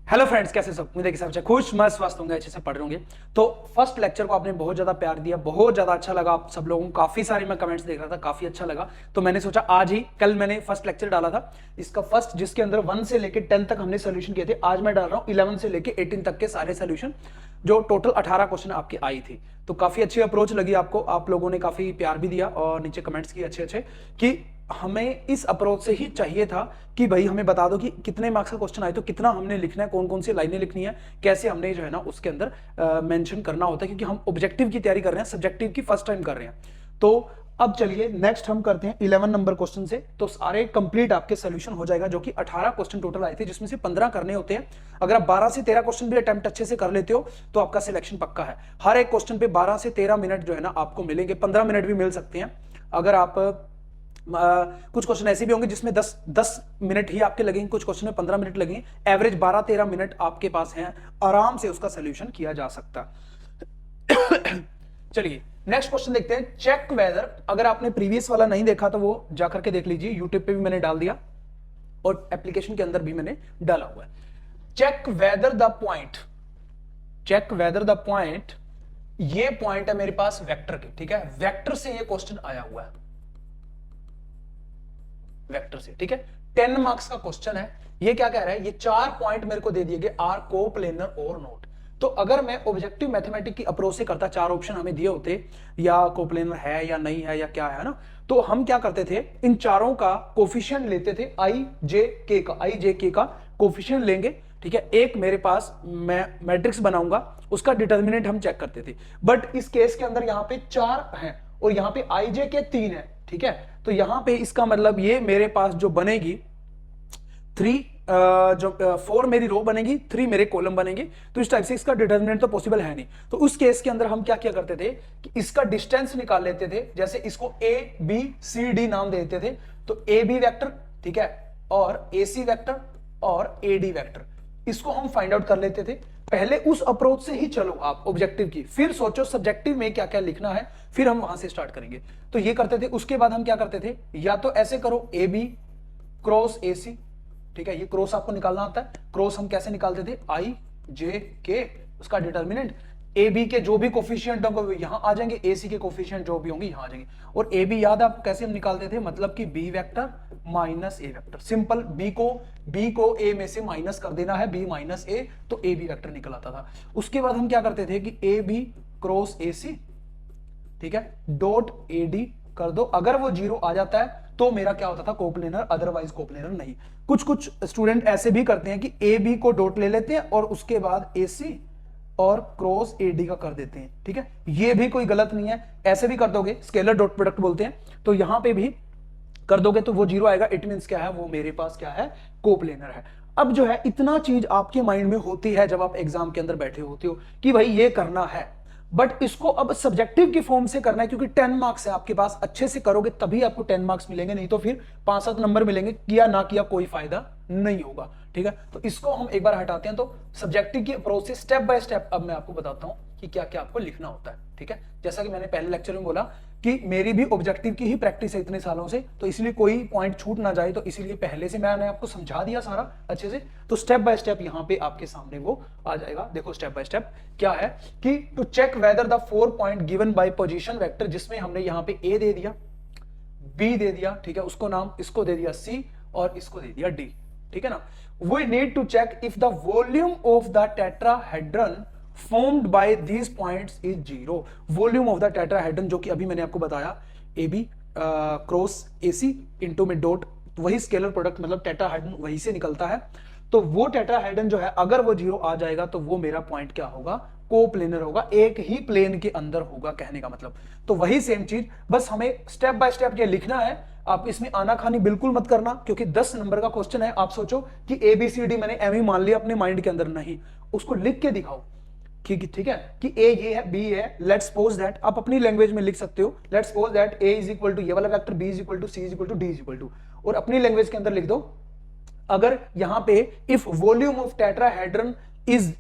Hello friends, कैसे सब? मुझे देखिए सब खुश मस्त स्वस्थ होंगे, अच्छे से पढ़ रहे होंगे। तो फर्स्ट लेक्चर को आपने बहुत ज्यादा प्यार दिया, बहुत ज्यादा अच्छा लगा आप सब लोगों को। काफी सारे मैं कमेंट्स देख रहा था, काफी अच्छा लगा। तो मैंने सोचा आज ही, कल मैंने फर्स्ट लेक्चर डाला था इसका फर्स्ट, जिसके अंदर 1 से लेके 10 तक हमने सोल्यूशन किए थे। आज मैं डाल रहा हूँ 11 से लेके 18 तक के सारे सोल्यूशन, जो टोटल 18 क्वेश्चन आपकी आई थी। तो काफी अच्छी अप्रोच लगी आपको, आप लोगों ने काफी प्यार भी दिया और नीचे कमेंट्स किए अच्छे अच्छे कि हमें इस अप्रोच से ही चाहिए था कि भाई हमें बता दो कि कितने मार्क्स का क्वेश्चन आए, तो कितना हमने लिखना है, कौन कौन सी लाइनें लिखनी है, कैसे हमने जो है ना उसके अंदर मेंशन करना होता है, क्योंकि हम ऑब्जेक्टिव की तैयारी कर रहे हैं, सब्जेक्टिव की फर्स्ट टाइम कर रहे हैं। तो अब चलिए नेक्स्ट हम करते हैं 11 नंबर क्वेश्चन से। तो सारे कंप्लीट आपके सोल्यूशन हो जाएगा, जो कि 18 क्वेश्चन टोटल आए थे, जिसमें से 15 करने होते हैं। अगर आप 12 से 13 क्वेश्चन भी अटेम्प्ट अच्छे से कर लेते हो तो आपका सिलेक्शन पक्का है। हर एक क्वेश्चन पे 12 से 13 मिनट जो है ना आपको मिलेंगे, 15 मिनट भी मिल सकते हैं। अगर आप कुछ क्वेश्चन ऐसे भी होंगे जिसमें 10 मिनट ही आपके लगेंगे, कुछ क्वेश्चन में 15 मिनट लगेंगे। एवरेज 12-13 मिनट आपके पास हैं, आराम से उसका सोल्यूशन किया जा सकता। चलिए नेक्स्ट क्वेश्चन देखते हैं। चेक वेदर, अगर आपने प्रीवियस वाला नहीं देखा तो वो जाकर के देख लीजिए, यूट्यूब पे भी मैंने डाल दिया और एप्लीकेशन के अंदर भी मैंने डाला हुआ है। Check whether the point, check whether the point, ये पॉइंट है मेरे पास वेक्टर के, ठीक है। वेक्टर से ये क्वेश्चन आया हुआ है, वेक्टर से, ठीक है। 10 मार्क्स का क्वेश्चन है। ये क्या कह रहा है, ये 4 पॉइंट मेरे को दे दिए गए, आर कोप्लेनर और नोट। तो अगर मैं ऑब्जेक्टिव मैथमेटिक्स की अप्रोच से करता, 4 ऑप्शन हमें दिए होते, या कोप्लेनर है या नहीं है या क्या है ना, तो हम क्या करते थे, इन चारों का कोफिशिएंट लेते थे, आई जे के का कोफिशिएंट लेंगे, ठीक है। एक मेरे पास मैं मैट्रिक्स बनाऊंगा, उसका डिटर्मिनेंट हम चेक करते थे। बट इस केस के अंदर यहां पे 4 हैं और यहां पे आई जे के 3 है, ठीक है। तो यहां पे इसका मतलब ये मेरे पास जो बनेगी 3, जो 4 मेरी रो बनेगी, 3 मेरे कॉलम बनेंगे। तो इस टाइप से इसका डिटर्मिनेंट तो पॉसिबल है नहीं। तो उस केस के अंदर हम क्या किया करते थे कि इसका डिस्टेंस निकाल लेते थे। जैसे इसको ए बी सी डी नाम दे देते थे, तो ए बी वैक्टर, ठीक है, और ए सी वैक्टर और ए डी वैक्टर, इसको हम फाइंड आउट कर लेते थे। पहले उस अप्रोच से ही चलो आप ऑब्जेक्टिव की, फिर सोचो सब्जेक्टिव में क्या क्या लिखना है, फिर हम वहां से स्टार्ट करेंगे। तो ये करते थे। उसके बाद हम क्या करते थे, या तो ऐसे करो ए बी क्रॉस ए सी, ठीक है, ये क्रॉस आपको निकालना आता है। क्रॉस हम कैसे निकालते थे, आई जे के, उसका डिटर्मिनेंट, ए बी के जो भी कोफिशिएंट होंगे यहां आ जाएंगे, ए सी के कोफिशिएंट जो भी होंगे यहां आ जाएंगे। और ए बी याद है आपको कैसे हम निकालते थे, मतलब कि B vector minus A vector, simple. B को ए में से माइनस कर देना है, बी माइनस ए, तो ए बी वेक्टर निकल आता था। उसके बाद हम क्या करते थे कि ए बी क्रॉस ए सी, ठीक है, डॉट ए डी कर दो। अगर वो 0 आ जाता है तो मेरा क्या होता था, कोप्लेनर, अदरवाइज कोप्लेनर नहीं। कुछ स्टूडेंट ऐसे भी करते हैं कि ए बी को डॉट ले लेते हैं और उसके बाद ए सी और क्रॉस ए डी का कर देते हैं, ठीक है। ये भी कोई गलत नहीं है, ऐसे भी कर दोगे, स्केलर डॉट प्रोडक्ट बोलते हैं। तो यहां पे भी कर दोगे तो वो 0 आएगा, इट मींस क्या है, वो मेरे पास क्या है, कोप्लेनर है। अब जो है इतना चीज आपके माइंड में होती है जब आप एग्जाम के अंदर बैठे होते हो कि भाई ये करना है, बट इसको अब सब्जेक्टिव की फॉर्म से करना है, क्योंकि 10 मार्क्स है आपके पास। अच्छे से करोगे तभी आपको 10 मार्क्स मिलेंगे, नहीं तो फिर 5-7 नंबर मिलेंगे, किया ना किया कोई फायदा नहीं होगा, ठीक है। तो इसको हम एक बार हटाते हैं। तो सब्जेक्टिव की अप्रोच से स्टेप बाय स्टेप अब मैं आपको बताता हूं कि क्या क्या आपको लिखना होता है, ठीक है। जैसा कि मैंने पहले लेक्चर में बोला कि मेरी भी ऑब्जेक्टिव की ही प्रैक्टिस है इतने सालों से, तो इसलिए कोई पॉइंट छूट ना जाए, तो इसीलिए पहले से मैंने आपको समझा दिया सारा अच्छे से। तो स्टेप बाय स्टेप यहां पे आपके सामने वो आ जाएगा। देखो स्टेप बाय स्टेप क्या है कि to check whether the 4 point given by position vector, जिसमें हमने यहां पे ए दे दिया, बी दे दिया, ठीक है, उसको नाम, इसको दे दिया सी और इसको दे दिया डी, ठीक है ना। We need to check if the volume of the tetrahedron formed by these points is 0। Volume of the tetrahedron, जो कि अभी मैंने आपको बताया, A B cross A C into में डॉट, वही स्केलर प्रोडक्ट, मतलब टेट्राहेड्रन वहीं से निकलता है। तो वो टेट्राहेड्रन जो है अगर वो 0 आ जाएगा तो वो मेरा पॉइंट क्या होगा, कोप्लेनर होगा, एक ही प्लेन के अंदर होगा, कहने का मतलब। तो वही सेम चीज, बस हमें स्टेप बाय स्टेप ये लिखना है। आप इसमें आना खानी बिल्कुल मत करना, क्योंकि 10 नंबर का क्वेश्चन है। आप सोचो कि ए बी सी डी मैंने एम ही मान लिया अपने माइंड के अंदर, नहीं, उसको लिख के दिखाओ, ठीक है, कि ए ये है, बी है। लेट्स सपोज दैट, आप अपनी लैंग्वेज में लिख सकते हो, let's suppose that A is equal to ये वाला vector, B is equal to C is equal to D is equal to, और अपनी लैंग्वेज के अंदर लिख दो, अगर यहां पे if volume of tetrahedron is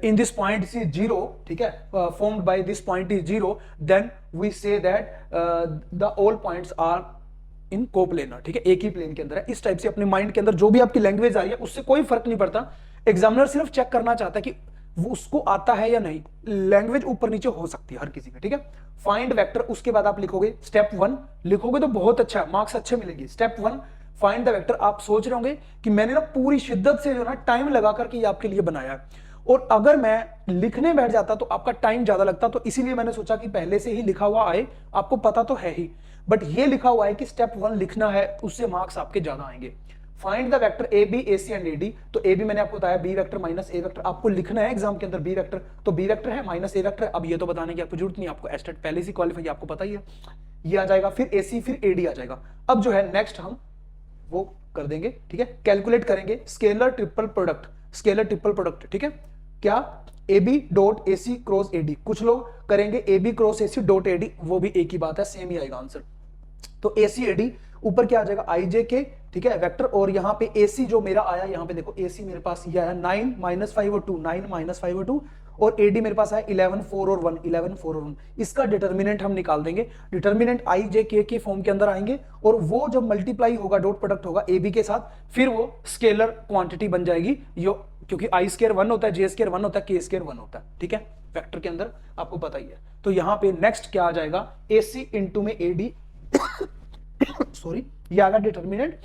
in this point is 0, ठीक है, formed by this point is 0, then we say that the all points are in coplanar, ठीक है, एक ही प्लेन के अंदर है। इस टाइप से अपने माइंड के अंदर जो भी आपकी लैंग्वेज आ रही है उससे कोई फर्क नहीं पड़ता, एग्जामिनर सिर्फ चेक करना चाहता है कि वो उसको आता है या नहीं, लैंग्वेज ऊपर नीचे हो सकती है हर किसी में, ठीक है। फाइंड वेक्टर, उसके बाद आप लिखोगे स्टेप 1, लिखोगे तो बहुत अच्छा, मार्क्स अच्छे मिलेंगे। Step 1 find the vector. आप सोच रहे होंगे कि मैंने ना पूरी शिद्दत से जो ना टाइम लगा करके ये आपके लिए बनाया है, और अगर मैं लिखने बैठ जाता तो आपका टाइम ज्यादा लगता, तो इसीलिए मैंने सोचा कि पहले से ही लिखा हुआ आए, आपको पता तो है ही, बट ये लिखा हुआ है कि स्टेप 1 लिखना है, उससे मार्क्स आपके ज्यादा आएंगे। Find the vector A B A C and A D. तो ए बी मैंने आपको बताया, B vector minus A vector, आपको लिखना है एग्जाम के अंदर बी वेक्टर, तो बी वेक्टर है माइनस ए वेक्टर। अब ये तो बताने की आपको जरूरत नहीं, आपको एस्टेट पहले से क्वालिफाई, आपको पता ही है, ये आ जाएगा, फिर ए सी, फिर ए डी आ जाएगा। अब जो है नेक्स्ट हम वो कर देंगे, ठीक है, कैलकुलेट करेंगे scalar triple product, scalar triple product, ठीक है। क्या? A B dot A C cross A D, कुछ लोग करेंगे A B cross A C dot A D, वो भी एक ही बात है, सेम ही आएगा आंसर। तो ए सी ए डी ऊपर क्या आ जाएगा, आई जे के, ठीक है, वेक्टर, और यहाँ पे ए सी जो मेरा आया, यहाँ पे देखो ए सी मेरे पास ये आया 9 माइनस 5 और 2, 9 माइनस 5 और 2, और ए डी मेरे पास आया 11 4 और 1, 11 4 और 1। इसका डिटर्मिनेंट हम निकाल देंगे, डिटर्मिनेंट आई जे के फॉर्म के अंदर आएंगे, और वो जब मल्टीप्लाई होगा, डॉट प्रोडक्ट होगा ए बी के साथ, फिर वो स्केलर क्वांटिटी बन जाएगी, यो क्योंकि आई स्केयर 1 होता है, जे स्केयर 1 होता है, के स्केयर 1 होता है, ठीक है, वेक्टर के अंदर आपको पता ही है। तो यहाँ पे नेक्स्ट क्या आ जाएगा, ए सी इंटू में ए डी सॉरी, ये आ गया डिटर्मिनेंट।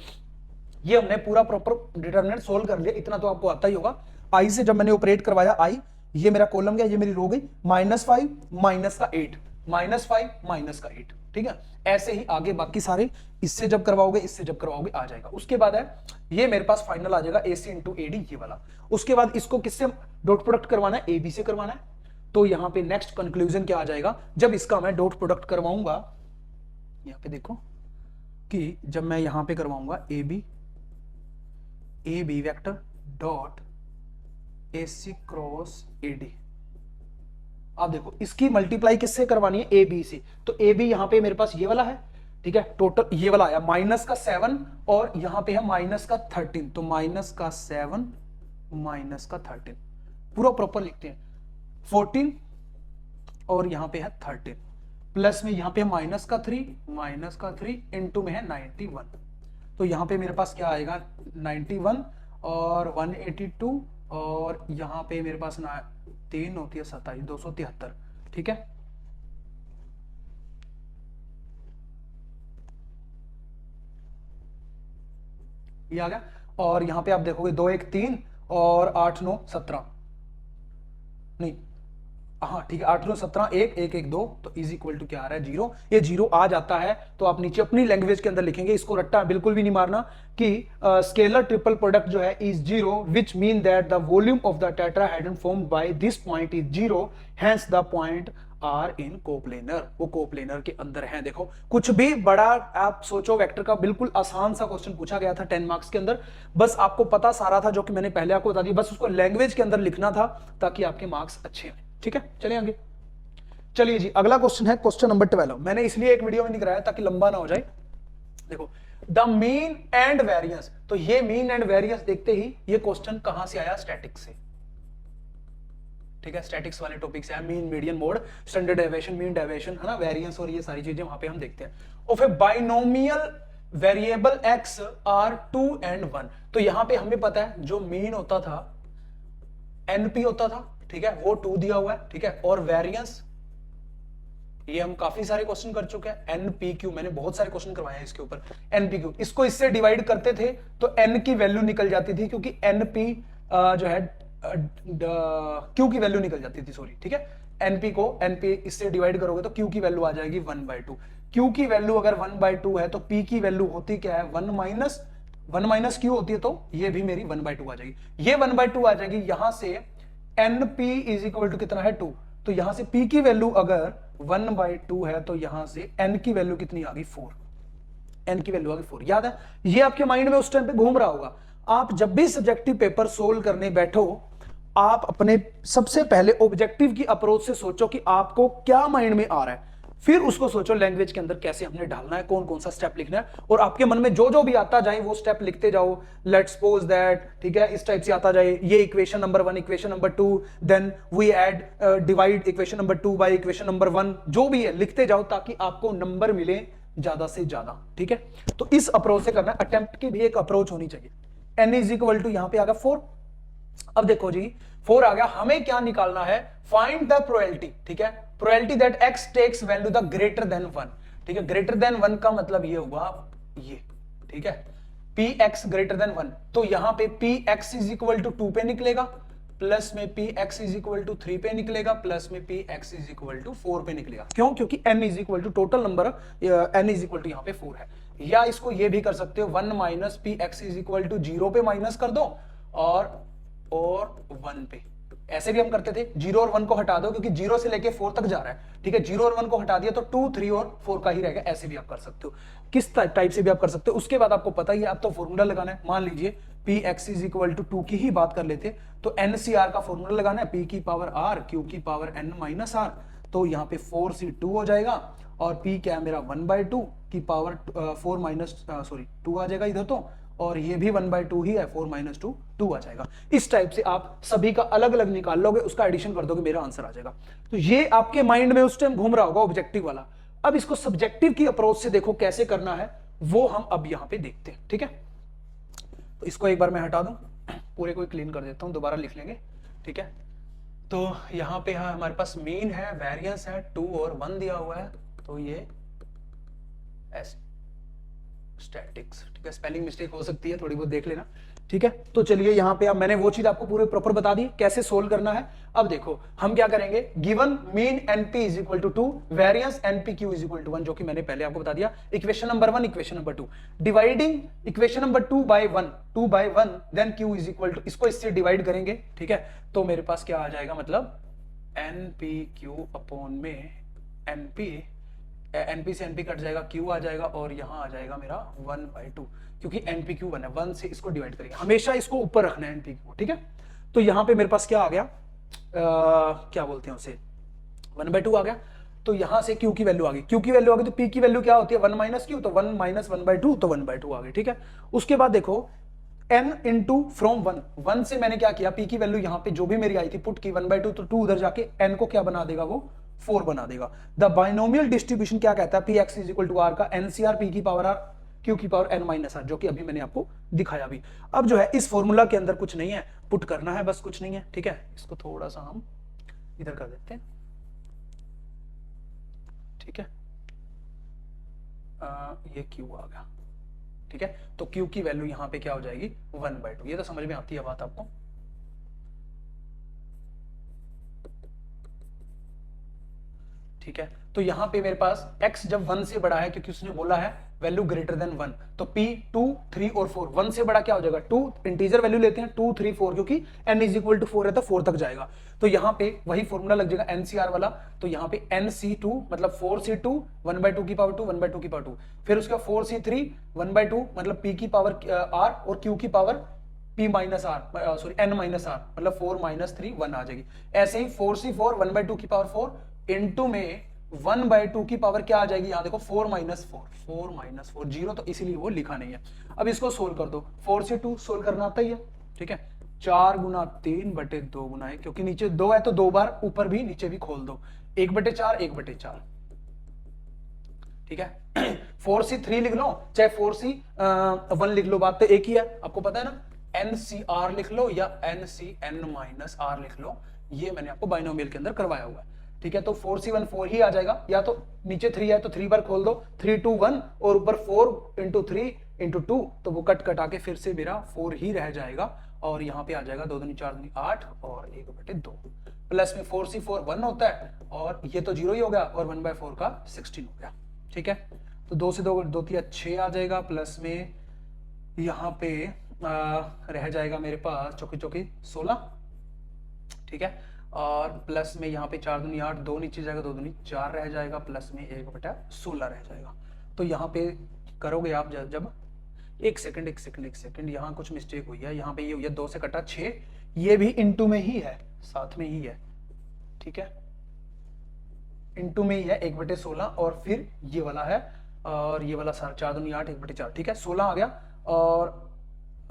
ये हमने पूरा प्रॉपर डिटर्मिनेंट सोल्व कर लिया, इतना तो आपको आता ही होगा। आई से जब मैंने ऑपरेट करवाया, आई, ये मेरा कॉलम गया, ये मेरी रो गई, -5 माइनस का 8, -5 माइनस का 8, ठीक है। ऐसे ही आगे बाकी सारे, इससे जब करवाओगे, इससे जब करवाओगे, आ जाएगा। उसके बाद है ये मेरे पास फाइनल आ जाएगा ए सी इंटू ए डी, ये वाला। उसके बाद इसको किससे डॉट प्रोडक्ट करवाना है, ए बी से करवाना है। तो यहाँ पे नेक्स्ट कंक्लूजन क्या आ जाएगा, जब इसका मैं डॉट प्रोडक्ट करवाऊंगा, यहाँ पे देखो कि जब मैं यहां पे करवाऊंगा A B vector dot A C cross A D, आप देखो इसकी मल्टीप्लाई किससे करवानी है, ए बी से। तो ए बी यहां पे मेरे पास ये वाला है, ठीक है, टोटल ये वाला आया माइनस का 7, और यहां पे है माइनस का 13, तो माइनस का 7 माइनस का 13, पूरा प्रॉपर लिखते हैं, 14 और यहां पे है 13, प्लस में यहां पे माइनस का 3 इंटू में है 91। तो यहां पे मेरे पास क्या आएगा, 91 और 182, और यहां पे मेरे पास ना 3 होती है 27, 273, ठीक है। ये आ गया, और यहां पे आप देखोगे 2 1 3 और 8 9 17, नहीं हाँ ठीक है, 8 9 17 1 1 1 2, तो इज इक्वल टू क्या आ रहा है, 0। ये 0 आ जाता है तो आप नीचे अपनी लैंग्वेज के अंदर लिखेंगे, इसको रट्टा बिल्कुल भी नहीं मारना कि स्केलर ट्रिपल प्रोडक्ट जो है is 0, which mean that the volume of the tetrahedron formed by this point is 0, hence the point are in coplanar, वो कोप्लेनर के अंदर है। देखो कुछ भी बड़ा आप सोचो, वेक्टर का बिल्कुल आसान सा क्वेश्चन पूछा गया था 10 मार्क्स के अंदर, बस आपको पता सारा था जो कि मैंने पहले आपको बता दिया, बस उसको लैंग्वेज के अंदर लिखना था ताकि आपके मार्क्स अच्छे आए, ठीक है। चलिए आगे, चलिए जी, अगला क्वेश्चन है क्वेश्चन नंबर 12। मैंने इसलिए एक वीडियो में नहीं कराया ताकि लंबा ना हो जाए। देखो द मीन एंड वेरियंस, तो ये मीन एंड वेरियंस देखते ही ये क्वेश्चन कहां से आया, स्टैटिक्स से, ठीक है, स्टैटिक्स वाले टॉपिक से आया, mean median mode standard deviation mean deviation, है ना, वेरियंस और ये सारी चीजें वहां पे हम देखते हैं। और फिर binomial variable x are 2 and 1, तो यहां पे हमें पता है जो मीन होता था np होता था, ठीक है, वो 2 दिया हुआ है, ठीक है, और वेरियंस ये हम काफी सारे क्वेश्चन कर चुके हैं, एनपीक्यू मैंने बहुत सारे क्वेश्चन करवाए हैं इसके ऊपर, एनपीक्यू, इसको इससे डिवाइड करते थे तो एन की वैल्यू निकल जाती थी, क्योंकि एनपी जो है क्यू की वैल्यू निकल जाती थी, सॉरी, ठीक है, एनपी को एनपी इससे डिवाइड करोगे तो क्यू की वैल्यू आ जाएगी 1/2, क्यू की वैल्यू अगर 1/2 है तो पी की वैल्यू होती क्या है, 1 माइनस क्यू होती है, तो ये भी मेरी 1/2 आ जाएगी, ये 1/2 आ जाएगी। यहां से एनपी इज इक्वल टू कितना है 2, तो यहां से P की वैल्यू अगर 1/2 है तो यहां से N की वैल्यू कितनी आ गई, 4, N की वैल्यू आ गई 4। याद है, ये आपके माइंड में उस टाइम पे घूम रहा होगा। आप जब भी सब्जेक्टिव पेपर सोल्व करने बैठो, आप अपने सबसे पहले ऑब्जेक्टिव की अप्रोच से सोचो कि आपको क्या माइंड में आ रहा है, फिर उसको सोचो लैंग्वेज के अंदर कैसे हमने डालना है, कौन कौन सा स्टेप लिखना है, और आपके मन में जो जो भी आता जाए वो स्टेप लिखते जाओ। लेट्स सपोज दैट, ठीक है, इस टाइप से आता जाए, ये equation number 1, equation number 2, then we add divide equation number 2 by equation number 1, जो भी है लिखते जाओ ताकि आपको नंबर मिले ज्यादा से ज्यादा, ठीक है। तो इस अप्रोच से करना है, अटेम्प्ट की भी एक अप्रोच होनी चाहिए। n इज इक्वल टू यहां पे आ गया 4, अब देखो जी 4 आ गया, हमें क्या निकालना है, फाइंड द प्रोबेबिलिटी, ठीक है, probability that x takes value the greater than 1, ठीक है, ग्रेटर देन 1 का मतलब ये हुआ ये, ठीक है, px ग्रेटर देन 1, तो यहां पे px इज इक्वल टू 2 पे निकलेगा, प्लस में px इज इक्वल टू 3 पे निकलेगा, प्लस में px इज इक्वल टू 4 पे निकलेगा। क्यों? क्योंकि n is equal to total number, n is equal to यहां पे 4 है। या इसको ये भी कर सकते हो 1 minus px is equal to 0 पे माइनस कर दो और 1 पे, ऐसे भी हम करते थे, 0 और 1 को हटा दो क्योंकि 0 से लेके 4 तक जा रहा है, ठीक है, 0 और 1 को हटा दिया तो 2, 3 और 4 का ही रहेगा। ऐसे भी आप कर सकते हो, किस टाइप से भी आप कर सकते हो। उसके बाद आपको पता ही है, अब तो फॉर्मूला लगाना है। मान लीजिए px इज इक्वल टू 2 की ही बात कर लेते, तो NCR का फॉर्मूला लगाना है, p की पावर r q की पावर n माइनस r, तो यहाँ पे 4c2 हो जाएगा और p क्या है मेरा 1/2 की पावर 4 माइनस 2 आ जाएगा इधर, तो और ये भी 1/2 ही है, 4 माइनस 2 2 आ जाएगा। इस टाइप से आप सभी का अलग अलग निकाल लोगे, उसका एडिशन कर दोगे, मेरा आंसर आ जाएगा। तो ये आपके माइंड में उस टाइम घूम रहा होगा ऑब्जेक्टिव वाला। अब इसको सब्जेक्टिव की अप्रोच से देखो कैसे करना है, वो हम अब यहां पे देखते हैं, ठीक है। तो इसको एक बार मैं हटा दूं, पूरे को क्लीन कर देता हूं, दोबारा लिख लेंगे, ठीक है। तो यहां पे हमारे पास मीन है, वेरिएंस है, 2 और 1 दिया हुआ है, तो ये स्टैटिक्स, ठीक है, स्पेलिंग मिस्टेक हो सकती है, थोड़ी बहुत देख लेना, ठीक है। तो चलिए यहाँ पे अब मैंने वो चीज आपको पूरे प्रॉपर बता दी कैसे सोल्व करना है। अब देखो हम क्या करेंगे, given mean NP is equal to 2, variance NPQ is equal to 1, जो कि मैंने पहले आपको बता दिया। Equation number 1, equation number 2, dividing equation number 2 by 1 then Q is equal to, इसको इससे डिवाइड करेंगे, ठीक है। तो मेरे पास क्या आ जाएगा, मतलब एनपीक्यू अपॉन में एनपी, एनपी से एनपी कट जाएगा, क्यू आ जाएगा और यहां आ जाएगा मेरा 1/2, क्योंकि एनपी क्यू 1 है, 1 से इसको डिवाइड करेंगे, हमेशा इसको ऊपर रखना है एनपी क्यू, ठीक है। तो यहां पे मेरे पास क्या आ गया, क्या बोलते हैं उसे, 1/2 आ गया। तो यहां से क्यू की वैल्यू आ गई, क्यू की वैल्यू आ गई, तो पी की वैल्यू क्या होती है 1 माइनस क्यू, तो 1 माइनस 1/2, तो 1/2 आ गई, ठीक है। उसके बाद देखो n इंटू फ्रॉम 1 से मैंने क्या किया, p की वैल्यू यहां पे जो भी मेरी आई थी पुट की 1/2, तो 2 उधर जाके n को क्या बना देगा, वो 4 बना देगा। द बाइनोमियल डिस्ट्रीब्यूशन क्या कहता है, px is equal to r का NCR p की पावर r q की पावर n माइनस r, जो कि अभी मैंने आपको दिखाया भी। अब जो है इस फॉर्मूला के अंदर कुछ नहीं है, पुट करना है बस, कुछ नहीं है, ठीक है। इसको थोड़ा सा हम इधर कर देते हैं, ठीक है, ये q आ गया, ठीक है। तो q की वैल्यू यहां पे क्या हो जाएगी 1/2, ये तो समझ में आती है बात आपको। ठीक है, तो यहां पे मेरे पास x जब 1 से बड़ा है, क्योंकि उसने बोला है वैल्यू ग्रेटर देन 1, तो p 2, 3 और 4, 1 से बड़ा क्या हो जाएगा 2, इंटीजर वैल्यू लेते हैं 2, 3, 4, क्योंकि n इज इक्वल टू 4 है तो 4 तक जाएगा। तो यहां पे वही फॉर्मूला लग जाएगा NCR वाला, तो यहां पे NC2 मतलब 4C2 1/2 की पावर 2 1/2 की पावर 2, फिर उसका 4C3 1/2 मतलब p की पावर r और q की power p minus r, sorry n minus r, मतलब 4 माइनस 3 1 आ जाएगी। ऐसे ही 4C4 1/2 की पावर 4 इंटू में 1/2 की पावर क्या आ जाएगी, यहां देखो 4 माइनस 4 0, तो इसीलिए वो लिखा नहीं है। अब इसको सोल्व कर दो, 4 से 2 सोल्व करना आता ही है, ठीक है। 4 गुना 3 बटे 2 गुना है, क्योंकि नीचे 2 है तो 2 बार ऊपर भी नीचे भी खोल दो, 1/4 1/4, ठीक है। 4C3 लिख लो चाहे 4C1 लिख लो, बात तो एक ही है, आपको पता है ना। NCR लिख लो या NCN माइनस R लिख लो, ये मैंने आपको बाइनोमियल के अंदर करवाया हुआ है, ठीक है। तो 4C1 4 ही आ जाएगा, या तो नीचे 3 है तो 3 बार खोल दो, 3 2 1 और ऊपर 4 इंटू 3 इंटू 2, तो वो कट कटा के फिर से मेरा 4 ही रह जाएगा, और यहाँ पे आ जाएगा 2 दूनी 4 दूनी 8 और 1/2, प्लस में 4C4 1 होता है, और ये तो 0 ही हो गया, और 1/4 का 16 हो गया, ठीक है। तो 2 से 2 2 3 6 आ जाएगा, प्लस में यहाँ पे रह जाएगा मेरे पास चौकी चौकी 16, ठीक है, और प्लस में यहाँ पे 4 दूनी 8, 2 नीचे जाएगा, 2 दूनी 4 रह जाएगा, प्लस में 1/16 रह जाएगा। तो यहाँ पे करोगे आप जब एक सेकंड, यहाँ कुछ मिस्टेक हुई है, यहाँ पे ये हुई है 2 से कटा 6, ये भी इंटू में ही है, साथ में ही है, ठीक है, इंटू में ही है 1/16, और फिर ये वाला है, और ये वाला 4 दूनी 8 1/4, ठीक है, 16 आ गया। और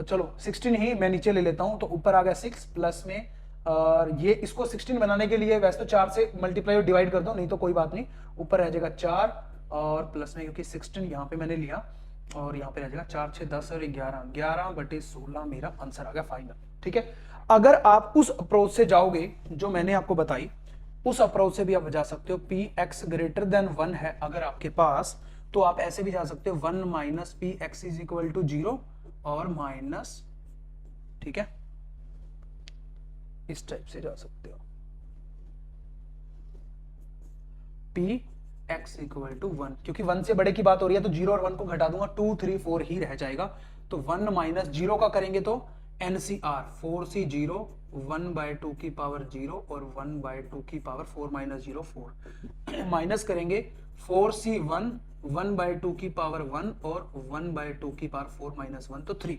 चलो 16 ही मैं नीचे ले लेता हूं, तो ऊपर आ गया 6, प्लस में, और ये इसको 16 बनाने के लिए वैसे तो 4 से मल्टीप्लाई और डिवाइड कर दो, नहीं तो कोई बात नहीं, ऊपर रह जाएगा 4, और प्लस में क्योंकि 16 यहाँ पे मैंने लिया, और यहाँ पे रह जाएगा 4 6 10 और 11, 11/16 मेरा आंसर आ गया फाइनल। ठीक है, अगर आप उस अप्रोच से जाओगे जो मैंने आपको बताई, उस अप्रोच से भी आप जा सकते हो। पी एक्स ग्रेटर देन 1 है अगर आपके पास, तो आप ऐसे भी जा सकते हो 1 minus P X is equal to 0 और माइनस, ठीक है, इस टाइप से जा सकते हो पी एक्स इक्वल टू 1, क्योंकि 1 से बड़े की बात हो रही है तो 0 और 1 को घटा दूंगा, 2 3 4 ही रह जाएगा। तो 1 माइनस 0 का करेंगे तो NCR 4C 0, 1/2 की पावर 0 और 1/2 की पावर 4 माइनस 0 4, माइनस करेंगे 4C 1, 1/2 की पावर 1 और 1/2 की पावर 4 माइनस 1 तो 3।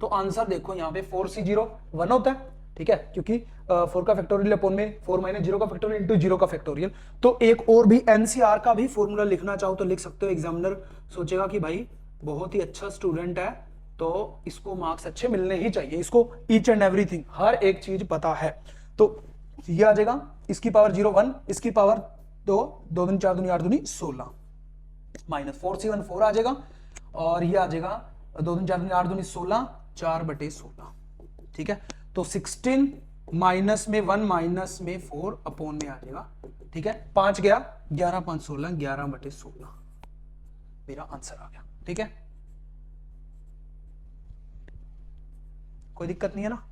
तो आंसर देखो यहाँ पे 4C 0 1 होता है, ठीक है, क्योंकि 4 का फैक्टोरियल अपॉन में 4 माइनस 0 का फैक्टोरियल इंटू 0 का फैक्टोरियल। तो एक और भी NCR का भी फॉर्मूला लिखना चाहो तो लिख सकते हो। एग्जामिनर सोचेगा कि भाई बहुत ही अच्छा स्टूडेंट है तो इसको मार्क्स अच्छे मिलने ही चाहिए, इसको ईच एंड एवरीथिंग हर एक चीज पता है। तो ये आ जाएगा इसकी पावर 0 1, इसकी पावर 2 2 दूनी 4 दूनी 8 दूनी 16, माइनस 4C1 4 आ जाएगा और ये आ जाएगा 2 दूनी 4 दूनी 8 दूनी 16, 4/16। ठीक है, तो 16 माइनस में 1 माइनस में 4 अपॉन में आ जाएगा। ठीक है, 5 गया 11 5 16, 11/16 मेरा आंसर आ गया। ठीक है, कोई दिक्कत नहीं है ना।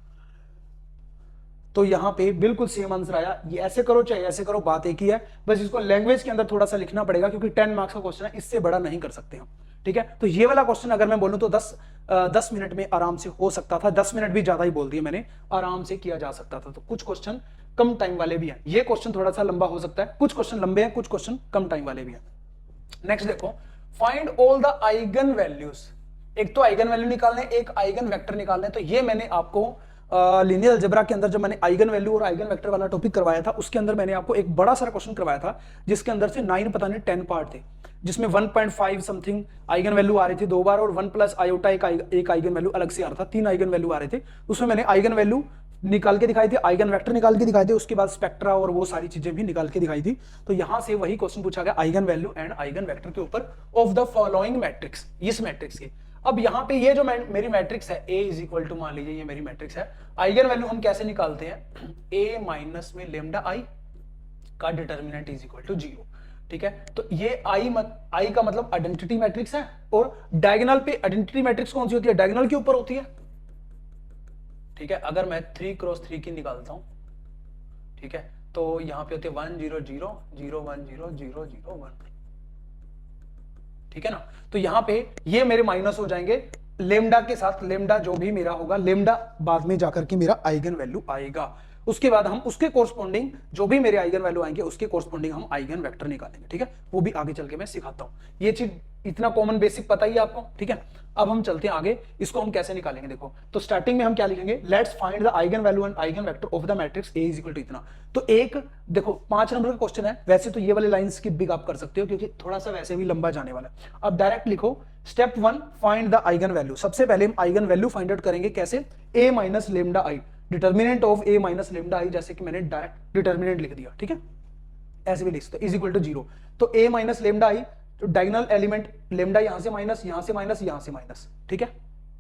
तो यहां पे बिल्कुल सेम आंसर आया। ये ऐसे करो चाहे ऐसे करो, बात एक ही है, बस इसको लैंग्वेज के अंदर थोड़ा सा लिखना पड़ेगा क्योंकि 10 मार्क्स का क्वेश्चन है, इससे बड़ा नहीं कर सकते हम। ठीक है, तो ये वाला क्वेश्चन अगर मैं बोलूं तो 10 मिनट में आराम से हो सकता था, 10 मिनट भी ज्यादा ही बोल दिए मैंने, आराम से किया जा सकता था। तो कुछ क्वेश्चन कम टाइम वाले भी हैं, ये क्वेश्चन थोड़ा सा लंबा हो सकता है, कुछ क्वेश्चन लंबे हैं, कुछ क्वेश्चन कम टाइम वाले भी हैं। नेक्स्ट देखो, find all the eigen values. एक तो आइगन वैल्यू निकालने, एक आइगन वेक्टर निकालने। तो ये मैंने आपको लीनियर अलजेब्रा के अंदर जब मैंने आइगन वैल्यू और आइगन वेक्टर वाला टॉपिक करवाया था, उसके अंदर मैंने आपको एक बड़ा सारा क्वेश्चन करवाया था जिसके अंदर से 9 पता नहीं 10 पार्ट थे, जिसमें 1.5 समथिंग आइगन वैल्यू आ रही थी 2 बार और 1 प्लस आयोटा एक आइगन वैल्यू अलग से आ रहा था, 3 आइगन वैल्यू आ रहे थे। उसमें मैंने आइगन वैल्यू निकाल के दिखाई थी, आइगन वेक्टर निकाल के दिखाए थे, उसके बाद स्पेक्ट्रा और वो सारी चीजें भी निकाल के दिखाई थी। तो यहां से वही क्वेश्चन पूछा गया eigen value and eigen vector के ऊपर ऑफ द फॉलोइंग मैट्रिक्स, इस मैट्रिक्स के। अब यहां पे ये जो मेरी मैट्रिक्स है A इज इक्वल टू, मान लीजिए ये मेरी मैट्रिक्स है, आइगन वैल्यू हम कैसे निकालते हैं, A माइनस में लेमडा I का डिटर्मिनेंट इज इक्वल टू 0। ठीक है, तो ये I का मतलब आइडेंटिटी मैट्रिक्स है, और डायगोनल पे आइडेंटिटी मैट्रिक्स कौन सी होती है, डायगोनल के ऊपर होती है। ठीक है, अगर मैं 3x3 की निकालता हूं, ठीक है, तो यहां पे होते हैं 1 0 0 0 1 0 0 0 1। ठीक है ना, तो यहां पे ये मेरे माइनस हो जाएंगे लेमडा के साथ, लेमडा जो भी मेरा होगा, लेमडा बाद में जाकर के मेरा आइगन वैल्यू आएगा। उसके बाद हम उसके कोरस्पोंडिंग जो भी मेरे आइगन वैल्यू आएंगे उसके कोरस्पोंडिंग हम आइगन वेक्टर निकालेंगे। ठीक है, वो भी आगे चल के मैं सिखाता हूं, ये चीज इतना कॉमन बेसिक पता ही है आपको। ठीक है, अब हम चलते हैं आगे, इसको हम कैसे निकालेंगे। देखो, तो स्टार्टिंग में हम क्या लिखेंगे, let's find the eigen value and eigen vector of the matrix A is equal to इतना। तो एक देखो 5 नंबर का क्वेश्चन है, वैसे तो ये वाले लाइन स्किप भी आप कर सकते हो क्योंकि थोड़ा सा वैसे भी लंबा जाने वाला है। अब डायरेक्ट लिखो step 1 find the eigen value. सबसे पहले हम आइगन वैल्यू फाइंड आउट करेंगे, कैसे, A minus lambda I, determinant of A minus lambda I, जैसे कि मैंने डायरेक्ट डिटर्मिनेंट लिख दिया। ठीक है, ऐसे भी लिख सकते इज इक्वल टू 0। तो A माइनस लेमडा I, तो डायगोनल एलिमेंट लेमडा यहां से माइनस, यहां से माइनस, यहां से माइनस। ठीक है,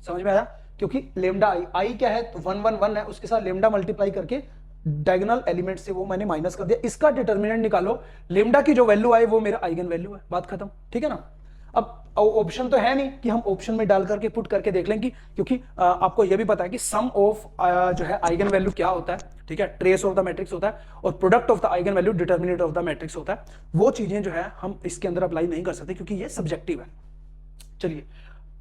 समझ में आया, क्योंकि लेमडा I क्या है, तो 1 1 1 है, उसके साथ लेमडा मल्टीप्लाई करके डायगोनल एलिमेंट से वो मैंने माइनस कर दिया। इसका डिटर्मिनेंट निकालो, लेमडा की जो वैल्यू आए वो मेरा आइगन वैल्यू है, बात खत्म। ठीक है ना, अब ऑप्शन तो है नहीं कि हम ऑप्शन में डाल करके पुट करके देख लें, क्योंकि आपको यह भी पता है कि सम ऑफ जो है आइगन वैल्यू क्या होता है। ठीक है, ट्रेस ऑफ द मैट्रिक्स होता है और product of the eigen value determinant of the matrix होता है। वो चीजें जो है हम इसके अंदर अप्लाई नहीं कर सकते क्योंकि ये सब्जेक्टिव है। चलिए,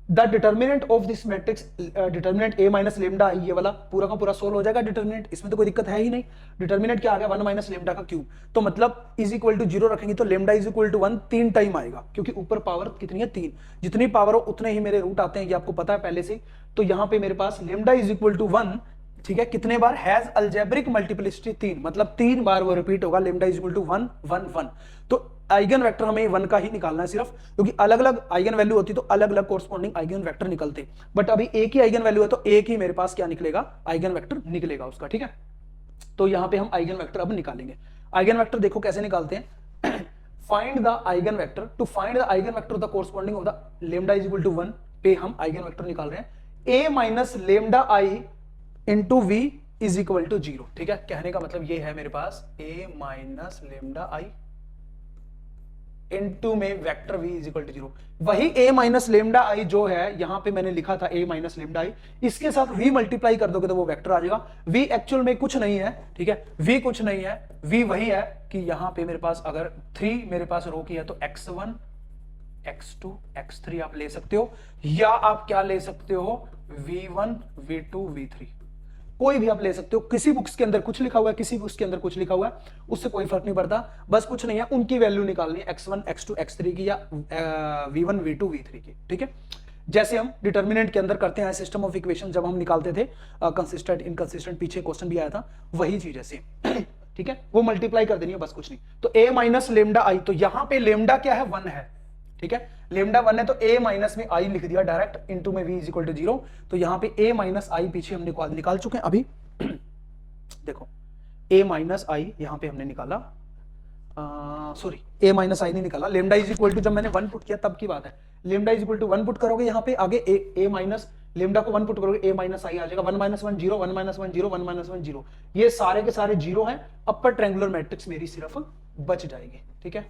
the determinant of this matrix, determinant A minus lambda I, ये वाला पूरा का पूरा सोल्व हो जाएगा डिटर्मिनेंट, इसमें तो कोई दिक्कत है ही नहीं। डिटर्मिनेंट क्या आ गया, 1 माइनस लेमडा का क्यूब, तो मतलब इज इक्वल टू 0 रखेंगे तो lambda is equal to 1 3 time आएगा, क्योंकि ऊपर पावर कितनी है 3, जितनी पावर हो उतने ही मेरे रूट आते हैं, ये आपको पता है पहले से। तो यहां पे मेरे पास लेमडा इज इक्वल टू 1, ठीक है, कितने बार, हैज अलजेब्रिक मल्टीप्लिसिटी 3, मतलब 3 बार वो रिपीट होगा, लेमडा इज इक्वल टू 1 1 1। तो आइगन वेक्टर हमें 1 का ही निकालना है सिर्फ, क्योंकि अलग अलग आइगन वैल्यू होती तो अलग अलग कोरस्पोंडिंग आइगन वेक्टर निकलते, बट अभी एक ही आइगन वैल्यू है तो एक ही मेरे पास क्या निकलेगा, आइगन वेक्टर निकलेगा उसका। ठीक है, तो यहां पे हम आइगन वेक्टर अब निकालेंगे। आइगन वेक्टर देखो कैसे निकालते हैं, find the eigen vector, to find the eigen vector the corresponding of the lambda is equal to 1 पे हम आइगन वेक्टर निकाल रहे हैं a minus lambda I into V is equal to 0। ठीक है, कहने का मतलब ये है मेरे पास a minus lambda I into में vector v is equal to 0। वही a माइनस लेमडा आई जो है यहां पे मैंने लिखा था a माइनस लेमडा आई, इसके साथ v मल्टीप्लाई कर दोगे तो वो वेक्टर आ जाएगा। v एक्चुअल में कुछ नहीं है, ठीक है, v कुछ नहीं है, v वही है कि यहां पे मेरे पास अगर 3 मेरे पास रो की है तो x1 x2 x3 आप ले सकते हो, या आप क्या ले सकते हो v1 v2 v3, कोई भी आप ले सकते हो। किसी बुक्स के अंदर कुछ लिखा हुआ है, किसी बुक्स के अंदर कुछ लिखा हुआ है, उससे कोई फर्क नहीं पड़ता, बस कुछ नहीं है, उनकी वैल्यू निकालनी है x1 x2 x3 की या v1 v2 v3 की। ठीक है, जैसे हम डिटर्मिनेंट के अंदर करते हैं सिस्टम ऑफ इक्वेशन, जब हम निकालते थे कंसिस्टेंट इनकंसिस्टेंट, पीछे क्वेश्चन भी आया था, वही चीज है सेम। ठीक है, वो मल्टीप्लाई कर देनी है, बस कुछ नहीं। तो a माइनस लेमडा आई, तो यहां पे लेमडा क्या है 1 है, ठीक है, लेमडा 1 है तो a माइनस में i लिख दिया डायरेक्ट, इनटू में v इज इक्वल टू 0। तो यहां पे a माइनस आई पीछे हम निकाल चुके हैं अभी। देखो a माइनस आई यहां पे हमने निकाला, सॉरी a माइनस आई नहीं निकाला, लेमडा इज इक्वल टू जब मैंने 1 पुट किया तब की बात है, lambda is equal to 1 put करोगे यहां पे, आगे a माइनस लेमडा को 1 पुट करोगे a माइनस आई आ जाएगा, 1 माइनस 1 0, 1 माइनस 1 0, 1 माइनस 1 0, ये सारे के सारे जीरो हैं, अपर ट्रायंगुलर मैट्रिक्स मेरी सिर्फ बच जाएगी। ठीक है,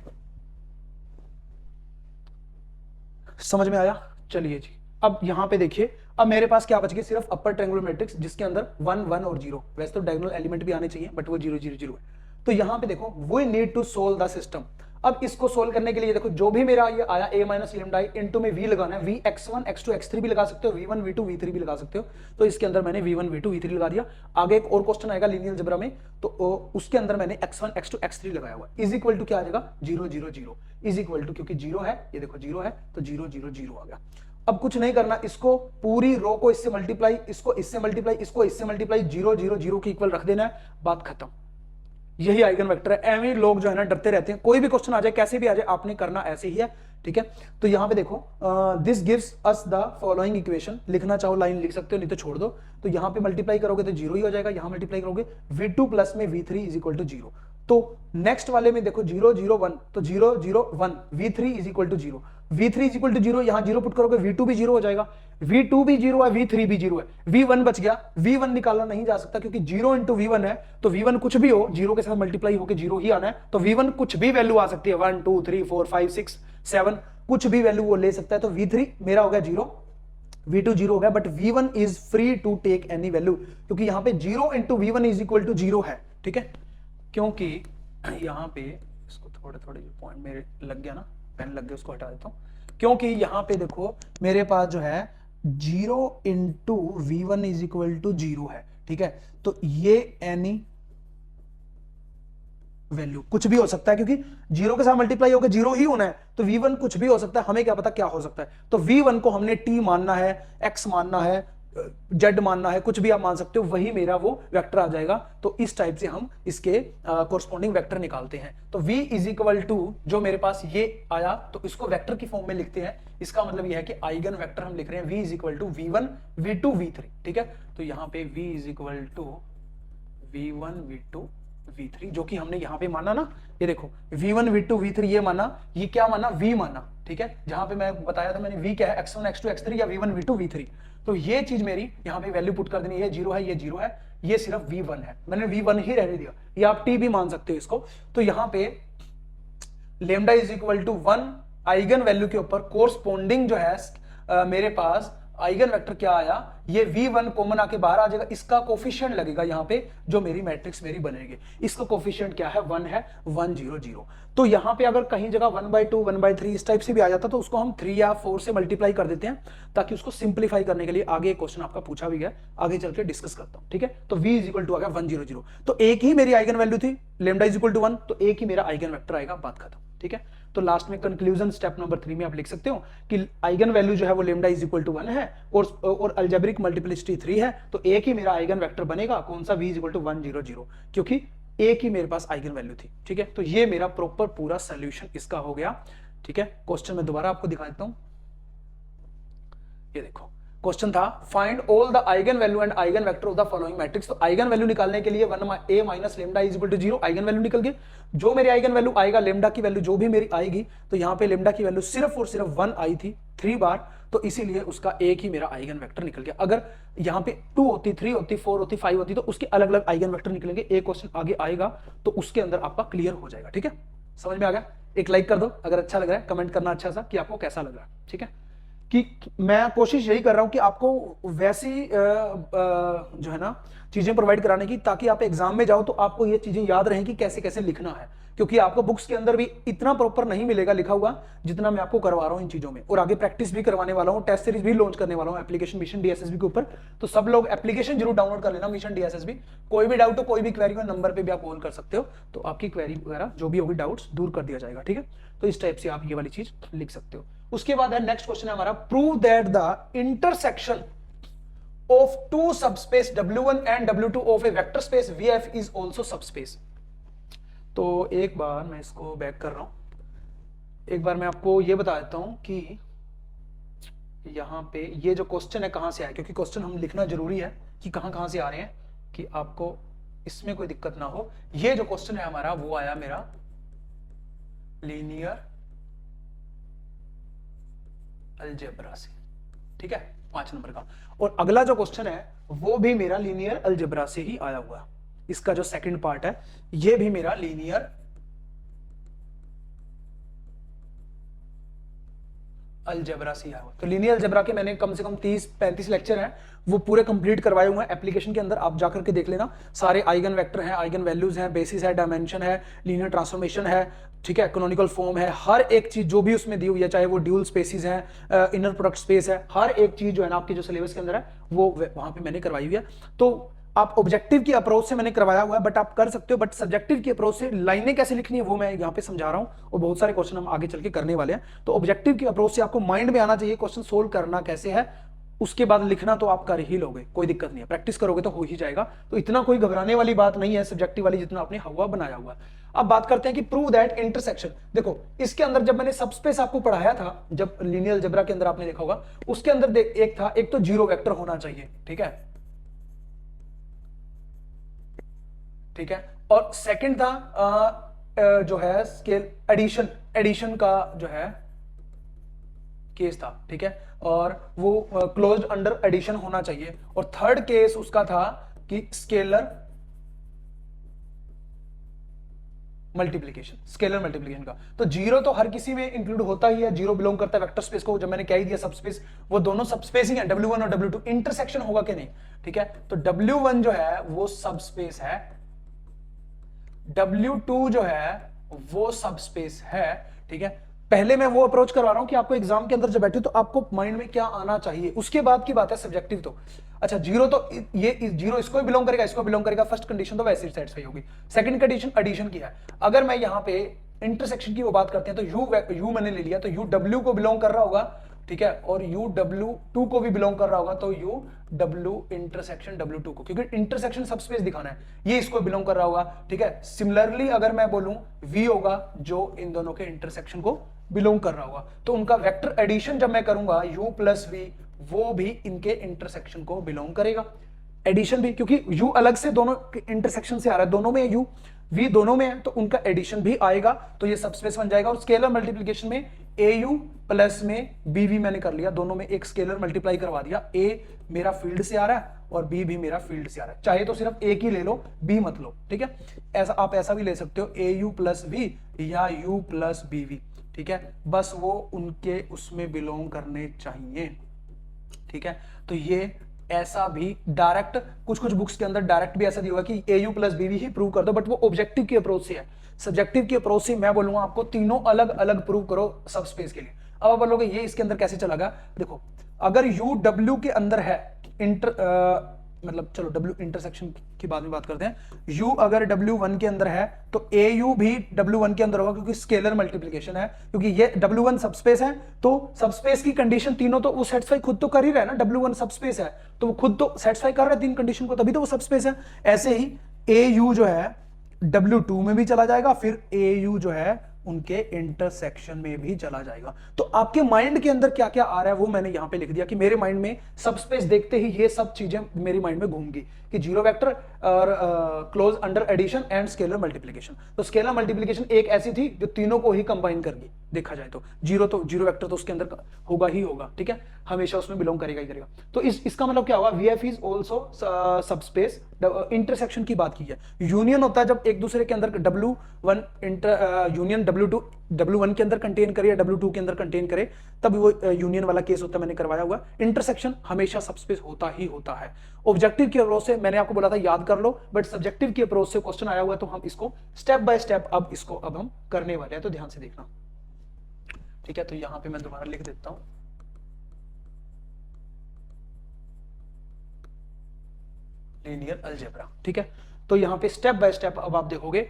समझ में आया? चलिए जी, अब यहां पे देखिए, अब मेरे पास क्या बच गया, सिर्फ अपर ट्रायंगुलर मैट्रिक्स जिसके अंदर 1 1 और 0, वैसे तो डायगोनल एलिमेंट भी आने चाहिए बट वो 0 0 0 है। तो यहां पे देखो we need to solve the system. अब इसको सोल्व करने के लिए देखो जो भी मेरा ये आया a minus lambda I into में v लगाना है, v x1 x2 x3 भी लगा सकते हो, v1 v2 v3 भी लगा सकते हो। तो इसके अंदर मैंने v1 v2 v3 लगा दिया। आगे एक और क्वेश्चन आएगा लीनियर अलजेब्रा में, तो उसके अंदर मैंने x1 x2 x3 लगाया हुआ, इज इक्वल टू क्या आ जाएगा 0 0 0, इज इक्वल टू, क्योंकि 0 है, ये देखो 0 है तो 0 0 0 आ गया। अब कुछ नहीं करना, इसको पूरी रो को इससे मल्टीप्लाई, इसको इससे मल्टीप्लाई, इसको इससे मल्टीप्लाई, 0 0 0 के इक्वल रख देना है, बात खत्म। यही आइगन वेक्टर है। एवं लोग जो है ना डरते रहते हैं, कोई भी क्वेश्चन आ जाए कैसे भी आ जाए, आपने करना ऐसे ही है। ठीक है, तो यहां पे देखो this gives us the following equation, लिखना चाहो लाइन लिख सकते हो, नहीं तो छोड़ दो। तो यहां पे मल्टीप्लाई करोगे तो 0 ही हो जाएगा, यहां मल्टीप्लाई करोगे v2 प्लस में v3 इज इक्वल टू 0। तो नेक्स्ट वाले में देखो 0 0 1, तो 0 0 1 v3 is equal to 0, v3 is equal to 0, यहां 0 पुट करोगे v2 भी 0 हो जाएगा, v2 भी 0 है, v3 भी 0 है, v1 बच गया। v1 निकालना नहीं जा सकता क्योंकि 0 इंटू v1 है, तो v1 कुछ भी हो 0 के साथ मल्टीप्लाई होकर 0 ही आना है, तो v1 कुछ भी वैल्यू आ सकती है, 1 2 3 4 5 6 7, कुछ भी वैल्यू वो ले सकता है। तो v3 मेरा हो गया 0, v2 0 हो गया, but v1 is free to take any value, क्योंकि यहां पे 0 into v1 is equal to 0 है। ठीक है, क्योंकि यहां पे इसको थोड़े थोड़े जो पॉइंट मेरे लग गया ना, पेन लग गया, उसको हटा देता हूं। क्योंकि यहां पे देखो मेरे पास जो है 0 into v1 is equal to 0 है। ठीक है, तो ये एनी वैल्यू कुछ भी हो सकता है, क्योंकि 0 के साथ मल्टीप्लाई होकर 0 ही होना है, तो v1 कुछ भी हो सकता है, हमें क्या पता क्या हो सकता है। तो v1 को हमने t मानना है, x मानना है, z मानना है, कुछ भी आप मान सकते हो, वही मेरा वो वेक्टर आ जाएगा। तो इस टाइप से हम इसके कोरस्पॉन्डिंग वेक्टर निकालते हैं। तो v इज इक्वल टू जो मेरे पास ये आया, तो इसको वेक्टर की फॉर्म में लिखते हैं। इसका मतलब यह है कि आइगन वेक्टर हम लिख रहे हैं v is equal to v1 v2 v3। ठीक है, तो यहां पे v is equal to v1 v2 v3, जो कि हमने यहां पे माना ना, ये देखो v1 v2 v3 ये माना, ये क्या माना v माना। ठीक है, जहां पे मैं बताया था मैंने v क्या है x1 x2 x3 या v1 v2 v3, तो ये चीज मेरी यहां पे वैल्यू पुट कर देनी, ये 0 है, ये 0 है, ये सिर्फ v1 है, मैंने v1 ही रहने दिया, ये आप t भी मान सकते हो इसको। तो यहां पे lambda is equal to 1 eigen value के ऊपर कोरस्पॉन्डिंग जो है मेरे पास आइगन वेक्टर क्या आया, ये v1 कॉमन आके बाहर आ जाएगा, इसका कोफिशिएंट लगेगा यहां पे, जो मेरी मैट्रिक्स मेरी बनेगी, इसका कोफिशिएंट क्या है 1 है, 1 0 0। तो यहां पे अगर कहीं जगह 1/2 1/3 इस टाइप से भी आ जाता तो उसको हम 3 या 4 से मल्टीप्लाई कर देते हैं, ताकि उसको सिंप्लीफाई करने के लिए आगे एक क्वेश्चन आपका पूछा भी गया, आगे चल के डिस्कस करता हूं। ठीक है, तो v इज इक्वल टू आ गया 1 0 0, तो एक ही मेरी आइगन वैल्यू थी, लेमडा इज इक्वल टू 1, तो एक ही मेरा आइगन वेक्टर आएगा, बात खत्म। ठीक है, तो लास्ट में कंक्लूजन स्टेप नंबर 3 में आप लिख सकते हो कि आइगन वैल्यू जो है वो लेमडा इज इक्वल टू 1 है और अलजेब्रिक मल्टीप्लिसिटी 3 है, तो एक ही मेरा आइगन वेक्टर बनेगा, कौन सा, v इज इक्वल टू 1 0 0, क्योंकि एक ही मेरे पास आइगन वैल्यू थी। ठीक है, तो ये मेरा प्रॉपर पूरा सोल्यूशन इसका हो गया। ठीक है, क्वेश्चन में दोबारा आपको दिखा देता हूं, ये देखो क्वेश्चन था find all the eigen value and eigen vector of the following matrix. तो आइगन वैल्यू निकालने के लिए 1a minus lambda is equal to 0 eigen value निकल गई। जो मेरी आइगन वैल्यू आएगा, लेमडा की वैल्यू जो भी मेरी आएगी, तो यहाँ पे लेमडा की वैल्यू सिर्फ और सिर्फ 1 आई थी 3 बार, तो इसीलिए उसका एक ही मेरा आइगन वेक्टर निकल गया। अगर यहाँ पे 2 होती, 3 होती, 4 होती, 5 होती, तो उसके अलग अलग आइगन वेक्टर निकलेंगे। एक क्वेश्चन आगे आएगा तो उसके अंदर आपका क्लियर हो जाएगा। ठीक है, समझ में आ गया? एक लाइक कर दो अगर अच्छा लग रहा है, कमेंट करना अच्छा सा कि आपको कैसा लग रहा है। ठीक है, कि मैं कोशिश यही कर रहा हूं कि आपको वैसी जो है ना चीजें प्रोवाइड कराने की, ताकि आप एग्जाम में जाओ तो आपको ये चीजें याद रहें कि कैसे कैसे लिखना है, क्योंकि आपको बुक्स के अंदर भी इतना प्रॉपर नहीं मिलेगा लिखा हुआ जितना मैं आपको करवा रहा हूं इन चीजों में। और आगे प्रैक्टिस भी करवाने वाला हूं, टेस्ट सीरीज भी लॉन्च करने वाला हूं एप्लीकेशन मिशन डीएसएसबी के ऊपर। तो सब लोग एप्लीकेशन जरूर डाउनलोड कर लेना, मिशन डीएसएसबी। कोई भी डाउट हो, कोई भी क्वेरी हो, नंबर पे भी आप कॉल कर सकते हो, तो आपकी क्वेरी वगैरह जो भी होगी डाउट्स दूर कर दिया जाएगा। ठीक है, तो इस टाइप से आप ये वाली चीज लिख सकते हो। उसके बाद है नेक्स्ट क्वेश्चन है हमारा, prove that the intersection of two subspace W1 and W2 of a vector space VF is also subspace. तो एक बार मैं इसको बैक कर रहा हूं, एक बार मैं आपको ये बता देता हूं कि यहां पे ये जो क्वेश्चन है कहां से आया, क्योंकि क्वेश्चन हम लिखना जरूरी है कि कहां कहां से आ रहे हैं, कि आपको इसमें कोई दिक्कत ना हो। ये जो क्वेश्चन है हमारा वो आया मेरा लीनियर अलजेब्रा से। ठीक है, 5 नंबर का। और अगला जो क्वेश्चन है वो भी मेरा लीनियर अलजेब्रा से ही आया हुआ। इसका जो सेकंड पार्ट है ये भी मेरा लीनियर अलजेब्रा से आया हुआ। तो लीनियर अलजेब्रा के मैंने कम से कम 30-35 लेक्चर हैं, वो पूरे कंप्लीट करवाए हुए हैं एप्लीकेशन के अंदर, आप जाकर के देख लेना। सारे आइगन वेक्टर हैं, आइगन वैल्यूज हैं, बेसिस है, डायमेंशन है, लीनियर ट्रांसफॉर्मेशन है, ठीक है, कैनोनिकल फॉर्म है, हर एक चीज जो भी उसमें दी हुई है, चाहे वो ड्यूल स्पेसिस है, इनर प्रोडक्ट स्पेस है, हर एक चीज जो है ना आपके जो सिलेबस के अंदर है वो वहां पे मैंने करवाई हुई है। तो आप ऑब्जेक्टिव की अप्रोच से मैंने करवाया हुआ है, बट आप कर सकते हो, बट सब्जेक्टिव की अप्रोच से लाइनें कैसे लिखनी है वो मैं यहाँ पे समझा रहा हूँ, और बहुत सारे क्वेश्चन हम आगे चल के करने वाले हैं। तो ऑब्जेक्टिव की अप्रोच से आपको माइंड में आना चाहिए क्वेश्चन सोल्व करना कैसे है, उसके बाद लिखना तो आप कर ही लोगे, कोई दिक्कत नहीं है, प्रैक्टिस करोगे तो हो ही जाएगा। तो इतना कोई घबराने वाली बात नहीं है सब्जेक्टिव वाली, जितना आपने हवा बनाया हुआ। अब बात करते हैं कि प्रूव दैट इंटरसेक्शन। देखो इसके अंदर जब मैंने सबस्पेस आपको पढ़ाया था, जब लीनियर अलजेब्रा के अंदर आपने देखा होगा, उसके अंदर एक था, एक तो जीरो वेक्टर होना चाहिए, ठीक है, ठीक है, और सेकंड था जो है स्केल एडिशन का जो है केस था, ठीक है, और वो क्लोज्ड अंडर एडिशन होना चाहिए। और थर्ड केस उसका था कि स्केलर मल्टीप्लिकेशन का। तो जीरो तो हर किसी में इंक्लूड होता ही है, जीरो बिलोंग करता है वेक्टर स्पेस को, जब मैंने कह ही दिया सबस्पेस, वो दोनों सबस्पेस ही है, W1 और W2। इंटरसेक्शन होगा कि नहीं, ठीक है, तो W1 जो है वो सबस्पेस है, W2 जो है वो सबस्पेस है, ठीक है। पहले मैं वो अप्रोच करवा रहा हूं कि आपको एग्जाम के अंदर जब बैठे तो आपको माइंड में क्या आना चाहिए, उसके बाद की बात है सब्जेक्टिव। तो अच्छा, जीरो तो ये जीरो इसको भी बिलोंग करेगा, इसको बिलोंग करेगा, फर्स्ट कंडीशन तो वैसे ही सेटिस्फाई होगी। सेकंड कंडीशन एडिशन की है। अगर मैं यहां पे इंटरसेक्शन की वो बात करते हैं तो यू मैंने ले लिया, तो यू डब्ल्यू को बिलोंग कर रहा होगा, ठीक है, और यू W2 को भी बिलोंग कर रहा होगा, तो यू W इंटरसेक्शन W2 को, क्योंकि इंटरसेक्शन सबस्पेस दिखाना है, ये इसको बिलोंग कर रहा होगा, ठीक है। सिमिलरली अगर मैं बोलूं V होगा जो इन दोनों के इंटरसेक्शन को बिलोंग कर रहा होगा, तो उनका वेक्टर एडिशन जब मैं करूंगा U प्लस V, वो भी इनके इंटरसेक्शन को बिलोंग करेगा। एडिशन भी, क्योंकि U अलग से दोनों इंटरसेक्शन से आ रहा है, दोनों में U V दोनों में है, तो उनका एडिशन भी आएगा, तो ये सबस्पेस बन जाएगा। और स्केलर मल्टीप्लिकेशन में AU प्लस में BV मैंने कर लिया, दोनों में एक स्केलर मल्टीप्लाई करवा दिया। A मेरा फील्ड से आ रहा है और B भी मेरा फील्ड से आ रहा है, चाहे तो सिर्फ एक ही ले लो, B मत लो, ठीक है। ऐसा आप ऐसा भी ले सकते हो, AU प्लस V या U प्लस BV, ठीक है, बस वो उनके उसमें बिलोंग करने चाहिए, ठीक है। तो ये ऐसा भी डायरेक्ट, कुछ बुक्स के अंदर डायरेक्ट भी ऐसा दिया हुआ कि AU प्लस BV ही प्रूव कर दो, बट वो ऑब्जेक्टिव की अप्रोच से है। सब्जेक्टिव की अप्रोच से मैं बोलूंगा आपको तीनों अलग अलग प्रूव करो सब स्पेस के लिए। अब आप बोलोगे ये इसके अंदर कैसे चलेगा, देखो अगर UW के अंदर है मतलब चलो W इंटरसेक्शन की बाद में बात करते हैं। U अगर W1 के अंदर है तो AU भी W1 के अंदर होगा, क्योंकि स्केलर मल्टीप्लिकेशन है, क्योंकि ये W1 सबस्पेस है, तो सबस्पेस की कंडीशन तीनों तो वो सेटिस्फाई खुद तो कर ही रहा है ना, W1 सबस्पेस है तो वो खुद तो सेटिस्फाई कर रहा है तीन कंडीशन को, तभी तो वो सबस्पेस है। ऐसे ही AU जो है W2 में भी चला जाएगा, फिर AU जो है उनके इंटरसेक्शन में भी चला जाएगा। तो आपके माइंड के अंदर क्या क्या आ रहा है वो मैंने यहां पे लिख दिया कि मेरे माइंड में सबस्पेस देखते ही ये सब चीजें मेरी माइंड में घूमगी कि जीरो वेक्टर और close under addition and scalar multiplication. तो स्केलर मल्टीप्लिकेशन एक ऐसी थी जो तीनों को ही कंबाइन करगी, देखा जाए तो जीरो वेक्टर तो उसके अंदर होगा ही होगा, ठीक है, हमेशा उसमें बिलोंग करेगा ही करेगा। तो इसका मतलब क्या हुआ, VF is also subspace. Intersection की बात की है, यूनियन होता है जब एक दूसरे के अंदर W1 यूनियन W1 के अंदर कंटेन करे या W2 के अंदर कंटेन करे, तब वो यूनियन वाला केस होता है, मैंने करवाया हुआ। इंटरसेक्शन हमेशा सबस्पेस होता ही होता है। ऑब्जेक्टिव की अप्रोच से मैंने आपको बोला था याद कर लो, बट सब्जेक्टिव की अप्रोच से क्वेश्चन आया हुआ है, तो हम इसको स्टेप बाय स्टेप अब हम करने वाले हैं, तो ध्यान से देखना, ठीक है। तो यहां पे मैं दोबारा लिख देता हूं, लीनियर अलजेब्रा, ठीक है। तो यहां पे स्टेप बाय स्टेप अब आप देखोगे,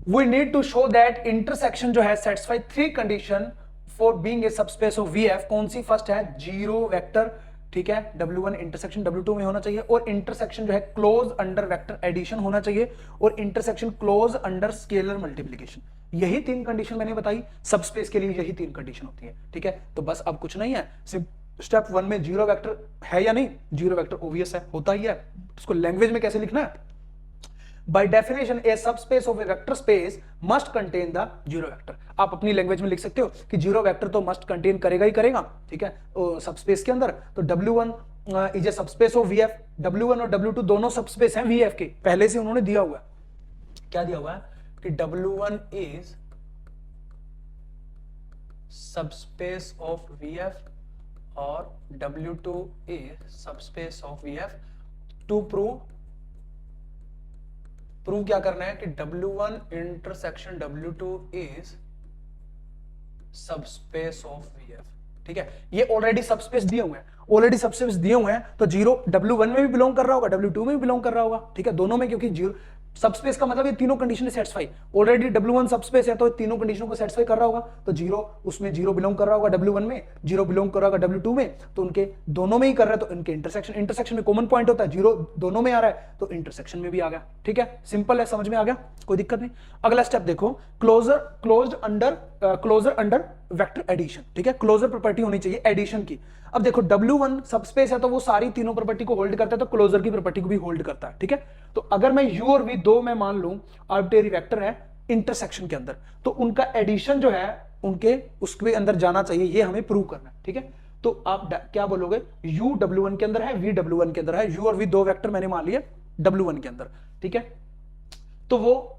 we need to show that intersection जो है satisfy three condition for being a subspace of VF. कौन सी फर्स्ट है, जीरो वेक्टर, ठीक है, W1 इंटरसेक्शन W2 में होना चाहिए, और इंटरसेक्शन जो है क्लोज अंडर वेक्टर एडिशन होना चाहिए, और intersection close under scalar multiplication. यही तीन कंडीशन मैंने बताई सबस्पेस के लिए, यही तीन कंडीशन होती है, ठीक है। तो बस अब कुछ नहीं है, सिर्फ स्टेप 1 में जीरो वेक्टर है या नहीं, जीरो वेक्टर ओवियस है, होता ही है। इसको लैंग्वेज में कैसे लिखना है, by definition A subspace of a vector space must contain the zero vector. आप अपनी लैंग्वेज में लिख सकते हो कि जीरो वेक्टर तो मस्ट कंटेन करेगा ही करेगा, ठीक है, सबस्पेस के अंदर। तो W1 is a subspace of VF, W1 और W2 दोनों सबस्पेस हैं VF के, पहले से उन्होंने दिया हुआ है। क्या दिया हुआ है कि W1 is subspace of VF और W2 is subspace of VF। To prove क्या करना है कि W1 intersection W2 is subspace of VF, ठीक है। ये ऑलरेडी सबस्पेस दिए हुए हैं, ऑलरेडी सबस्पेस दिए हुए हैं, तो जीरो W1 में भी बिलोंग कर रहा होगा, W2 में भी बिलोंग कर रहा होगा, ठीक है, दोनों में, क्योंकि जीरो सबस्पेस का मतलब ये तीनों condition satisfy, already W1 subspace है तो तीनों कंडीशनों को सेटिस्फाई कर रहा होगा। तो जीरो, उसमें जीरो बिलोंग कर रहा होगा W1 में, जीरो बिलोंग कर रहा होगा W2 में, तो उनके दोनों में ही कर रहा है, तो इनके इंटरसेक्शन में कॉमन पॉइंट होता है, जीरो दोनों में आ रहा है तो इंटरसेक्शन में भी आ गया, ठीक है, सिंपल है, समझ में आ गया, कोई दिक्कत नहीं। अगला स्टेप देखो, क्लोजर अंडर वेक्टर एडिशन, ठीक है, क्लोजर प्रॉपर्टी होनी चाहिए एडिशन की। अब देखो W1 सबस्पेस है तो वो सारी तीनों प्रॉपर्टी को होल्ड करता है, तो क्लोजर की प्रॉपर्टी को भी होल्ड करता है, ठीक है। तो अगर मैं U और V दो मैं मान लूं आर्बिट्रेरी वेक्टर है इंटरसेक्शन के अंदर, तो उनका एडिशन जो है उनके उसके अंदर जाना चाहिए, ये हमें प्रूव करना है, ठीक है। तो आप क्या बोलोगे, U W1 के अंदर है, V W1 के अंदर है, U और V दो वेक्टर मैंने मान लिए W1 के अंदर, ठीक है। तो वो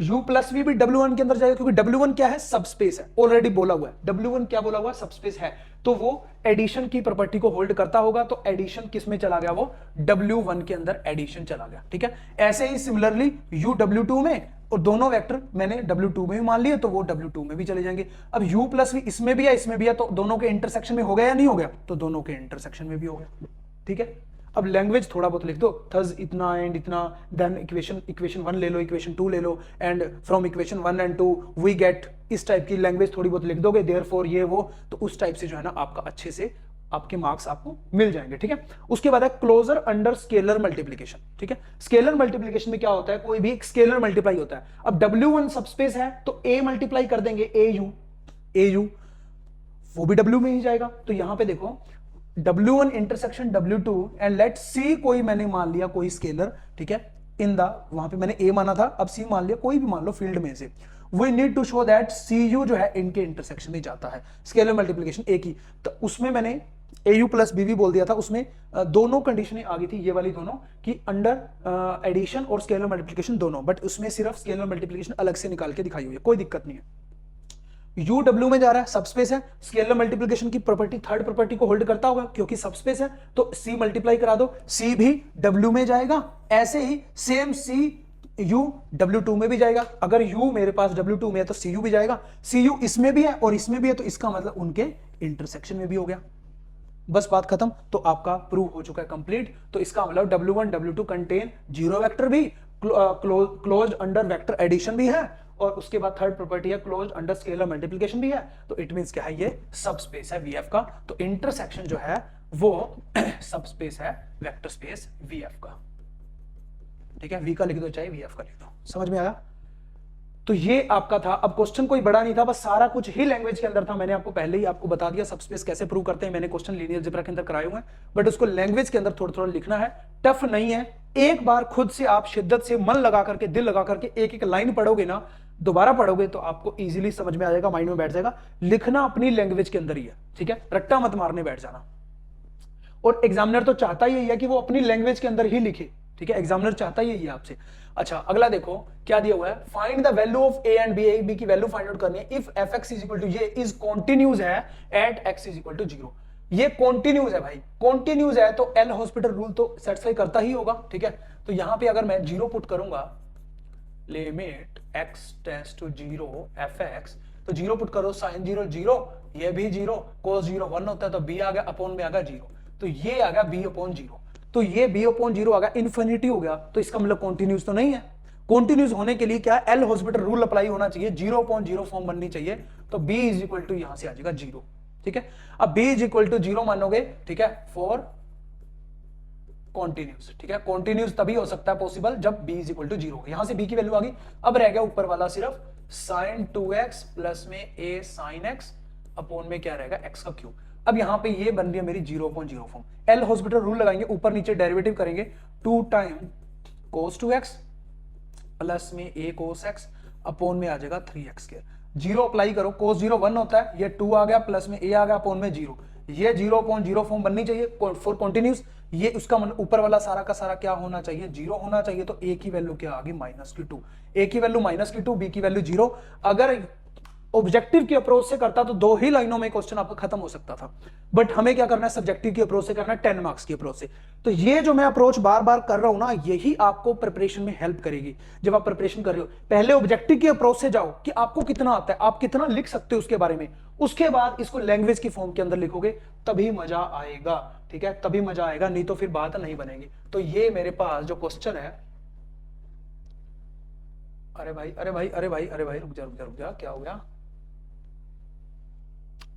U प्लस V भी W1 के अंदर जाएगा, क्योंकि W1 क्या है, सबस्पेस है, ऑलरेडी बोला हुआ है, W1 क्या बोला हुआ है, सबस्पेस है, तो वो एडिशन की प्रॉपर्टी को होल्ड करता होगा, तो एडिशन किस में चला गया, वो W1 के अंदर एडिशन चला गया, ठीक है। ऐसे ही सिमिलरली U W2 में, और दोनों वेक्टर मैंने W2 में भी मान लिए, तो वो W2 में भी चले जाएंगे। अब U प्लस V इसमें भी है, इसमें भी है, तो दोनों के इंटरसेक्शन में हो गया या नहीं हो गया, तो दोनों के इंटरसेक्शन में भी हो गया, ठीक है। अब लैंग्वेज थोड़ा बहुत लिख दो, थस इतना एंड इतना, देन इक्वेशन 1 ले लो, इक्वेशन 2 ले लो, and from equation 1 and 2 we get, इस टाइप की लैंग्वेज थोड़ी बहुत लिख दोगे, देयरफॉर ये वो, तो उस टाइप से जो है ना आपका अच्छे से आपके मार्क्स आपको मिल जाएंगे, ठीक है। उसके बाद है क्लोजर अंडर स्केलर मल्टीप्लिकेशन, ठीक है। स्केलर मल्टीप्लिकेशन में क्या होता है, कोई भी एक स्केलर मल्टीप्लाई होता है। अब W1 सबस्पेस है तो A मल्टीप्लाई कर देंगे, AU वो भी W में ही जाएगा। तो यहां पे देखो W1 intersection W2 and let C कोई मैंने मान लिया कोई स्केलर, ठीक है, इन द, वहां पे मैंने A माना था, अब C मान लिया, कोई भी मान लो फील्ड में से। We need to show that CU जो है इनके इंटरसेक्शन में जाता है, स्केलर मल्टीप्लिकेशन A की। तो उसमें मैंने AU प्लस BV बोल दिया था, उसमें दोनों कंडीशनें आ गई थी, ये वाली दोनों, कि अंडर एडिशन और स्केलर मल्टीप्लिकेशन दोनों, बट उसमें सिर्फ स्केलर मल्टीप्लिकेशन अलग से निकाल के दिखाई हुई है, कोई दिक्कत नहीं है। U W में जा रहा है, सबस्पेस है, स्केलर मल्टीप्लिकेशन की प्रॉपर्टी थर्ड प्रॉपर्टी को होल्ड करता होगा, क्योंकि सबस्पेस है, तो C मल्टीप्लाई करा दो, C भी W में जाएगा। ऐसे ही सेम C U W2 में भी जाएगा, अगर U मेरे पास W2 में है तो CU भी जाएगा, CU इसमें भी है और इसमें भी है, तो इसका मतलब उनके इंटरसेक्शन में भी हो गया, बस बात खत्म। तो आपका प्रूव हो चुका है कंप्लीट। तो इसका मतलब W1 W2 contain zero vector भी, क्लोज अंडर वेक्टर एडिशन भी है, और उसके बाद थर्ड प्रॉपर्टी है क्लोज अंडर स्केलर मल्टीप्लिकेशन भी है। तो इट मींस क्या है, ये सबस्पेस है VF का। तो इंटरसेक्शन जो है वो सबस्पेस है वेक्टर स्पेस VF का, ठीक है। V का लिख दो चाहे VF का लिख दो, समझ में आया। तो ये आपका था। अब क्वेश्चन कोई बड़ा नहीं था, बस सारा कुछ ही लैंग्वेज के अंदर था। मैंने आपको पहले ही आपको बता दिया सबस्पेस कैसे प्रूव करते हैं, मैंने क्वेश्चन लीनियर अलजेब्रा के अंदर कराए हुए हैं, बट उसको लैंग्वेज के अंदर थोड़ा थोड़ा लिखना है, टफ नहीं है। एक बार खुद से आप शिद्दत से मन लगा करके, दिल लगा करके एक एक लाइन पढ़ोगे ना, दोबारा पढ़ोगे तो आपको इजीली समझ में आ जाएगा, माइंड में बैठ जाएगा। लिखना अपनी लैंग्वेज के अंदर ही है, ठीक है, रट्टा मत मारने बैठ जाना। और एग्जामिनर तो चाहता ही है कि वो अपनी लैंग्वेज के अंदर ही लिखे, ठीक है, एग्जामिनर चाहता ही है आपसे। अच्छा, अगला देखो क्या दिया हुआ है, find the value of A and b, a b की वैल्यू फाइंड आउट करनी है if f x is equal to ये इज कॉन्टिन्यूज है at x is equal to 0। ये कॉन्टिन्यूज है भाई, कॉन्टिन्यूज है तो एल हॉस्पिटल रूल तो सेटिस्फाई करता ही होगा, ठीक है। तो यहां पे अगर मैं 0 पुट करूंगा, limit x tends to 0 f x, तो 0 पुट करो, साइन 0 0, ये भी 0, कोस 0 1 होता है, तो बी आ गया, अपॉन में आ गया 0, तो ये आ गया बी अपॉन 0, तो ये बी अपॉन 0 आ गया, इन्फिनिटी हो गया, तो इसका मतलब कॉन्टिन्यूज तो नहीं है। कॉन्टिन्यूज होने के लिए क्या, एल हॉस्पिटल रूल अप्लाई होना चाहिए, 0/0 फॉर्म बननी चाहिए, तो बी इज इक्वल टू यहां से आ जाएगा 0, ठीक है। अब बी इज इक्वल टू 0 मानोगे, ठीक है, फॉर कॉन्टिन्यूज, ठीक है। कॉन्टिन्यूज तभी हो सकता है पॉसिबल जब बी इज इक्वल टू 0, यहां से बी की वैल्यू आ गई। अब रह गया ऊपर वाला सिर्फ साइन 2x प्लस में ए साइन एक्स अपॉन में क्या रहेगा, एक्स का क्यूब। अब यहां पे ये बन रही है मेरी 0/0 फॉर्म। एल हॉस्पिटल रूल लगाएंगे, ऊपर नीचे डेरिवेटिव करेंगे, 2 टाइम cos 2x प्लस में a cos x अपॉन में आ जाएगा 3x के। 0 अप्लाई करो, cos 0 1 होता है, ये 2 आ गया, प्लस में a आ गया, अपॉन में 0, ये 0/0 फॉर्म बननी चाहिए फॉर कॉन्टिन्यूस। ये उसका ऊपर वाला सारा का सारा क्या होना चाहिए, 0 होना चाहिए, तो a की वैल्यू क्या आ गई, -2, a की वैल्यू -2, b की वैल्यू 0। अगर ऑब्जेक्टिव की अप्रोच से करता तो 2 ही लाइनों में क्वेश्चन आपका खत्म हो सकता था, बट हमें क्या करना है, सब्जेक्टिव की अप्रोच से करना है, 10 मार्क्स की अप्रोच से। तो ये जो मैं अप्रोच बार बार कर रहा हूं ना, यही आपको प्रिपरेशन में हेल्प करेगी। जब आप प्रिपरेशन कर रहे हो, पहले ऑब्जेक्टिव की अप्रोच से जाओ कि आपको कितना आता है, आप कितना लिख सकते हो उसके बारे में, उसके बाद इसको लैंग्वेज की फॉर्म के अंदर लिखोगे, तभी मजा आएगा, ठीक है, तभी मजा आएगा, नहीं तो फिर बात नहीं बनेगी। तो ये मेरे पास जो क्वेश्चन है, अरे भाई अरे भाई अरे भाई अरे भाई, रुक जा रुक जा रुक जा, क्या हो गया,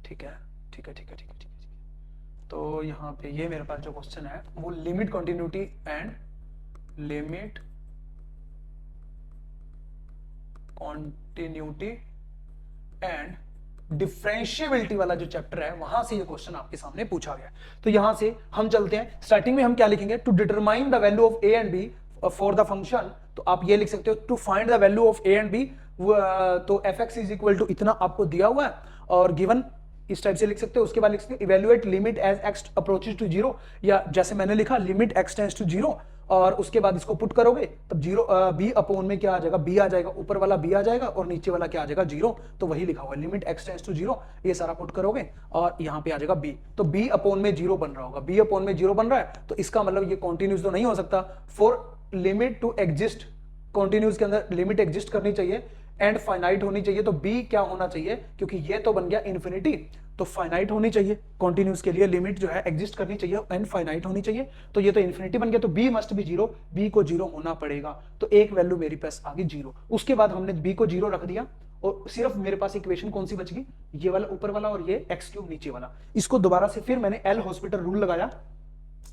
ठीक है ठीक है ठीक है ठीक है ठीक है। तो यहाँ पे ये मेरे पास जो क्वेश्चन है वो limit continuity and limit continuity and differentiability वाला जो चैप्टर है, वहां से ये क्वेश्चन आपके सामने पूछा गया। तो यहां से हम चलते हैं, स्टार्टिंग में हम क्या लिखेंगे, to determine the value of A and B for the function, तो आप ये लिख सकते हो to find the value of A and B, तो F x is equal to इतना आपको दिया हुआ है और गिवन, इस टाइप से लिख सकते हो। उसके बाद लिख सकते हो evaluate limit as x approaches to 0, या जैसे मैंने लिखा लिमिट एक्स टेंड्स टू 0, और उसके बाद इसको पुट करोगे तब 0 बी अपॉन में क्या आ जाएगा, बी आ जाएगा, ऊपर वाला बी आ जाएगा और नीचे वाला क्या आ जाएगा, 0, तो वही लिखा हुआ है लिमिट एक्स टेंड्स टू 0, ये सारा पुट करोगे और यहाँ पे आ जाएगा बी, तो बी अपॉन में 0 बन रहा होगा, बी अपॉन में 0 बन रहा है, तो इसका मतलब ये कॉन्टिन्यूस तो नहीं हो सकता। For limit to exist, continuous के अंदर लिमिट एग्जिस्ट करनी चाहिए एंड फाइनाइट होनी चाहिए, तो बी क्या होना चाहिए, क्योंकि ये तो बन गया इन्फिनिटी, तो फाइनाइट होनी चाहिए। कॉन्टिन्यूस के लिए लिमिट जो है एग्जिस्ट करनी चाहिए एंड फाइनाइट होनी चाहिए, तो ये तो इन्फिनिटी बन गया, तो बी मस्ट बी 0, बी को 0 होना पड़ेगा, तो एक वैल्यू मेरे पास आ गई 0। उसके बाद हमने बी को 0 रख दिया और सिर्फ मेरे पास इक्वेशन कौन सी बच गई, ये वाला ऊपर वाला और ये एक्स क्यूब नीचे वाला। इसको दोबारा से फिर मैंने एल हॉस्पिटल रूल लगाया,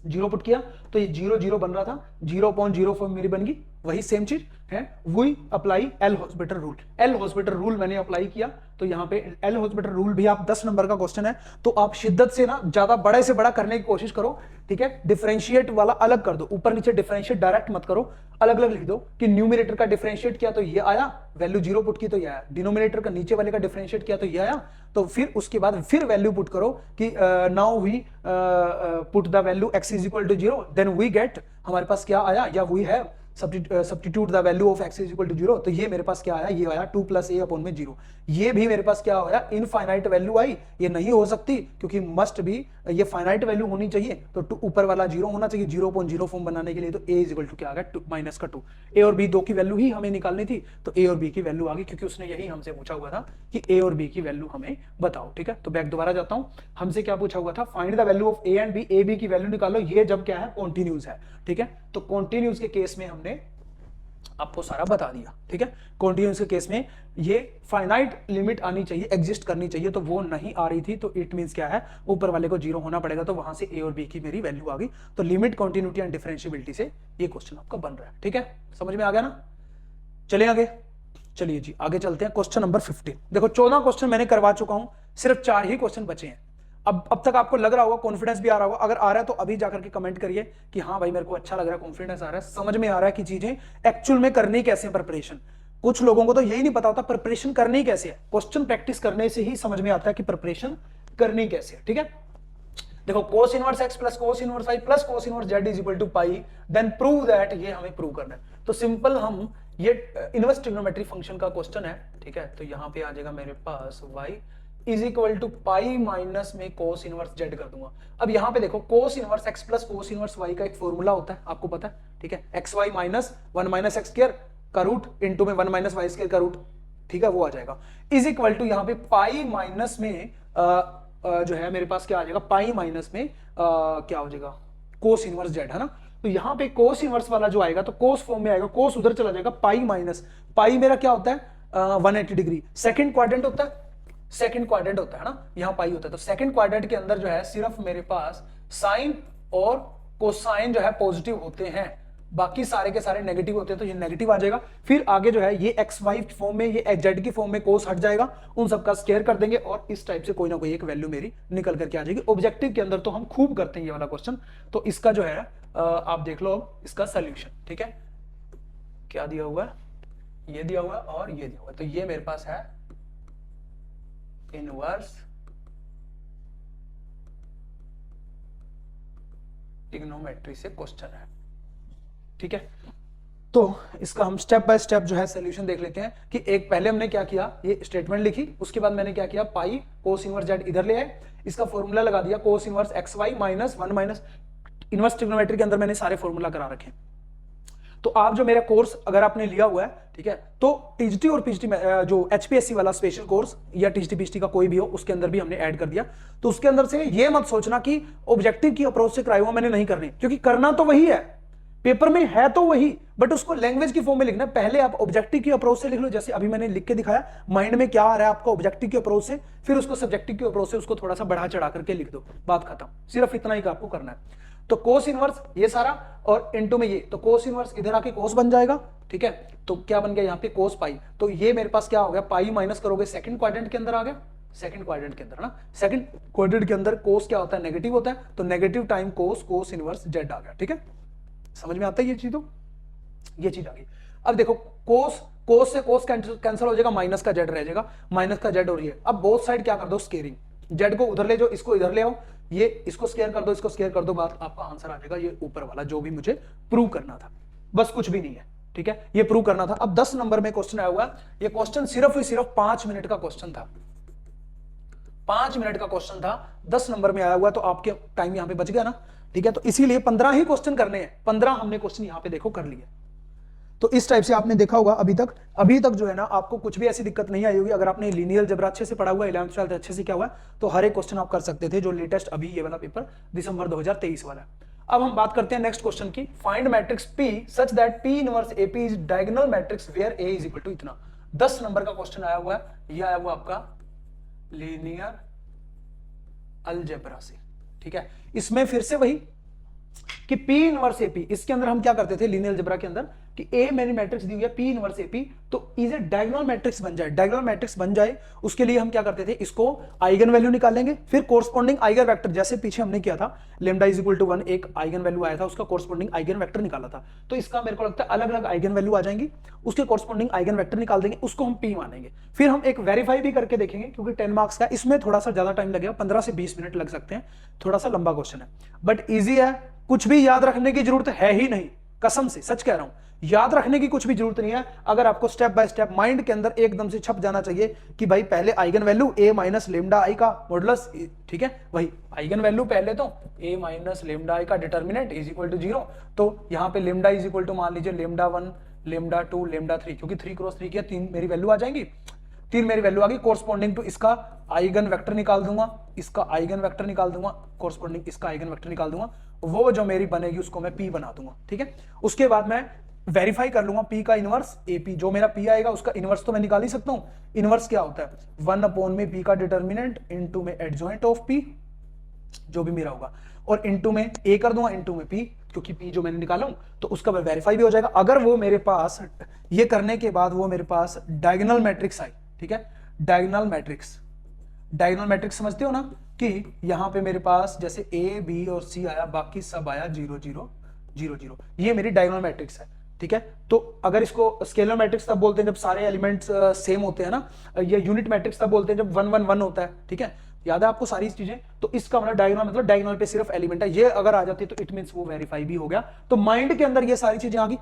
0 पुट किया, तो ये 0 0 बन रहा था, 0/0 फॉर्म मेरी बन गई, वही सेम चीज है, we apply L'Hopital rule. L'Hopital rule मैंने अप्लाई किया, तो यहाँ पे एल हॉस्पिटल रूल भी आप 10 नंबर का क्वेश्चन है, तो आप शिद्दत से ना ज्यादा बड़े से बड़ा करने की कोशिश करो, ठीक है। डिफरेंशिएट वाला अलग कर दो, ऊपर नीचे डिफरेंशिएट डायरेक्ट मत करो, अलग अलग लिख दो कि न्यूमरेटर का डिफरेंशिएट किया तो ये आया, वैल्यू 0 पुट की तो ये आया, डिनोमिनेटर का नीचे वाले का डिफरेंशिएट किया तो ये आया, तो फिर उसके बाद फिर वैल्यू पुट करो कि now we put the value x is equal to 0, then we get, हमारे पास क्या आया, या we have substitute the value of x is equal to 0, तो ये मेरे पास क्या आया, ये आया 2 + a अपॉन में 0। ये भी मेरे पास क्या आया, इनफाइनाइट वैल्यू आई, ये नहीं हो सकती क्योंकि मस्ट भी ये फाइनाइट वैल्यू होनी चाहिए, तो ऊपर वाला 0 होना चाहिए 0/0 फॉर्म बनाने के लिए, तो a इज इक्वल टू क्या आ गया, -2। a और b दो की वैल्यू ही हमें निकालनी थी, तो a और b की वैल्यू आ गई, क्योंकि उसने यही हमसे पूछा हुआ था कि a और b की वैल्यू हमें बताओ, ठीक है। तो बैक दोबारा जाता हूं, हमसे क्या पूछा हुआ था, find the value of a and b, a b की वैल्यू निकालो, ये जब क्या है, कॉन्टिन्यूस है, ठीक है। तो कॉन्टिन्यूस के केस में हमने आपको सारा बता दिया, ठीक है। कॉन्टिन्यूस के केस में ये फाइनाइट लिमिट आनी चाहिए, एग्जिस्ट करनी चाहिए, तो वो नहीं आ रही थी, तो इट मींस क्या है, ऊपर वाले को 0 होना पड़ेगा, तो वहां से a और b की मेरी वैल्यू आ गई, तो लिमिट कॉन्टिन्यूटी एंड डिफरेंशिएबिलिटी से ये क्वेश्चन आपका बन रहा है, ठीक है, समझ में आ गया ना। चलें आगे, चलिए जी आगे चलते हैं, क्वेश्चन नंबर 15। देखो 14 क्वेश्चन मैंने करवा चुका हूं, सिर्फ 4 ही क्वेश्चन बचे हैं। अब तक आपको लग रहा होगा, कॉन्फिडेंस भी आ रहा होगा। अगर आ रहा है तो अभी जाकर के कमेंट करिए कि हाँ भाई मेरे को अच्छा लग रहा है, कॉन्फिडेंस आ रहा है, समझ में आ रहा है कि चीजें एक्चुअल में करनी कैसे है प्रिपरेशन। कुछ लोगों को तो यही नहीं पता होता प्रिपरेशन करनी कैसे है। क्वेश्चन प्रैक्टिस करने से ही समझ में आता है कि प्रिपरेशन करनी कैसे है, ठीक है। देखो cos inverse x plus cos inverse y plus cos inverse z is equal to pi, then prove that, ये हमें प्रूव करना है। तो सिंपल हम ये इनवर्स ट्रिग्नोमेट्री फंक्शन का क्वेश्चन है, ठीक है। तो यहां पे आ जाएगा मेरे पास y is equal to pi minus में cos इनवर्स z कर दूंगा। अब यहां पे देखो cos inverse x plus cos inverse y का एक फॉर्मूला होता है, आपको पता है, ठीक है। X y minus 1 minus x square का रूट इंटू में 1 माइनस वाई स्क्वायर का रूट, ठीक है, वो आ जाएगा। इज इक्वल टू यहाँ पे पाई माइनस में जो है मेरे पास क्या आ जाएगा, पाई माइनस में क्या हो जाएगा, कोस इनवर्स जेड, है ना। तो यहाँ पे कोस इनवर्स वाला जो आएगा तो कोस फॉर्म में आएगा, कोस उधर चला जाएगा, पाई माइनस, पाई मेरा क्या होता है 180 डिग्री, सेकंड क्वाड्रेंट होता है, सेकंड क्वाड्रेंट होता है ना, यहाँ पाई होता है। तो सेकंड क्वाड्रेंट के अंदर जो है सिर्फ मेरे पास साइन और कोसाइन जो है पॉजिटिव होते हैं, बाकी सारे के सारे नेगेटिव होते हैं, तो ये नेगेटिव आ जाएगा। फिर आगे जो है ये एक्स वाई फॉर्म में, ये जेड की फॉर्म में कोस हट जाएगा, उन सबका स्क्वायर कर देंगे और इस टाइप से कोई ना कोई एक वैल्यू मेरी निकल करके आ जाएगी। ऑब्जेक्टिव के अंदर तो हम खूब करते हैं ये वाला क्वेश्चन। तो इसका जो है आप देख लो इसका सोल्यूशन, ठीक है। क्या दिया हुआ है, ये दिया हुआ है और ये दिया हुआ है। तो ये मेरे पास है इनवर्स ट्रिग्नोमेट्री से क्वेश्चन है, ठीक है। तो इसका हम स्टेप बाय स्टेप जो है सॉल्यूशन देख लेते हैं कि एक पहले हमने क्या किया, ये स्टेटमेंट लिखी, उसके बाद मैंने क्या किया, पाई कोस इनवर्स जेड इधर ले आए, इसका फॉर्मूला लगा दिया cos inverse x y minus 1 minus, inverse trigonometry के अंदर मैंने सारे फॉर्मूला करा रखे। तो आप जो मेरा कोर्स अगर आपने लिया हुआ है, ठीक है, तो टीजीटी और पीजीटी में जो एचपीएससी वाला स्पेशल कोर्स या टीजीटी पीजीटी का कोई भी हो, उसके अंदर भी हमने ऐड कर दिया। तो उसके अंदर से ये मत सोचना कि ऑब्जेक्टिव की अप्रोच से कराया हुआ मैंने नहीं करनी, क्योंकि करना तो वही है, पेपर में है तो वही, बट उसको लैंग्वेज की फॉर्म में लिखना है। पहले आप ऑब्जेक्टिव की अप्रोच से लिख लो, जैसे अभी मैंने लिख के दिखाया, माइंड में क्या आ रहा है आपको ऑब्जेक्टिव की अप्रोच से, फिर उसको सब्जेक्टिव की अप्रोच से उसको थोड़ा सा बढ़ा चढ़ा करके लिख दो, बात खत्म। सिर्फ इतना ही आपको करना है। तो कोस इनवर्स ये सारा और इनटू में ये, तो कोस इनवर्स इधर आके कोस बन जाएगा, ठीक है। तो क्या बन गया यहाँ पे कोस पाई, तो ये मेरे पास क्या हो गया, पाई माइनस करोगे सेकंड क्वाड्रेंट के अंदर आ गया, सेकंड क्वाड्रेंट के अंदर ना, सेकंड क्वाड्रेंट के अंदर कोस क्या होता है, नेगेटिव होता है, तो नेगेटिव टाइम कोस, कोस इनवर्स जेड आ गया, ठीक है। समझ में आता है ये चीज, तो ये चीज आ गई। अब देखो कोस, कोस से कोस कैंसिल हो जाएगा, माइनस का जेड रह जाएगा, माइनस का जेड और ये, अब बोथ साइड क्या कर दो स्केयरिंग, जेड को उधर ले जाओ, इसको इधर ले आओ, ये इसको स्केयर कर दो, इसको स्केयर कर दो, बात आपका आंसर आ जाएगा ये ऊपर वाला जो भी मुझे प्रूव करना था, बस कुछ भी नहीं है, ठीक है, ये प्रूव करना था। अब 10 नंबर में क्वेश्चन आया हुआ है, ये क्वेश्चन सिर्फ 5 मिनट का क्वेश्चन था, 5 मिनट का क्वेश्चन था, 10 नंबर में आया हुआ, तो आपके टाइम यहां पे बच गया ना, ठीक है। तो इसीलिए 15 ही क्वेश्चन करने हैं, 15 हमने क्वेश्चन यहां पे देखो कर लिए। तो इस टाइप से आपने देखा होगा अभी तक जो है ना, आपको कुछ भी ऐसी दिक्कत नहीं आई होगी। अगर आपने लीनियर अलजेब्रा अच्छे से पढ़ा हुआ है, 11th 12th अच्छे से क्या हुआ है, तो हर एक क्वेश्चन आप कर सकते थे, जो लेटेस्ट अभी ये वाला पेपर दिसंबर 2023 वाला है। अब हम बात करते हैं नेक्स्ट क्वेश्चन की, find matrix P such that P inverse AP is diagonal matrix where A is equal to इतना। 10 नंबर का क्वेश्चन आया हुआ है, ये आया हुआ आपका लीनियर अलजेब्रा से, ठीक है। इसमें फिर से वही कि P इनवर्स AP, इसके अंदर हम क्या करते थे लीनियर अलजेब्रा के अंदर कि A मेरी मैट्रिक्स दी हुई है P इनवर्स AP, तो इसे डायगोनल मैट्रिक्स बन जाए, डायगोनल मैट्रिक्स बन जाए उसके लिए हम क्या करते थे, इसको आइगन वैल्यू निकालेंगे, फिर कोरस्पॉन्डिंग आइगन वेक्टर, जैसे पीछे हमने किया था लेमडा इज इक्वल टू 1, एक आइगन वैल्यू आया था, उसका कोरस्पॉन्डिंग आइगन वेक्टर निकाला था। तो इसका मेरे को लगता है अलग अलग आइगन वैल्यू आ जाएंगी, उसके कोरस्पॉन्डिंग आइगन वेक्टर निकाल देंगे, उसको हम P मानेंगे। फिर हम एक वेरीफाई भी करके देखेंगे, क्योंकि 10 मार्क्स का, इसमें थोड़ा सा ज्यादा टाइम लगेगा, 15 से 20 मिनट लग सकते हैं, थोड़ा सा लंबा क्वेश्चन है, बट ईजी है, कुछ भी याद रखने की जरूरत है ही नहीं, कसम से सच कह रहा हूं, याद रखने की कुछ भी जरूरत नहीं है। अगर आपको स्टेप बाय स्टेप माइंड के अंदर एकदम से छप जाना चाहिए कि भाई पहले eigen value A minus lambda I का मॉडुलस, ठीक है, वही आइगन वैल्यू पहले तो A माइनस लेमडा आई का डिटर्मिनेंट इज इक्वल टू 0, तो यहाँ पे लेमडा इज इक्वल टू मान लीजिए लेमडा 1 लेमडा 2 लेमडा 3, क्योंकि 3 क्रॉस 3 की 3 मेरी वैल्यू आ जाएंगी, 3 मेरी वैल्यू आ गई, कोरस्पॉन्डिंग टू इसका आइगन वेक्टर निकाल दूंगा, इसका आइगन वेक्टर निकाल दूंगा, कोरस्पॉन्डिंग इसका आइगन वेक्टर निकाल दूंगा, वो जो मेरी बनेगी उसको मैं P बना दूंगा, ठीक है। उसके बाद मैं वेरीफाई कर लूंगा P का इनवर्स AP, जो मेरा P आएगा उसका इनवर्स तो मैं निकाल ही सकता हूं। इनवर्स क्या होता है 1 अपॉन में P का डिटर्मिनेंट इनटू में एडजॉइंट ऑफ P, जो भी मेरा होगा, और इनटू में A कर दूंगा, इनटू में P, क्योंकि P जो मैंने निकाला हूं तो उसका वेरीफाई भी हो जाएगा। अगर वो मेरे पास ये करने के बाद वो मेरे पास डायगोनल मैट्रिक्स आई, ठीक है, डायगोनल मैट्रिक्स, डायगोनल मैट्रिक्स समझते हो ना, कि यहां पे मेरे पास जैसे ए बी और सी आया, बाकी सब आया 0 0 0 0, ये मेरी डायगोनल मैट्रिक्स है, ठीक है। तो अगर इसको स्केलर मैट्रिक्स तब बोलते हैं जब सारे एलिमेंट्स सेम होते हैं ना, ये यूनिट मैट्रिक्स तब बोलते हैं जब 1 1 1 होता है, ठीक है, याद है आपको सारी चीजें। तो इसका मतलब डायगोनल मतलब डायगोनल पे सिर्फ एलिमेंट है, ये अगर आ जाती है तो इट मींस वो वेरीफाई भी हो गया। तो माइंड के अंदर ये सारी चीजें आ गई।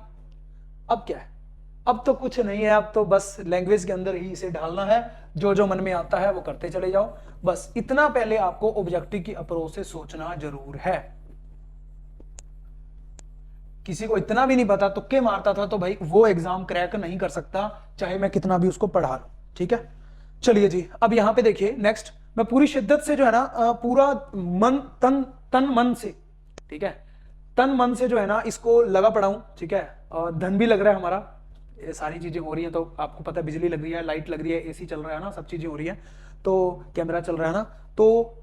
अब क्या है, अब तो कुछ नहीं है, अब तो बस लैंग्वेज के अंदर ही इसे ढालना है, जो जो मन में आता है वो करते चले जाओ, बस इतना पहले आपको ऑब्जेक्टिव की अप्रोच से सोचना जरूर है। किसी को इतना भी नहीं पता, तुक्के मारता था तो भाई वो एग्जाम क्रैक नहीं कर सकता, चाहे मैं कितना भी उसको पढ़ा लूं, ठीक है। चलिए जी, अब यहां पे देखिए नेक्स्ट, मैं पूरी शिद्दत से जो है ना पूरा मन तन मन से, ठीक है, तन मन से जो है ना इसको लगा पड़ा हूं, ठीक है, और धन भी लग रहा है हमारा, ये सारी चीजें हो रही हैं, तो आपको पता है बिजली लग रही है, लाइट लग रही है, एसी चल रहा है ना, सब चीजें हो रही है, तो कैमरा चल रहा है ना, तो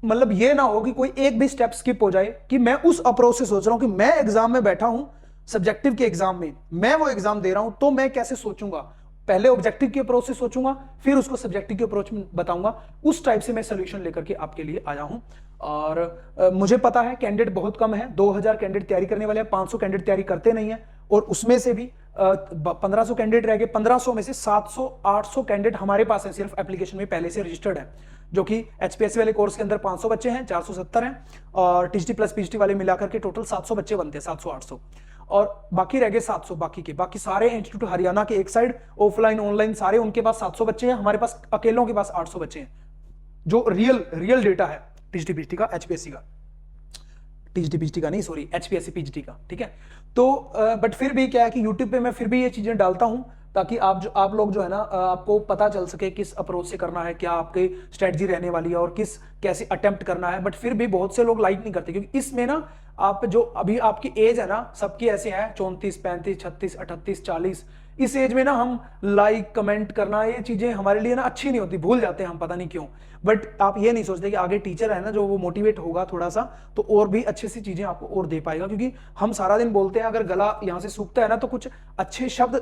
मतलब ये ना हो कि कोई एक भी स्टेप स्किप हो जाए, कि मैं उस अप्रोच से सोच रहा हूं कि मैं एग्जाम में बैठा हूं, सब्जेक्टिव के एग्जाम में मैं वो एग्जाम दे रहा हूं, तो मैं कैसे सोचूंगा, पहले ऑब्जेक्टिव के अप्रोच से सोचूंगा, फिर उसको सब्जेक्टिव के अप्रोच में बताऊंगा, उस टाइप से मैं सोल्यूशन लेकर के आपके लिए आया हूं। और मुझे पता है कैंडिडेट बहुत कम है, 2000 कैंडिडेट तैयारी करने वाले हैं, 500 कैंडिडेट तैयारी करते नहीं है, और उसमें से भी 1500 कैंडिडेट रह गए, 1500 में से 700 800 कैंडिडेट हमारे पास है, सिर्फ एप्लीकेशन में पहले से रजिस्टर्ड है, जो कि एचपीएससी वाले कोर्स के अंदर 500 बच्चे हैं, 470 हैं, और टीजीटी प्लस पीजीटी वाले मिलाकर के टोटल 700 बच्चे बनते हैं, 700 800, और बाकी रह गए 700, बाकी सारे इंस्टीट्यूट हरियाणा के एक साइड, ऑफलाइन ऑनलाइन सारे, उनके पास 700 बच्चे हैं, हमारे पास अकेलों के पास 800 बच्चे हैं, जो रियल डेटा है टीजीटी पीजीटी का, एचपीएससी का, टीजीटी पीजीटी का नहीं, सॉरी एचपीएससी पीजीटी का, ठीक है। तो बट फिर भी क्या है कि यूट्यूब पे मैं फिर भी ये चीजें डालता हूं, ताकि आप लोग जो है ना आपको पता चल सके किस अप्रोच से करना है, क्या आपकी स्ट्रेटजी रहने वाली है, और किस कैसे अटेम्प्ट करना है। बट फिर भी बहुत से लोग लाइक नहीं करते, क्योंकि इसमें ना आप जो अभी आपकी एज है ना, सबकी ऐसे है 34 35 36 38 40, इस एज में ना हम लाइक कमेंट करना, ये चीजें हमारे लिए ना अच्छी नहीं होती, भूल जाते हैं हम, पता नहीं क्यों। बट आप ये नहीं सोचते कि आगे टीचर है ना जो वो मोटिवेट होगा थोड़ा सा, तो और भी अच्छी सी चीजें आपको और दे पाएगा, क्योंकि हम सारा दिन बोलते हैं, अगर गला यहाँ से सूखता है ना, तो कुछ अच्छे शब्द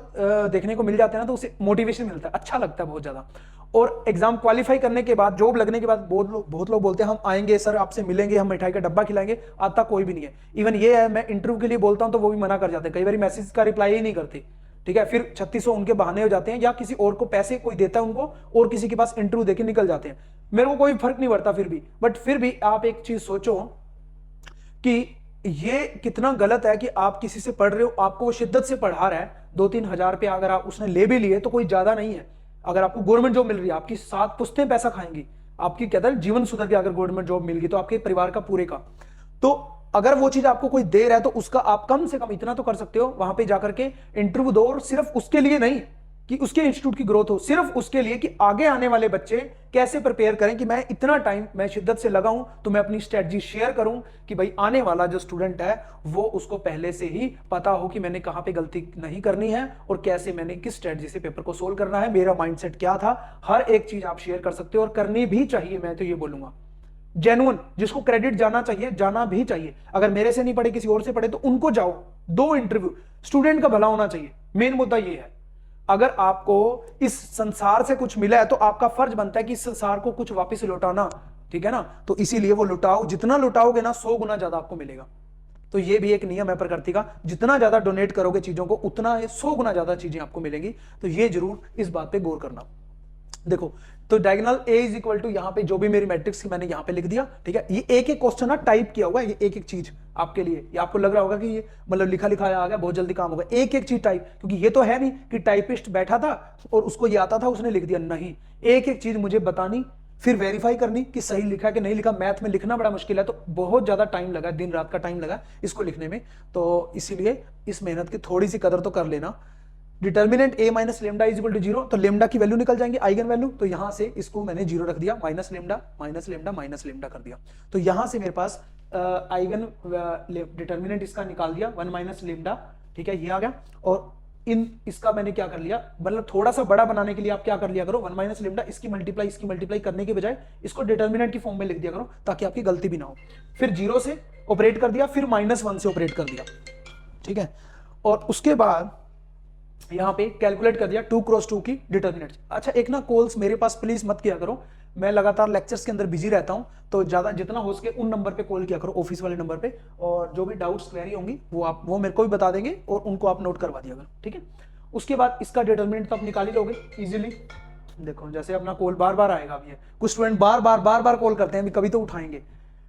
देखने को मिल जाते हैं ना, तो उससे मोटिवेशन मिलता है, अच्छा लगता है बहुत ज्यादा। और एग्जाम क्वालिफाई करने के बाद, जॉब लगने के बाद बहुत लोग बोलते हैं हम आएंगे सर, आपसे मिलेंगे, हम मिठाई का डब्बा खिलाएंगे, आता कोई भी नहीं है। इवन ये है, मैं इंटरव्यू के लिए बोलता हूं तो वो भी मना कर जाते हैं, कई बार मैसेज का रिप्लाई ही नहीं करते, ठीक है, फिर 3600 उनके बहाने हो जाते हैं, या किसी और को पैसे कोई देता है उनको, और किसी के पास इंटरव्यू देके निकल जाते हैं, मेरे को कोई फर्क नहीं पड़ता फिर भी। बट फिर भी आप एक चीज सोचो कि ये कितना गलत है कि आप किसी से पढ़ रहे हो, आपको वो शिद्दत से पढ़ा रहा है, 2-3 हजार रुपया अगर आप उसने ले भी लिए तो कोई ज्यादा नहीं है। अगर आपको गवर्नमेंट जॉब मिल रही है, आपकी 7 पुश्तें पैसा खाएंगी, आपकी कहता है जीवन सुधर गया, अगर गवर्नमेंट जॉब मिल गई तो आपके परिवार का पूरे का। तो अगर वो चीज आपको कोई दे रहा है तो उसका आप कम से कम इतना तो कर सकते हो, वहां पे जाकर के इंटरव्यू दो, और सिर्फ उसके लिए नहीं कि उसके इंस्टीट्यूट की ग्रोथ हो, सिर्फ उसके लिए कि आगे आने वाले बच्चे कैसे प्रिपेयर करें, कि मैं इतना टाइम मैं शिद्दत से लगाऊं, तो मैं अपनी स्ट्रेटजी शेयर करूं कि भाई आने वाला जो स्टूडेंट है वो उसको पहले से ही पता हो कि मैंने कहां पे गलती नहीं करनी है, और कैसे मैंने किस स्ट्रेटजी से पेपर को सोल्व करना है, मेरा माइंडसेट क्या था। हर एक चीज आप शेयर कर सकते हो, और करनी भी चाहिए, मैं तो ये बोलूंगा। जेन्युइन, जिसको क्रेडिट जाना चाहिए जाना भी चाहिए, अगर मेरे से नहीं पढ़े किसी और से पढ़े तो उनको जाओ, दो इंटरव्यू, स्टूडेंट का भला होना चाहिए, मेन मुद्दा ये है। अगर आपको इस संसार से कुछ मिला है तो आपका फर्ज बनता है कि इस संसार को कुछ वापस लौटाना, ठीक है ना, तो इसीलिए वो लुटाओ, जितना लुटाओगे ना 100 गुना ज्यादा आपको मिलेगा। तो ये भी एक नियम है प्रकृति का, जितना ज्यादा डोनेट करोगे चीजों को, उतना 100 गुना ज्यादा चीजें आपको मिलेंगी। तो ये जरूर इस बात पे गौर करना। देखो, तो diagonal A is equal to, यहां पे जो भी मेरी मैट्रिक्स मैंने यहां पे लिख दिया, ठीक है। ये एक एक क्वेश्चन ना टाइप किया हुआ है, ये एक एक चीज आपके लिए, ये आपको लग रहा होगा कि ये मतलब लिखा लिखा आ गया, बहुत जल्दी काम होगा, एक एक चीज टाइप, क्योंकि ये तो है नहीं कि टाइपिस्ट बैठा था और उसको ये आता था उसने लिख दिया, नहीं, एक एक चीज मुझे बतानी, फिर वेरीफाई करनी कि सही लिखा है कि नहीं लिखा। मैथ में लिखना बड़ा मुश्किल है, तो बहुत ज्यादा टाइम लगा, दिन रात का टाइम लगा इसको लिखने में, तो इसीलिए इस मेहनत की थोड़ी सी कदर तो कर लेना। Determinant a minus lambda is equal to 0, तो लेमडा की वैल्यू निकल जाएंगे, आइगन वैल्यू, तो यहां से इसको मैंने 0 रख दिया, minus lambda minus lambda minus lambda कर दिया। तो यहां से मेरे पास आइगन डिटर्मिनेंट इसका निकाल दिया 1 माइनस लेमडा, ठीक है, ये आ गया। और इन इसका मैंने क्या कर लिया, मतलब थोड़ा सा बड़ा बनाने के लिए आप क्या कर लिया करो, 1 माइनस लेमडा इसकी मल्टीप्लाई करने के बजाय इसको डिटर्मिनेंट की फॉर्म में लिख दिया करो, ताकि आपकी गलती भी ना हो। फिर 0 से ऑपरेट कर दिया, फिर -1 से ऑपरेट कर दिया, ठीक है। और उसके बाद यहाँ पे कैलकुलेट कर दिया 2 क्रॉस 2 की डिटर्मिनेंट। अच्छा एक ना कॉल्स मेरे पास प्लीज मत किया करो, मैं लगातार लेक्चर्स के अंदर बिजी रहता हूँ, तो ज्यादा जितना हो सके उन नंबर पे कॉल किया करो, ऑफिस वाले नंबर पे, और जो भी डाउट्स क्वेरी होंगी वो मेरे को भी बता देंगे और उनको आप नोट करवा दिया करो, ठीक है। उसके बाद इसका डिटर्मिनेंट तो आप निकाल ही लोगे इजीली। देखो जैसे अपना कॉल बार बार आएगा, अभी कुछ स्टूडेंट बार बार कॉल करते हैं, कभी तो उठाएंगे,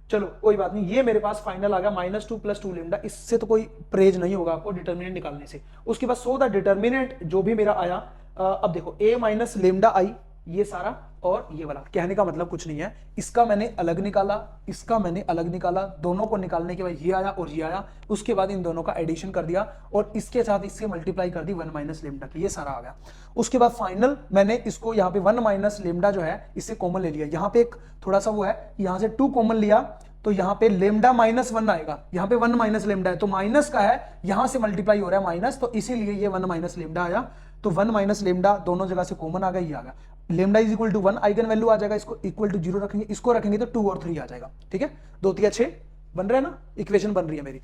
चलो कोई बात नहीं। ये मेरे पास फाइनल आ गया -2 + 2 लेमडा, इससे तो कोई परहेज नहीं होगा आपको डिटर्मिनेंट निकालने से। उसके बाद सो द डिटर्मिनेंट जो भी मेरा आया, अब देखो a - लेमडा आई, ये सारा और ये वाला, कहने का मतलब कुछ नहीं है, इसका मैंने अलग निकाला, इसका मैंने अलग निकाला, दोनों को निकालने के बाद ये आया और ये आया, उसके बाद इन दोनों का एडिशन कर दिया और इसके साथ इससे मल्टीप्लाई कर दी 1 - लेमडा की, ये सारा आ गया। उसके बाद फाइनल मैंने इसको यहाँ पे 1 - लेमडा जो है इससे कॉमन ले लिया, यहाँ पे एक थोड़ा सा वो है, यहाँ से 2 कॉमन लिया तो यहाँ पे लेमडा -1 आएगा, यहाँ पे 1 - लेमडा है तो माइनस का है, यहां से मल्टीप्लाई हो रहा है माइनस, तो इसीलिए ये 1 - लेमडा आया। तो 1 - लेमडा दोनों जगह से कॉमन आ गया, ये आ गया। Lambda is equal to 1 eigen value आ जाएगा, इसको इक्वल टू 0 रखेंगे, इसको रखेंगे तो 2 और 3 आ जाएगा, ठीक है। 2 3 6 बन रहा है ना, इक्वेशन बन रही है मेरी,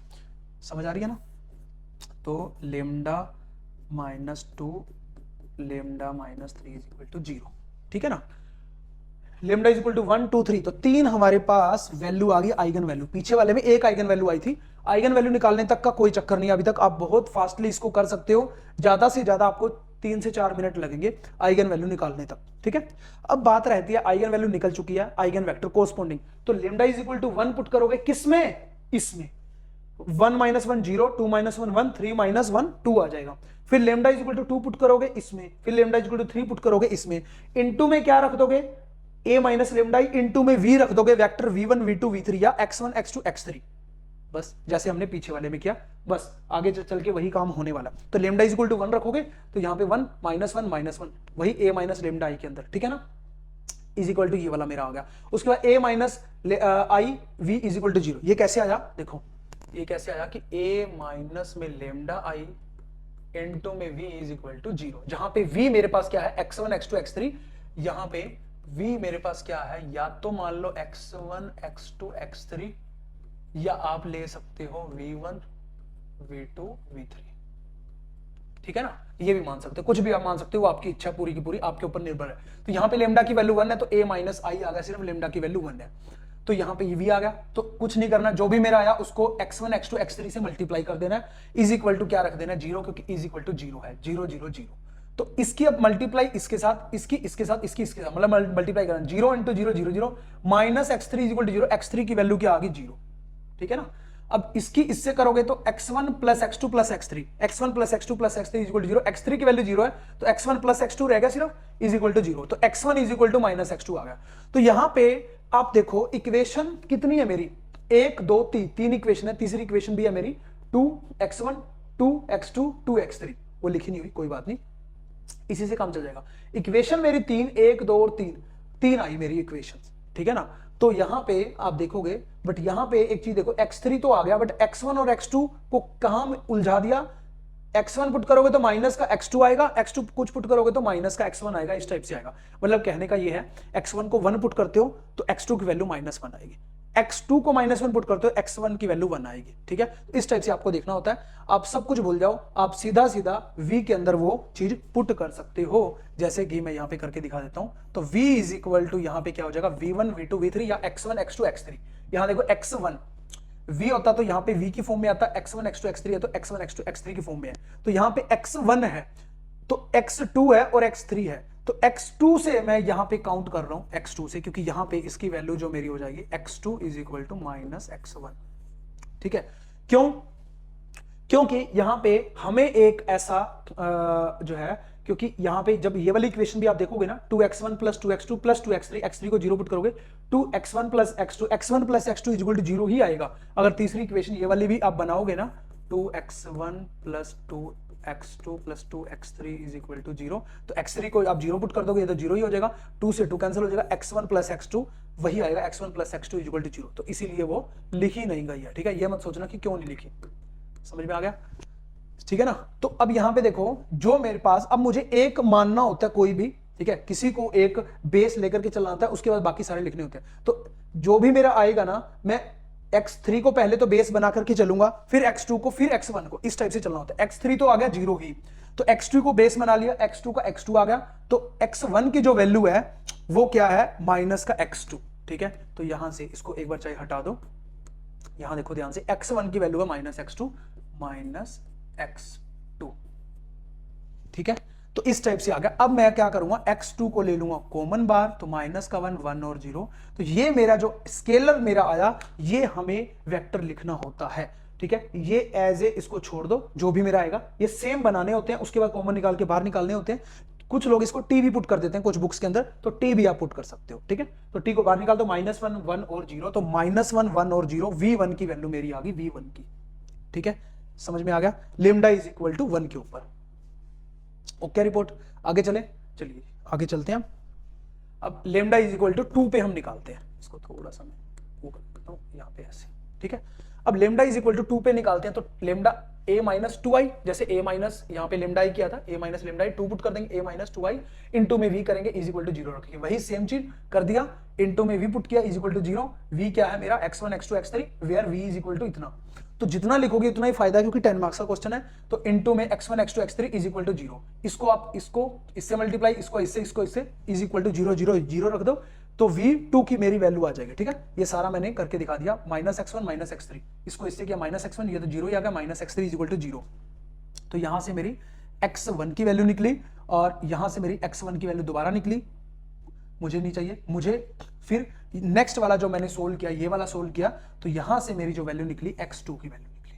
समझ आ रही है ना। तो lambda -2 lambda -3 is equal to 0, ठीक है ना। लेमडा इज इक्वल टू 1 2 3, तो 3 हमारे पास वैल्यू आ गई आइगन वैल्यू, पीछे वाले में एक आइगन वैल्यू आई थी। आइगन वैल्यू निकालने तक का कोई चक्कर नहीं अभी तक, आप बहुत फास्टली इसको कर सकते हो, ज्यादा से ज्यादा आपको 3 से 4 मिनट लगेंगे आइगन वैल्यू निकालने तक, ठीक है। अब बात रहती है आइगन वैल्यू निकल चुकी है, आइगन वेक्टर कोरस्पोंडिंग, तो lambda is equal to 1 put करोगे किसमें, इसमें 1 - 1 0, 2 - 1 1, 3 - 1 2 आ जाएगा। फिर lambda is equal to 2 put करोगे इसमें, फिर lambda is equal to 3 put करोगे इसमें, इनटू में क्या रख दोगे, a - लेमडा, इनटू में v रख दोगे, वेक्टर v1 v2 v3 या x1 x2 x3, बस जैसे हमने पीछे वाले में किया, बस आगे चल के वही काम होने वाला। तो लेमडा इज इक्वल टू 1 रखोगे तो यहाँ पे 1 - 1 - 1 वही a - लेमडा i के अंदर, ठीक है ना, इज इक्वल टू ये वाला मेरा आ गया। उसके बाद a - i v is equal to 0, ये कैसे आया, देखो ये कैसे आया कि a - में लेमडा i इनटू में v इज इक्वल टू 0, जहां पे v मेरे पास क्या है x1 x2 x3, यहां पे v मेरे पास क्या है, या तो मान लो x1 x2 x3, या आप ले सकते हो v1 v2 v3, ठीक है ना, ये भी मान सकते हो, कुछ भी आप मान सकते हो, आपकी इच्छा पूरी की पूरी आपके ऊपर निर्भर है। तो यहाँ पे लेमडा की वैल्यू 1 है तो a - i आ गया, सिर्फ लेमडा की वैल्यू 1 है, तो यहाँ पे v आ गया, तो कुछ नहीं करना, जो भी मेरा आया उसको x1 x2 x3 से मल्टीप्लाई कर देना है, इज इक्वल टू क्या रख देना है 0, क्योंकि इज इक्वल टू 0 है, 0 0 0। तो इसकी अब मल्टीप्लाई इसके साथ, इसकी इसके साथ, इसकी इसके साथ, मतलब मल्टीप्लाई करना, 0 × 0 0 0 minus x3 is equal to 0, x3 की वैल्यू क्या आ गई 0, ठीक है ना। अब इसकी इससे करोगे तो x1 + x2 + x3, x1 + x2 + x3 is equal to 0, x3 की वैल्यू 0 है तो x1 + x2 रहेगा सिर्फ, इज इक्वल टू 0, तो x1 is equal to -x2 आ गया। तो यहां पे आप देखो इक्वेशन कितनी है मेरी, 1 2 3, 3 इक्वेशन है, तीसरी इक्वेशन भी है मेरी 2x1 2x2 2x3, वो लिखी नहीं हुई, कोई बात नहीं, इसी से काम चल जाएगा। इक्वेशन मेरी 3 1 2 और 3 आई मेरी इक्वेशन, ठीक है ना। तो यहां पे आप देखोगे, बट यहां पे एक चीज देखो, x3 तो आ गया, बट x1 और x2 को कहां उलझा दिया, x1 पुट करोगे तो माइनस का x2 आएगा, x2 कुछ पुट करोगे तो माइनस का x1 आएगा, इस टाइप से आएगा। मतलब कहने का ये है, x1 को 1 पुट करते हो तो x2 की वैल्यू -1 आएगी, x2 को -1 पुट करते हो x1 की वैल्यू 1 आएगी, ठीक है। इस टाइप से आपको देखना होता है, आप सब कुछ भूल जाओ, आप सीधा सीधा v के अंदर वो चीज पुट कर सकते हो, जैसे कि मैं यहाँ पे करके दिखा देता हूं। तो v इज इक्वल टू यहाँ पे क्या हो जाएगा, v1 v2 v3 या x1 x2 x3, यहाँ देखो x1 v होता तो यहाँ पे v की फॉर्म में आता, x1 x2 x3 है तो x1 x2 x3 की फॉर्म में है, तो यहाँ पे x1 है तो x2 है और x3 है, तो x2 से मैं यहां पे काउंट कर रहा हूं, x2 से, क्योंकि यहां पे इसकी वैल्यू जो मेरी हो जाएगी x2 is equal to -x1, ठीक है। क्यों, क्योंकि यहां पे हमें एक ऐसा जो है, क्योंकि यहां पे जब ये वाली इक्वेशन भी आप देखोगे ना, 2x1 + 2x2 + 2x3, x3 को 0 पुट करोगे, 2x1 + x2, x1 + x2 is equal to 0 ही आएगा। अगर तीसरी इक्वेशन ये वाली भी आप बनाओगे ना, 2x1 + 2x2 + 2x3 is equal to 0, तो x3 को आप 0 पुट कर दोगे तो 0 ही हो जाएगा, 2 से 2 कैंसिल हो जाएगा, x1 + x2 वही आएगा, x1 + x2 is equal to 0, तो इसीलिए वो लिखी नहीं गई है, ठीक है। ये मत सोचना कि क्यों नहीं लिखी, समझ में आ गया, ठीक है ना। तो अब यहां पे देखो, जो मेरे पास, अब मुझे एक मानना होता है कोई भी, ठीक है, किसी को एक बेस लेकर के चलना होता है, उसके बाद बाकी सारे लिखने होते हैं। तो जो भी मेरा आएगा ना, मैं x3 को पहले तो बेस बना करके चलूंगा, फिर x2 को, फिर x1 को, इस टाइप से चलना होता है। x3 तो आ गया 0 ही, तो x2 को बेस बना लिया, x2 का x2 आ गया, तो x1 की जो वैल्यू है वो क्या है, माइनस का x2, ठीक है। तो यहां से इसको एक बार चाहे हटा दो, यहां देखो ध्यान से, x1 की वैल्यू है माइनस x2, ठीक है। तो इस टाइप से आ गया। अब मैं क्या करूंगा, x2 को ले लूंगा कॉमन बार, तो माइनस का 1, 1 और 0, तो ये मेरा जो स्केलर मेरा आया, ये हमें वेक्टर लिखना होता है, ठीक है। ये एज ए इसको छोड़ दो, जो भी मेरा आएगा ये सेम बनाने होते हैं, उसके बाद कॉमन निकाल के बाहर निकालने होते हैं। कुछ लोग इसको टी भी पुट कर देते हैं कुछ बुक्स के अंदर, तो टी भी आप पुट कर सकते हो, ठीक है। तो टी को बाहर निकाल दो, -1, 1 और 0, तो -1, 1 और 0, v1 की वैल्यू मेरी आ गई v1 की, ठीक है। समझ में आ गया, लेमडा इज इक्वल टू 1 के ऊपर। ओके रिपोर्ट, आगे चलिए आगे चलते हैं। अब लेमडा इज इक्वल टू 2 पे हम निकालते हैं, इसको थोड़ा सा मैं वो कर देता हूं यहाँ पे ऐसे, ठीक है। अब लेमडा इज इक्वल टू 2 पे निकालते हैं, तो लेमडा a माइनस 2i, जैसे a माइनस यहाँ पे लेमडा i किया था, a minus lambda i 2 put कर देंगे, a माइनस 2i इंटू में v करेंगे इज इक्वल टू 0 रखेंगे, वही सेम चीज कर दिया, इंटू में v पुट किया इज इक्वल टू 0, v क्या है मेरा x1 x2 x3, where v is equal to इतना, तो जितना लिखोगे उतना ही फायदा है, क्योंकि 10 मार्क्स का क्वेश्चन है। तो इंटू में x1 x2 x3 is equal to 0, इसको आप इसको इससे मल्टीप्लाई, इसको इससे इज इक्वल टू 0 0 0 रख दो, तो v2 की मेरी वैल्यू आ जाएगी, ठीक है। ये सारा मैंने करके दिखा दिया, -x1 -x3, इसको इससे किया -x1, ये तो 0 ही आ गया, -x3 इज इक्वल टू 0, तो यहां से मेरी x1 की वैल्यू निकली, और यहां से मेरी x1 की वैल्यू दोबारा निकली, मुझे नहीं चाहिए, मुझे फिर नेक्स्ट वाला जो मैंने सोल्व किया, ये वाला सोल्व किया, तो यहां से मेरी जो वैल्यू निकली x2 की वैल्यू निकली।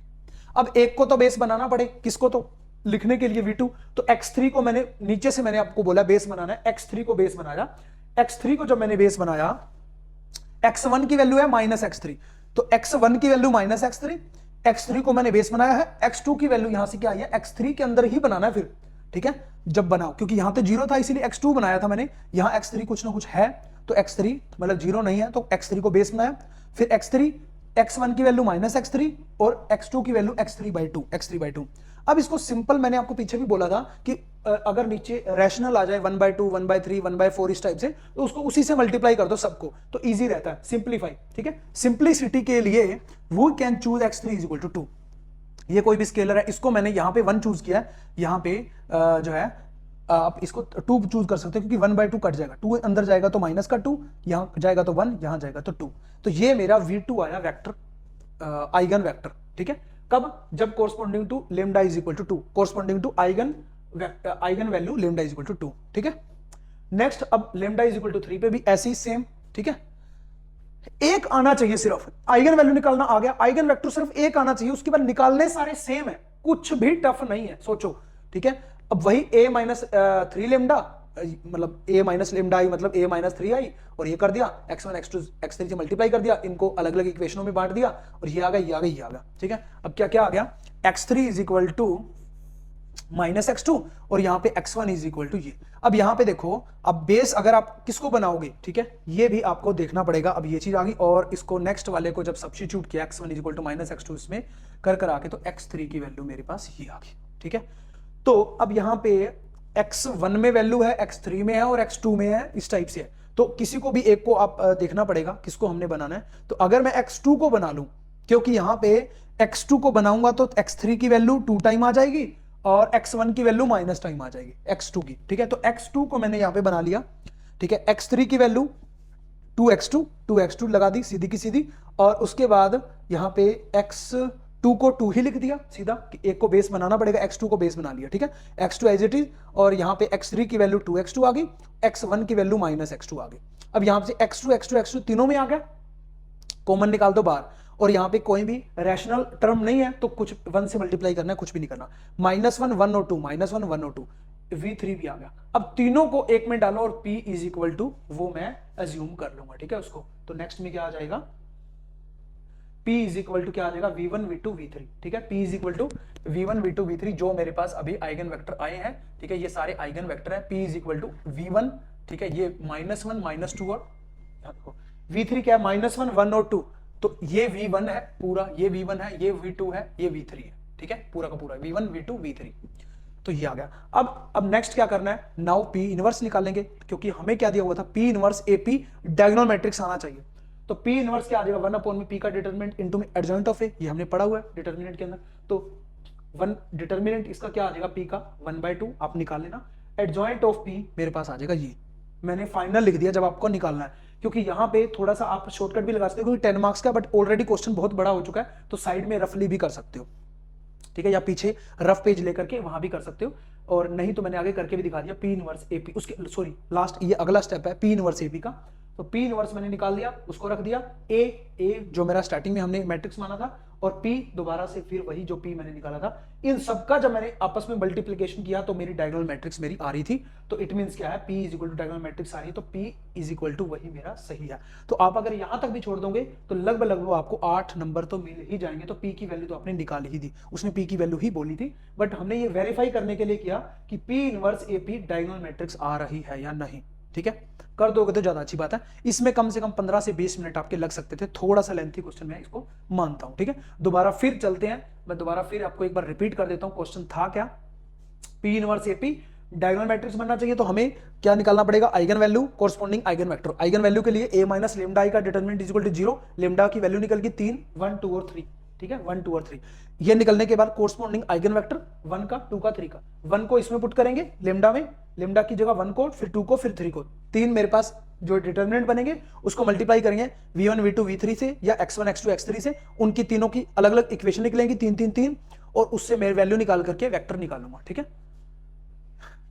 अब एक को तो बेस बनाना पड़े, किसको, तो लिखने के लिए v2, तो x3 को मैंने नीचे से मैंने आपको बोला बेस बनाना है, x3 को बेस बनाया, x3 को जब मैंने बेस बनाया, x1 की वैल्यू है -x3, तो x1 की वैल्यू -x3, x3 को मैंने बेस बनाया है, x2 की वैल्यू यहां से क्या आई है, x3 के अंदर ही बनाना है फिर, ठीक है। जब बनाओ, क्योंकि यहां तो 0 था इसीलिए x2 बनाया था मैंने, यहां x3 कुछ ना कुछ है, तो x3 मतलब 0 नहीं है, तो x3 को बेस बनाया, फिर x3, x1 की वैल्यू -x3 और x2 की वैल्यू x3/2। अब इसको सिंपल, मैंने आपको पीछे भी बोला था कि अगर नीचे रैशनल आ जाए 1/2, 1/3, 1/4 इस टाइप से, तो उसको उसी से मल्टीप्लाई कर दो सबको, तो इजी रहता है, सिंप्लीफाई, ठीक है। सिंप्लिसिटी के लिए we can choose x3 is equal to 2, ये कोई भी स्केलर है, इसको मैंने यहां पे 1 चूज किया है, यहां पे जो है आप इसको 2 चूज कर सकते हो, क्योंकि 1/2 कट जाएगा, 2 अंदर जाएगा तो माइनस का 2, यहां जाएगा तो 1, यहां जाएगा तो 2, तो ये मेरा v2 आया वेक्टर, आइगन वेक्टर, ठीक है। कब, जब corresponding to lambda is equal to 2, corresponding to eigen value lambda is equal to 2, ठीक है। नेक्स्ट, अब लेमडा इज इक्वल टू 3 पे भी ऐसे ही सेम, ठीक है। एक आना चाहिए, सिर्फ आइगन वैल्यू निकालना आ गया, आइगन वेक्टर सिर्फ एक आना चाहिए, उसके बाद निकालने सारे सेम है, कुछ भी टफ नहीं है, सोचो, ठीक है। अब वही a माइनस 3 लेमडा, मतलब a माइनस लेमडा आई मतलब a माइनस 3i, और ये कर दिया x1 x2 x3 से मल्टीप्लाई कर दिया, इनको अलग अलग इक्वेशनों में बांट दिया, और ये आ गया, ये आ गया, ये आ गया, ठीक है। अब क्या क्या आ गया, x3 is equal to -x2, और यहां पे x1 इज इक्वल टू ये। अब यहां पे देखो, अब बेस अगर आप किसको बनाओगे, ठीक है, ये भी आपको देखना पड़ेगा। अब ये चीज आ गई, और इसको नेक्स्ट वाले को जब सब्स्टिट्यूट किया, x1 is equal to -x2 इसमें कर आके, तो x3 की वैल्यू मेरे पास ये आ गई, ठीक है। तो अब यहां पे x1 में वैल्यू है, x3 में है और x2 में है, इस टाइप से है, तो किसी को भी एक को आप देखना पड़ेगा किसको हमने बनाना है। तो अगर मैं x2 को बना लूं, क्योंकि यहां पे x2 को बनाऊंगा तो x3 की वैल्यू 2 टाइम आ जाएगी, और x1 की वैल्यू माइनस टाइम आ जाएगी x2 की, ठीक है। तो x2 को मैंने यहां पे बना लिया, ठीक है। x3 की वैल्यू 2x2 लगा दी सीधी की सीधी, और उसके बाद यहां पे x2 को 2 ही लिख दिया सीधा, कि एक को बेस बनाना पड़ेगा, x2 को बेस बना लिया, ठीक है। x2 एज इट इज, और यहां पे x3 की वैल्यू 2x2 आ गई, x1 की वैल्यू -x2 आ गई। अब यहां से x2 तीनों में आ गया, कॉमन निकाल दो बाहर, और यहां पे कोई भी रैशनल टर्म नहीं है, तो कुछ 1 से मल्टीप्लाई करना है, कुछ भी नहीं करना, -1 1 और 2, -1 1 और 2, v3 भी आ गया। अब तीनों को एक में डालो, और p इज इक्वल टू वो मैं अज्यूम कर लूंगा, ठीक है उसको। तो नेक्स्ट में क्या आ जाएगा, p इज इक्वल टू क्या आ जाएगा, v1 v2 v3, ठीक है। p is equal to v1 v2 v3, जो मेरे पास अभी आइगन वेक्टर आए हैं, ठीक है, ये सारे आइगन वेक्टर हैं। p is equal to v1, ठीक है, ये -1 -2, और v3 क्या है, -1 1 और 2, तो ये v1 है पूरा, ये v1 है, ये v2 है, ये v3 है, ठीक है, पूरा का पूरा v1 v2 v3, तो ये आ गया। अब नेक्स्ट क्या करना है, नाउ p इनवर्स निकालेंगे, क्योंकि हमें क्या दिया हुआ था, p inverse AP diagonal matrix आना चाहिए। तो p इनवर्स क्या आ जाएगा, 1 अपॉन में p का डिटरमिनेंट इनटू में एडजॉइंट ऑफ a, ये हमने पढ़ा हुआ है डिटरमिनेंट के अंदर। तो वन डिटर्मिनेंट इसका क्या आ जाएगा, पी का 1/2 आप निकाल लेना। एडजॉइंट ऑफ पी मेरे पास आ जाएगा ये, मैंने फाइनल लिख दिया जब आपको निकालना है, क्योंकि यहाँ पे थोड़ा सा आप शॉर्टकट भी लगा सकते हो क्योंकि 10 मार्क्स का, बट ऑलरेडी क्वेश्चन बहुत बड़ा हो चुका है, तो साइड में रफली भी कर सकते हो, ठीक है, या पीछे रफ पेज लेकर के वहां भी कर सकते हो, और नहीं तो मैंने आगे करके भी दिखा दिया पी इनवर्स एपी, उसके सॉरी लास्ट ये अगला स्टेप है पी इनवर्स एपी का। तो पी इनवर्स मैंने निकाल दिया, उसको रख दिया ए जो मेरा स्टार्टिंग में हमने मैट्रिक्स माना था, और पी दोबारा से फिर वही जो पी मैंने निकाला था, इन सबका जब मैंने आपस में मल्टीप्लीकेशन किया तो मेरी डायगोनल मैट्रिक्स मेरी आ रही थी। तो इट मींस क्या है, P is equal to diagonal matrix आ रही है, तो पी इज इक्वल टू वही मेरा सही है। तो आप अगर यहां तक भी छोड़ दोगे तो लगभग आपको 8 नंबर तो मिल ही जाएंगे। तो पी की वैल्यू तो आपने निकाल ही दी, उसने पी की वैल्यू ही बोली थी, बट हमने ये वेरीफाई करने के लिए किया कि P inverse AP diagonal matrix आ रही है या नहीं, ठीक है। कर दोगे तो ज्यादा अच्छी बात है, इसमें कम से कम 15 से 20 मिनट आपके लग सकते थे, थोड़ा सा लेंथी क्वेश्चन मैं इसको मानता हूं, ठीक है। दोबारा फिर चलते हैं, मैं दोबारा फिर आपको एक बार रिपीट कर देता हूं, क्वेश्चन था क्या, P inverse AP diagonal matrix बनना चाहिए, तो हमें क्या निकालना पड़ेगा, eigen value corresponding eigen vector. Eigen value के लिए a माइनस लेमडा आई का determinant is equal to 0, lambda की वैल्यू निकल गई 3, 1 2 और 3, ठीक है, 1 2 और 3। ये निकलने के बाद कोरस्पॉन्डिंग आइगन वेक्टर 1 का 2 का 3 का, 1 को इसमें पुट करेंगे लेमडा में, लेमडा की जगह 1 को, फिर 2 को, फिर 3 को, 3 मेरे पास जो डिटरमिनेंट बनेंगे उसको मल्टीप्लाई करेंगे v1 v2 v3 से या x1 x2 x3 से, उनकी तीनों की अलग अलग इक्वेशन निकलेंगी 3 3 3, और उससे मैं वैल्यू निकाल करके वेक्टर निकालूंगा, ठीक है,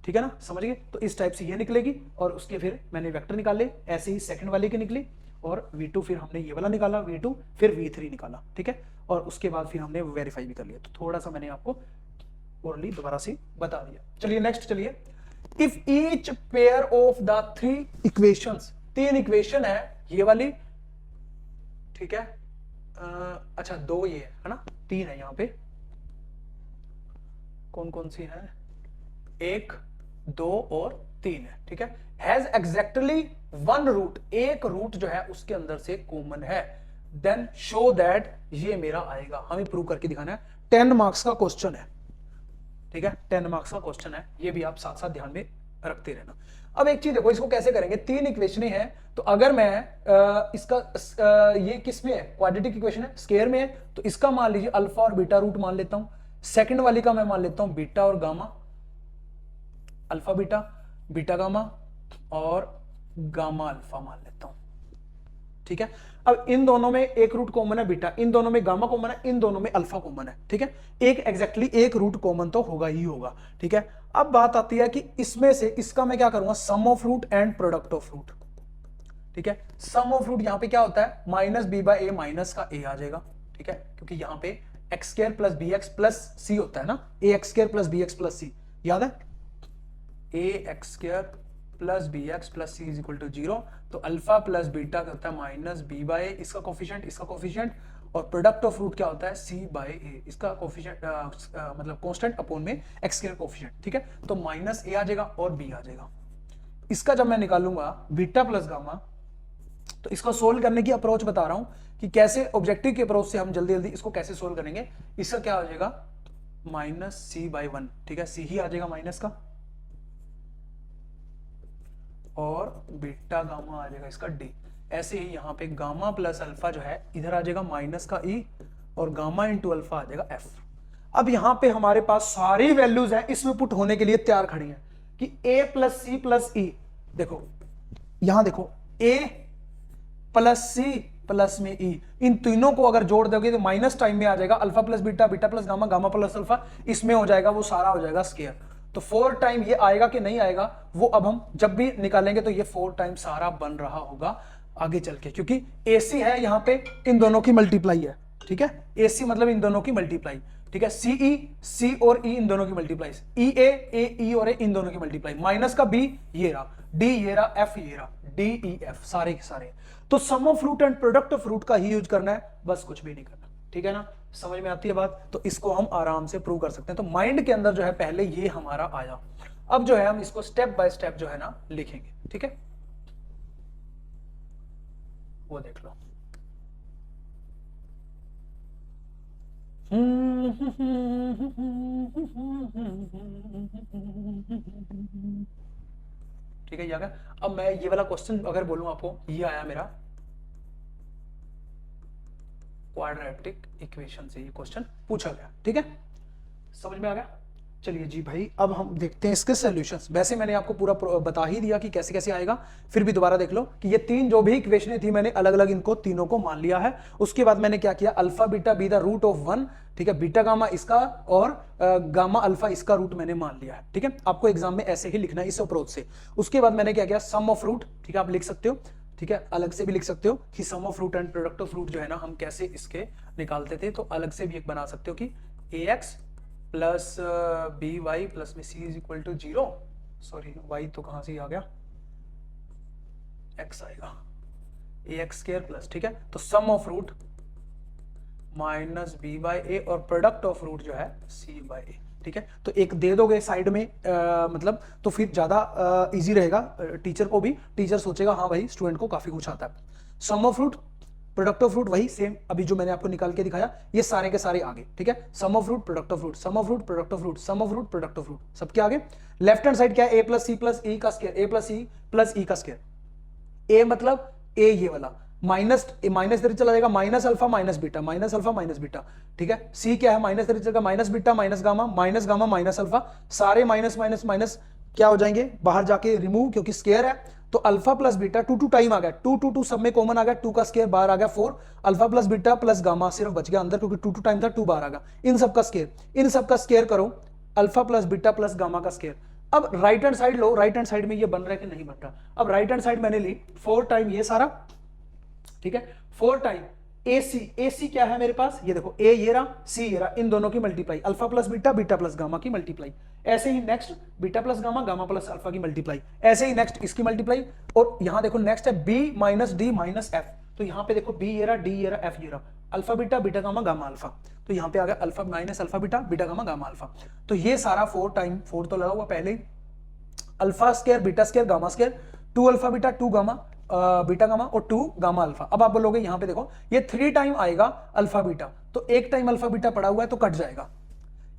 ठीक है ना, समझ गए। तो इस टाइप से ये निकलेगी, और उसके फिर मैंने वेक्टर निकाले, ऐसे ही सेकंड वाले की निकली, और v2 फिर हमने ये वाला निकाला v2, फिर v3 निकाला, ठीक है, और उसके बाद फिर हमने वेरीफाई भी कर लिया। तो थोड़ा सा मैंने आपको ओरली दोबारा से बता दिया। चलिए नेक्स्ट चलिए, if each pair of the 3 equations, 3 equation है ये वाली, ठीक है, अच्छा 2 ये है ना, 3 है यहाँ पे, कौन कौन सी है, 1 2 और 3 है, ठीक है, हैज एग्जैक्टली 1 रूट, एक रूट जो है उसके अंदर से कॉमन है, देन शो दैट, ये मेरा आएगा, हमें प्रूव करके दिखाना है। 10 मार्क्स का क्वेश्चन है, ठीक है, 10 मार्क्स का क्वेश्चन है, ये भी आप साथ साथ ध्यान में रखते रहना। अब एक चीज देखो, इसको कैसे करेंगे, 3 इक्वेशनें हैं, तो अगर मैं ये किस में है, क्वाड्रेटिक इक्वेशन है, स्क्वायर में है, तो इसका मान लीजिए अल्फा और बीटा रूट मान लेता हूं, सेकंड वाली का मैं मान लेता हूं बीटा और gamma, alpha beta, beta gamma और गामा अल्फा मान लेता हूं, ठीक है। अब इन दोनों में एक रूट कॉमन है बीटा, इन दोनों में गामा कॉमन है, इन दोनों में अल्फा कॉमन है, ठीक है, एक एग्जैक्टली एक रूट कॉमन तो होगा ही होगा, ठीक है। अब बात आती है कि इसमें से इसका मैं क्या करूंगा, sum of root and product of root, ठीक है। सम ऑफ रूट यहां पे क्या होता है, minus B by A minus का ए आ जाएगा, ठीक है, क्योंकि यहां पे X square plus B X plus C होता है ना, A X square plus B X plus C, याद है, A X square plus B X plus C is equal to 0, तो अल्फा प्लस बीटा क्या होता है माइनस बी बाई इसका कोफिशिएंट, इसका कोफिशिएंट, और प्रोडक्ट ऑफ रूट क्या होता है सी बाई ए, इसका कोफिशिएंट मतलब कांस्टेंट अपॉन में एक्स स्क्वायर कोफिशिएंट, ठीक है, तो माइनस ए आ जाएगा और बी आ जाएगा। इसका जब मैं निकालूंगा बीटा प्लस गामा, तो इसको सोल्व करने की अप्रोच बता रहा हूं कि कैसे ऑब्जेक्टिव की अप्रोच से हम जल्दी जल्दी इसको कैसे सोल्व करेंगे। इसका क्या हो जाएगा, माइनस सी बाई 1, ठीक है, सी ही आ जाएगा माइनस का, और बीटा गामा आ जाएगा इसका डी। ऐसे ही यहाँ पे गामा प्लस अल्फा जो है इधर आ जाएगा माइनस का ई, और गामा इंटू अल्फा आ जाएगा एफ। अब यहाँ पे हमारे पास सारी वैल्यूज हैं, इसमें पुट होने के लिए तैयार खड़ी हैं कि ए प्लस सी प्लस ई, देखो यहां देखो ए प्लस सी प्लस में ई, इन तीनों को अगर जोड़ दोगे तो माइनस टाइम में आ जाएगा, alpha plus beta, beta plus gamma, gamma plus alpha, इसमें हो जाएगा वो सारा हो जाएगा स्क्वायर। तो 4 टाइम ये आएगा कि नहीं आएगा वो अब हम जब भी निकालेंगे तो ये 4 टाइम सारा बन रहा होगा आगे चल के, क्योंकि AC है यहाँ पे इन दोनों की मल्टीप्लाई है, ठीक है, AC मतलब इन दोनों की मल्टीप्लाई, ठीक है, CE C और E इन दोनों की मल्टीप्लाई, EA A E और A इन दोनों की मल्टीप्लाई, माइनस का B ये रहा, D ये रहा, F ये रहा, D E F सारे के सारे। तो sum of root and product of root का ही यूज करना है, बस कुछ भी नहीं करना, ठीक है ना, समझ में आती है बात। तो इसको हम आराम से प्रूव कर सकते हैं। तो माइंड के अंदर जो है पहले ये हमारा आया, अब जो है हम इसको स्टेप बाय स्टेप जो है ना लिखेंगे, ठीक है, वो देख लो। ठीक है, ये अब मैं ये वाला क्वेश्चन अगर बोलूं आपको, ये आया मेरा क्वाड्रेटिक इक्वेशन से ये क्वेश्चन पूछा गया, ठीक है, समझ में आ गया? चलिए जी भाई, अब हम देखते हैं इसके सॉल्यूशंस। वैसे मैंने आपको पूरा बता ही दिया कि कैसे कैसे आएगा, फिर भी दोबारा देख लो कि ये तीन जो भी इक्वेशनें थी मैंने अलग अलग इनको तीनों को मान लिया है। उसके बाद मैंने क्या किया, alpha beta be the root of 1, ठीक है, बीटा गामा इसका और गामा अल्फा इसका रूट मैंने मान लिया है, ठीक है। आपको एग्जाम में ऐसे ही लिखना है इस अप्रोच से। उसके बाद मैंने क्या किया, सम ऑफ रूट, ठीक है, आप लिख सकते हो, ठीक है, अलग से भी लिख सकते हो कि sum of root and product of root जो है ना हम कैसे इसके निकालते थे, तो अलग से भी एक बना सकते हो कि A X plus B Y plus में C is equal to 0, sorry Y तो कहां से आ गया, एक्स आएगा, ए एक्स स्क्वायर प्लस, ठीक है, तो sum of root minus B by A और प्रोडक्ट ऑफ रूट जो है सी बाई ए, ठीक है। तो एक दे दोगे साइड में मतलब तो फिर ज्यादा इजी रहेगा टीचर को भी, टीचर सोचेगा हाँ भाई स्टूडेंट को काफी कुछ आता है। Sum of root product of root वही सेम अभी जो मैंने आपको निकाल के दिखाया, ये सारे के सारे आगे, ठीक है। Sum of root product of root, sum of root product of root, sum of root product of root, सबके आगे। लेफ्ट हैंड साइड क्या है, ए प्लस सी प्लस ई का स्क्वायर, ए प्लस सी प्लस ई का स्क्वायर। ए मतलब ए ये वाला, माइनस माइनस इधर चला जाएगा, minus alpha minus beta, minus alpha minus beta, ठीक है। सी क्या है, माइनस इधर चलेगा, minus beta minus gamma minus alpha, सारे माइनस माइनस माइनस क्या हो जाएंगे, बाहर जाके रिमूव, क्योंकि स्क्वायर है। तो अल्फा प्लस बीटा 2 2 टाइम आ गया, 2 2 2 सब में कॉमन आ गया, 2 का स्क्वायर बाहर आ गया 4, alpha plus beta plus gamma सिर्फ बच गया अंदर, क्योंकि 2 2 टाइम था, 2 बाहर आ गया। इन सब का स्क्वायर, इन सब का स्क्वायर करो, alpha plus beta plus gamma का स्क्वायर। अब राइट हैंड साइड लो, राइट हैंड साइड में ये बन रहा है कि नहीं बन रहा। अब राइट हैंड साइड मैंने ली 4 टाइम ये सारा, ठीक है, 4 टाइम AC, AC क्या है मेरे पास, ये देखो A ये रहा, C ये रहा, इन दोनों की multiply, alpha plus beta beta plus gamma की मल्टीप्लाई, ऐसे ही next beta plus gamma gamma plus alpha की मल्टीप्लाई, ऐसे ही नेक्स्ट इसकी मल्टीप्लाई। और यहां देखो नेक्स्ट है B minus D minus F, तो यहां पे देखो B ये रहा, D ये रहा, F ये रहा, alpha beta gamma gamma alpha, तो यहां पे आ गया alpha minus alpha beta gamma gamma alpha. तो ये सारा 4 टाइम 4 तो लगा हुआ पहले ही, alpha square beta square gamma square, 2 alpha beta 2 gamma beta gamma और 2 गामा अल्फा। अब आप बोलोगे यहां पे देखो ये 3 टाइम आएगा अल्फा बीटा, तो एक टाइम अल्फा बीटा पड़ा हुआ है तो कट जाएगा।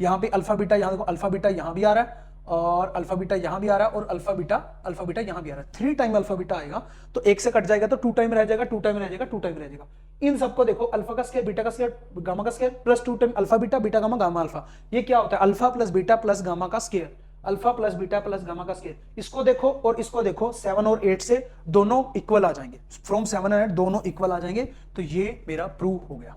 यहां पे अल्फा बीटा, यहां देखो अल्फा बीटा यहां भी आ रहा है और अल्फा बीटा यहां भी आ रहा है और अल्फा बीटा यहां भी आ रहा है। 3 टाइम अल्फा बीटा आएगा तो एक से कट जाएगा, तो 2 टाइम रह जाएगा, 2 टाइम रह जाएगा, 2 टाइम रह जाएगा। इन सबको देखो, अल्फा का स्क्वायर बीटा का स्क्वायर गामा का square plus 2 time alpha beta gamma gamma alpha, ये क्या होता है, alpha plus beta plus gamma का square, alpha plus beta plus gamma का स्क्वायर। इसको देखो और इसको देखो, 7 और 8 से दोनों इक्वल आ जाएंगे, फ्रॉम 7 एंड 8 दोनों इक्वल आ जाएंगे, तो ये मेरा प्रूव हो गया,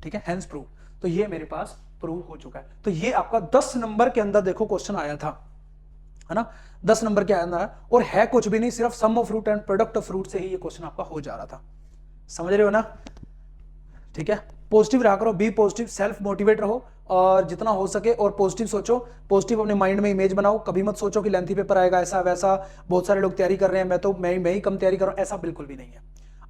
ठीक है, हेंस प्रूव। तो ये मेरे पास प्रूव हो चुका है। तो ये आपका 10 नंबर के अंदर देखो क्वेश्चन आया था, है ना, 10 नंबर के अंदर है, और है कुछ भी नहीं, सिर्फ sum of root and product of root से ही ये क्वेश्चन आपका हो जा रहा था। समझ रहे हो ना, ठीक है। पॉजिटिव रहा करो, बी पॉजिटिव, सेल्फ मोटिवेट रहो और जितना हो सके और पॉजिटिव सोचो, पॉजिटिव अपने माइंड में इमेज बनाओ। कभी मत सोचो कि लेंथी पेपर आएगा ऐसा वैसा, बहुत सारे लोग तैयारी कर रहे हैं, मैं ही कम तैयारी कर रहा हूं, ऐसा बिल्कुल भी नहीं है।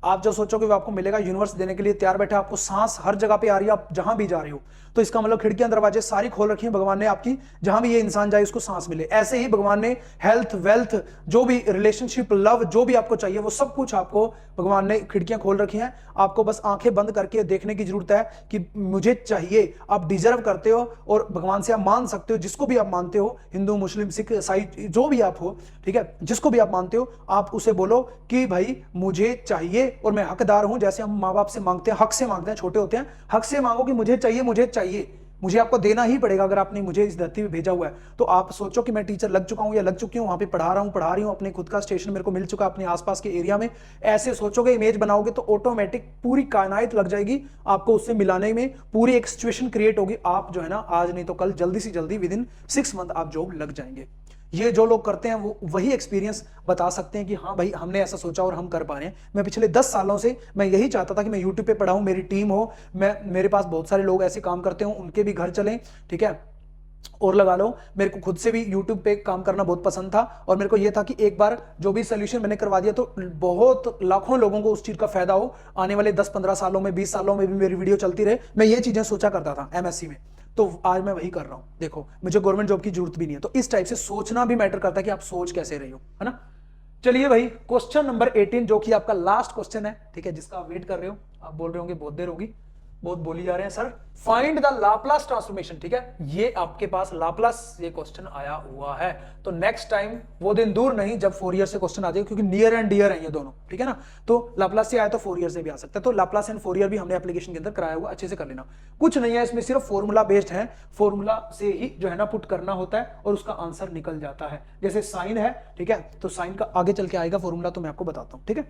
आप जो सोचोगे वो आपको मिलेगा, यूनिवर्स देने के लिए तैयार बैठा, आपको सांस हर जगह पे आ रही है, आप जहां भी जा रहे हो, तो इसका मतलब खिड़कियां दरवाजे सारी खोल रखी हैं भगवान ने आपकी, जहां भी ये इंसान जाए उसको सांस मिले। ऐसे ही भगवान ने हेल्थ वेल्थ जो भी रिलेशनशिप लव जो भी आपको चाहिए वो सब कुछ आपको भगवान ने खिड़कियां खोल रखी हैं। आपको बस आंखें बंद करके देखने की जरूरत है कि मुझे चाहिए, आप डिजर्व करते हो और भगवान से आप मान सकते हो, जिसको भी आप मानते हो, हिंदू मुस्लिम सिख ईसाई जो भी आप हो, ठीक है, जिसको भी आप मानते हो, आप उसे बोलो कि भाई मुझे चाहिए और मैं हकदार हूं। जैसे हम माँ बाप से मांगते हैं, हक से मांगते हैं, छोटे होते हैं, हक से मांगो कि मुझे चाहिए मुझे चाहिए, मुझे आपको देना ही पड़ेगा अगर आपने मुझे इस धरती में भेजा हुआ है। तो आप सोचो कि मैं टीचर लग चुका हूं या लग चुकी हूं, वहां पे पढ़ा रही हूं, अपने खुद का स्टेशन मेरे को मिल चुका अपने आसपास के एरिया में। ऐसे सोचोगे, इमेज बनाओगे तो ऑटोमेटिक पूरी कायनात लग जाएगी आपको उससे मिलाने में, पूरी एक सिचुएशन क्रिएट होगी। आप जो है ना आज नहीं तो कल जल्दी से जल्दी विद इन 6 मंथ आप जॉब लग जाएंगे। ये जो लोग करते हैं वो वही एक्सपीरियंस बता सकते हैं कि हाँ भाई हमने ऐसा सोचा और हम कर पा रहे हैं। मैं पिछले 10 सालों से मैं यही चाहता था कि मैं यूट्यूब पे पढ़ाऊं, मेरी टीम हो, मेरे पास बहुत सारे लोग ऐसे काम करते हो, उनके भी घर चलें, ठीक है, और लगा लो। मेरे को खुद से भी यूट्यूब पे काम करना बहुत पसंद था और मेरे को यह था कि एक बार जो भी सोल्यूशन मैंने करवा दिया तो बहुत लाखों लोगों को उस चीज का फायदा हो, आने वाले 10-15 सालों में 20 सालों में भी मेरी वीडियो चलती रहे। मैं ये चीजें सोचा करता था MSc में, तो आज मैं वही कर रहा हूं। देखो मुझे गवर्नमेंट जॉब की जरूरत भी नहीं है, तो इस टाइप से सोचना भी मैटर करता है कि आप सोच कैसे रहे हो, है ना। चलिए भाई, क्वेश्चन नंबर 18 जो कि आपका लास्ट क्वेश्चन है, ठीक है, जिसका आप वेट कर रहे हो, आप बोल रहे होंगे बहुत देर होगी, बहुत बोली जा रहे हैं sir, find the Laplace transformation. ठीक है, ये आपके पास लाप्लास ये क्वेश्चन आया हुआ है, तो नेक्स्ट टाइम वो दिन दूर नहीं जब फोरियर से क्वेश्चन आ जाएगा, क्योंकि नियर एंड डियर है ये दोनों। ठीक है ना, तो लाप्लास से आया तो फोरियर से भी आ सकता है, तो लाप्लास एंड फोरियर भी हमने एप्लीकेशन के अंदर कराया हुआ, अच्छे से कर लेना। कुछ नहीं है इसमें, सिर्फ फॉर्मूला बेस्ड है, फॉर्मूला से ही जो है ना पुट करना होता है और उसका आंसर निकल जाता है। जैसे साइन है, ठीक है, तो साइन का आगे चल के आएगा फॉर्मूला, तो मैं आपको बताता हूं। ठीक है,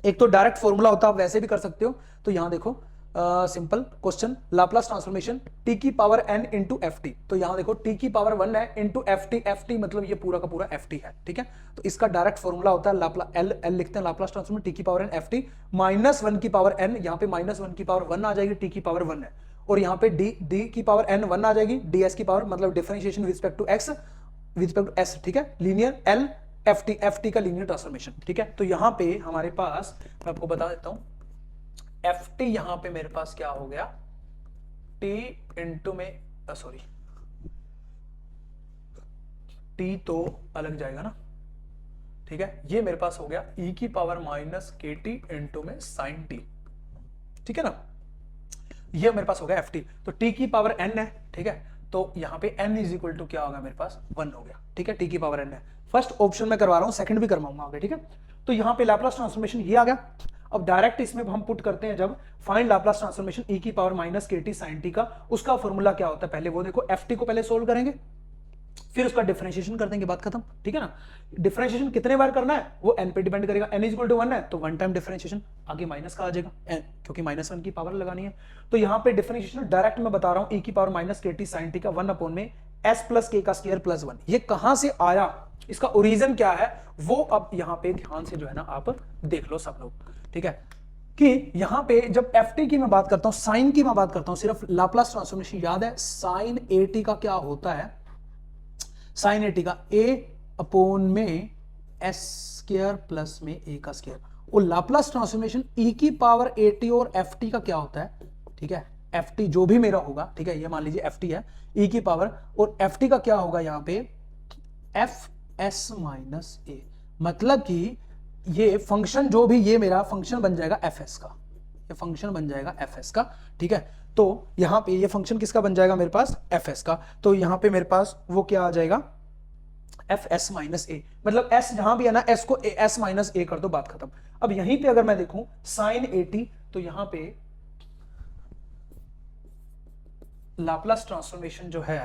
एक तो डायरेक्ट फॉर्मूला होता है, आप वैसे भी कर सकते हो। तो यहां देखो simple question, Laplace transformation T की power n into F T. तो यहां देखो टी की पावर 1 है इंटू एफ टी मतलब ये पूरा का पूरा एफ टी है। ठीक है, तो इसका डायरेक्ट फॉर्मूला होता है एल लिखते हैं लाप्लास ट्रांसफॉर्मेशन टी की power n F T minus 1 की पावर n, यहाँ पे माइनस 1 की पावर 1 आ जाएगी, टी की पावर 1 है, और यहाँ पे डी की पावर n 1 आ जाएगी, ds की पावर मतलब differentiation with respect to x with respect to s। ठीक है, लीनियर एल एफ टी का लीनियर ट्रांसफॉर्मेशन। ठीक है, तो यहां पे हमारे पास, मैं आपको बता देता हूं, एफ टी यहां पे मेरे पास क्या हो गया, टी इंटू में सॉरी टी तो अलग जाएगा ना। ठीक है, ये मेरे पास हो गया e की पावर माइनस के टी इंटू में साइन टी। ठीक है ना, ये मेरे पास हो गया एफ टी, तो टी की पावर n है। ठीक है, तो यहां पे n इज इक्वल टू क्या होगा मेरे पास 1 हो गया। ठीक है, टी की पावर n है, फर्स्ट ऑप्शन में करवा रहा हूं, सेकंड भी करवाऊंगा आगे। ठीक है, तो यहां पे लाप्लास ट्रांसफॉर्मेशन ये आ गया। अब डायरेक्ट इसमें हम पुट करते हैं, जब फाइंड लाप्लास ट्रांसफॉर्मेशन e की पावर माइनस के टी साइन टी का, उसका फॉर्मूला क्या होता है पहले वो देखो। एफ टी को पहले सोल्व करेंगे, फिर उसका डिफरेंशिएशन कर देंगे, बात खत्म। ठीक है ना, डिफरेंशिएशन कितने बार करना है वो n पे डिपेंड करेगा, n इक्वल टू 1 है तो 1 टाइम डिफरेंशिएशन, आगे माइनस का आ जाएगा n, क्योंकि माइनस 1 की पावर लगानी है। तो यहां पे डिफरेंशिएशन डायरेक्ट मैं बता रहा हूं, e की पावर माइनस के टी साइन टी का 1 अपॉन में s प्लस के का स्क्वायर प्लस 1। ये कहां से आया, इसका ओरिजिन क्या है, वो अब यहां पे ध्यान से जो है ना आप देख लो सब लोग। ठीक है, कि यहां पे जब एफ टी की मैं बात करता हूं, साइन की मैं बात करता हूं, सिर्फ लाप्लास ट्रांसफॉर्मेशन याद है, साइन ए टी का क्या होता है, साइन ए टी का a अपॉन में s स्क्वायर प्लस में a का स्क्वायर, और लाप्लास ट्रांसफॉर्मेशन e की पावर a t और f t का क्या होता है। ठीक है, f t जो भी मेरा होगा, ठीक है, ये मान लीजिए f t है, e की पावर, और f t का क्या होगा यहां पे f s माइनस a, मतलब कि ये फंक्शन जो भी, ये मेरा फंक्शन बन जाएगा f s का, ये फंक्शन बन जाएगा f s का। ठीक है, तो यहां पे ये फंक्शन किसका बन जाएगा मेरे पास, एफ एस का, तो यहां पे मेरे पास वो क्या आ जाएगा, एफ एस माइनस ए, मतलब एस जहां भी है ना, एस को एस माइनस ए कर दो, बात खत्म। अब यहीं पे अगर मैं देखूं साइन ए टी, तो यहां पे लाप्लास ट्रांसफॉर्मेशन जो है,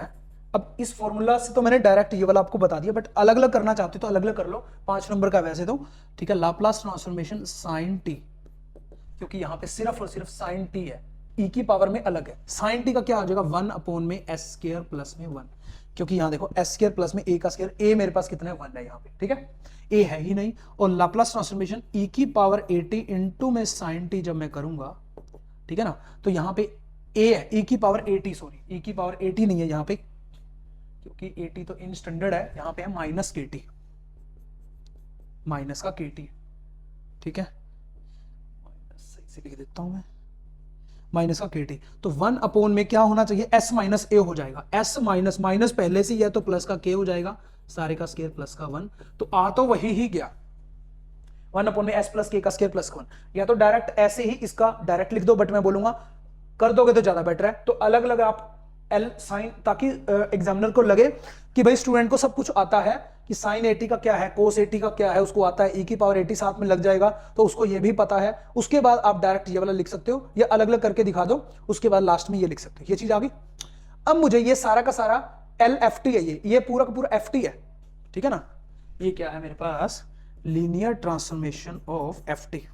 अब इस फॉर्मूला से तो मैंने डायरेक्ट ये वाला आपको बता दिया, बट अलग अलग करना चाहते हो तो अलग अलग कर लो, 5 नंबर का वैसे तो। ठीक है, लाप्लास ट्रांसफॉर्मेशन साइन टी, क्योंकि यहां पे सिर्फ और सिर्फ साइन टी है, e की पावर में अलग है, साइन टी का क्या हो जाएगा 1 अपॉन में s स्क्वायर प्लस में 1, क्योंकि यहां देखो s स्क्वायर प्लस में a का स्क्वायर, a मेरे पास कितना है 1 है यहां पे। ठीक है, a है ही नहीं, और लाप्लास ट्रांसफॉर्मेशन e की पावर at इंटू में साइन टी जब मैं करूंगा, ठीक है ना, तो यहां पे a है, e की पावर at, सॉरी e की पावर at नहीं है यहां पे, क्योंकि at तो इन स्टैंडर्ड है, यहां पे है माइनस के टी, माइनस का के टी। ठीक है, सही से लिख देता हूं मैं, माइनस का के टी, तो 1 अपॉन में क्या होना चाहिए, s माइनस ए हो जाएगा, s माइनस माइनस पहले से ही है तो प्लस का k हो जाएगा, सारे का स्क्वायर प्लस का 1, तो आ तो वही ही गया, 1 अपॉन में s प्लस k का स्क्वायर प्लस 1, या तो डायरेक्ट ऐसे ही इसका डायरेक्ट लिख दो, बट मैं बोलूंगा कर दोगे तो ज्यादा बेटर है, तो अलग अलग आप एल साइन, ताकि एग्जामिनर को लगे कि भाई स्टूडेंट को सब कुछ आता है, कि साइन एटी का क्या है, कोस एटी का क्या है, उसको आता है, ई की पावर एटी साथ में लग जाएगा तो उसको ये भी पता है। उसके बाद आप डायरेक्ट ये वाला लिख सकते हो, या अलग अलग करके दिखा दो, उसके बाद लास्ट में ये लिख सकते हो, ये चीज आ गई। अब मुझे ये सारा का सारा एल एफ टी है, ये पूरा का पूरा एफ टी है। ठीक है ना, ये क्या है मेरे पास, linear transformation of F T.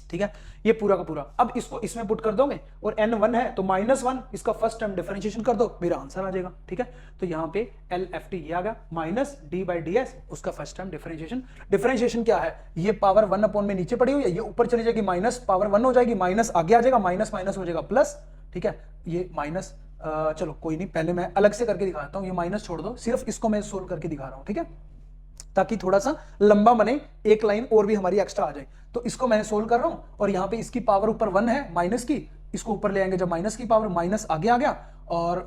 ठीक है, ये पूरा का पूरा, अब इसको इसमें पुट कर दोगे, और n1 है तो -1, इसका फर्स्ट टर्म डिफरेंशिएशन कर दो, मेरा आंसर आ जाएगा। ठीक है, तो यहां पे एल एफ टी ये आ गया, minus D by D S, उसका फर्स्ट टर्म डिफरेंशिएशन। डिफरेंशिएशन क्या है, ये पावर 1 अपॉन में नीचे पड़ी हुई है, ये ऊपर चली जाएगी, माइनस पावर 1 हो जाएगी, माइनस आगे आ जाएगा, माइनस माइनस हो जाएगा प्लस। ठीक है, ये माइनस, चलो कोई नहीं, पहले मैं अलग से करके दिखाता हूं, ये माइनस छोड़ दो, सिर्फ इसको मैं सोल्व करके दिखा रहा हूं। ठीक है, ताकि थोड़ा सा लंबा बने, एक लाइन और भी हमारी एक्स्ट्रा आ जाए, तो इसको मैं सोल्व कर रहा हूं, और यहां पे इसकी पावर ऊपर 1 है माइनस की, इसको ऊपर ले आएंगे, जब माइनस की पावर, माइनस आगे आ गया, और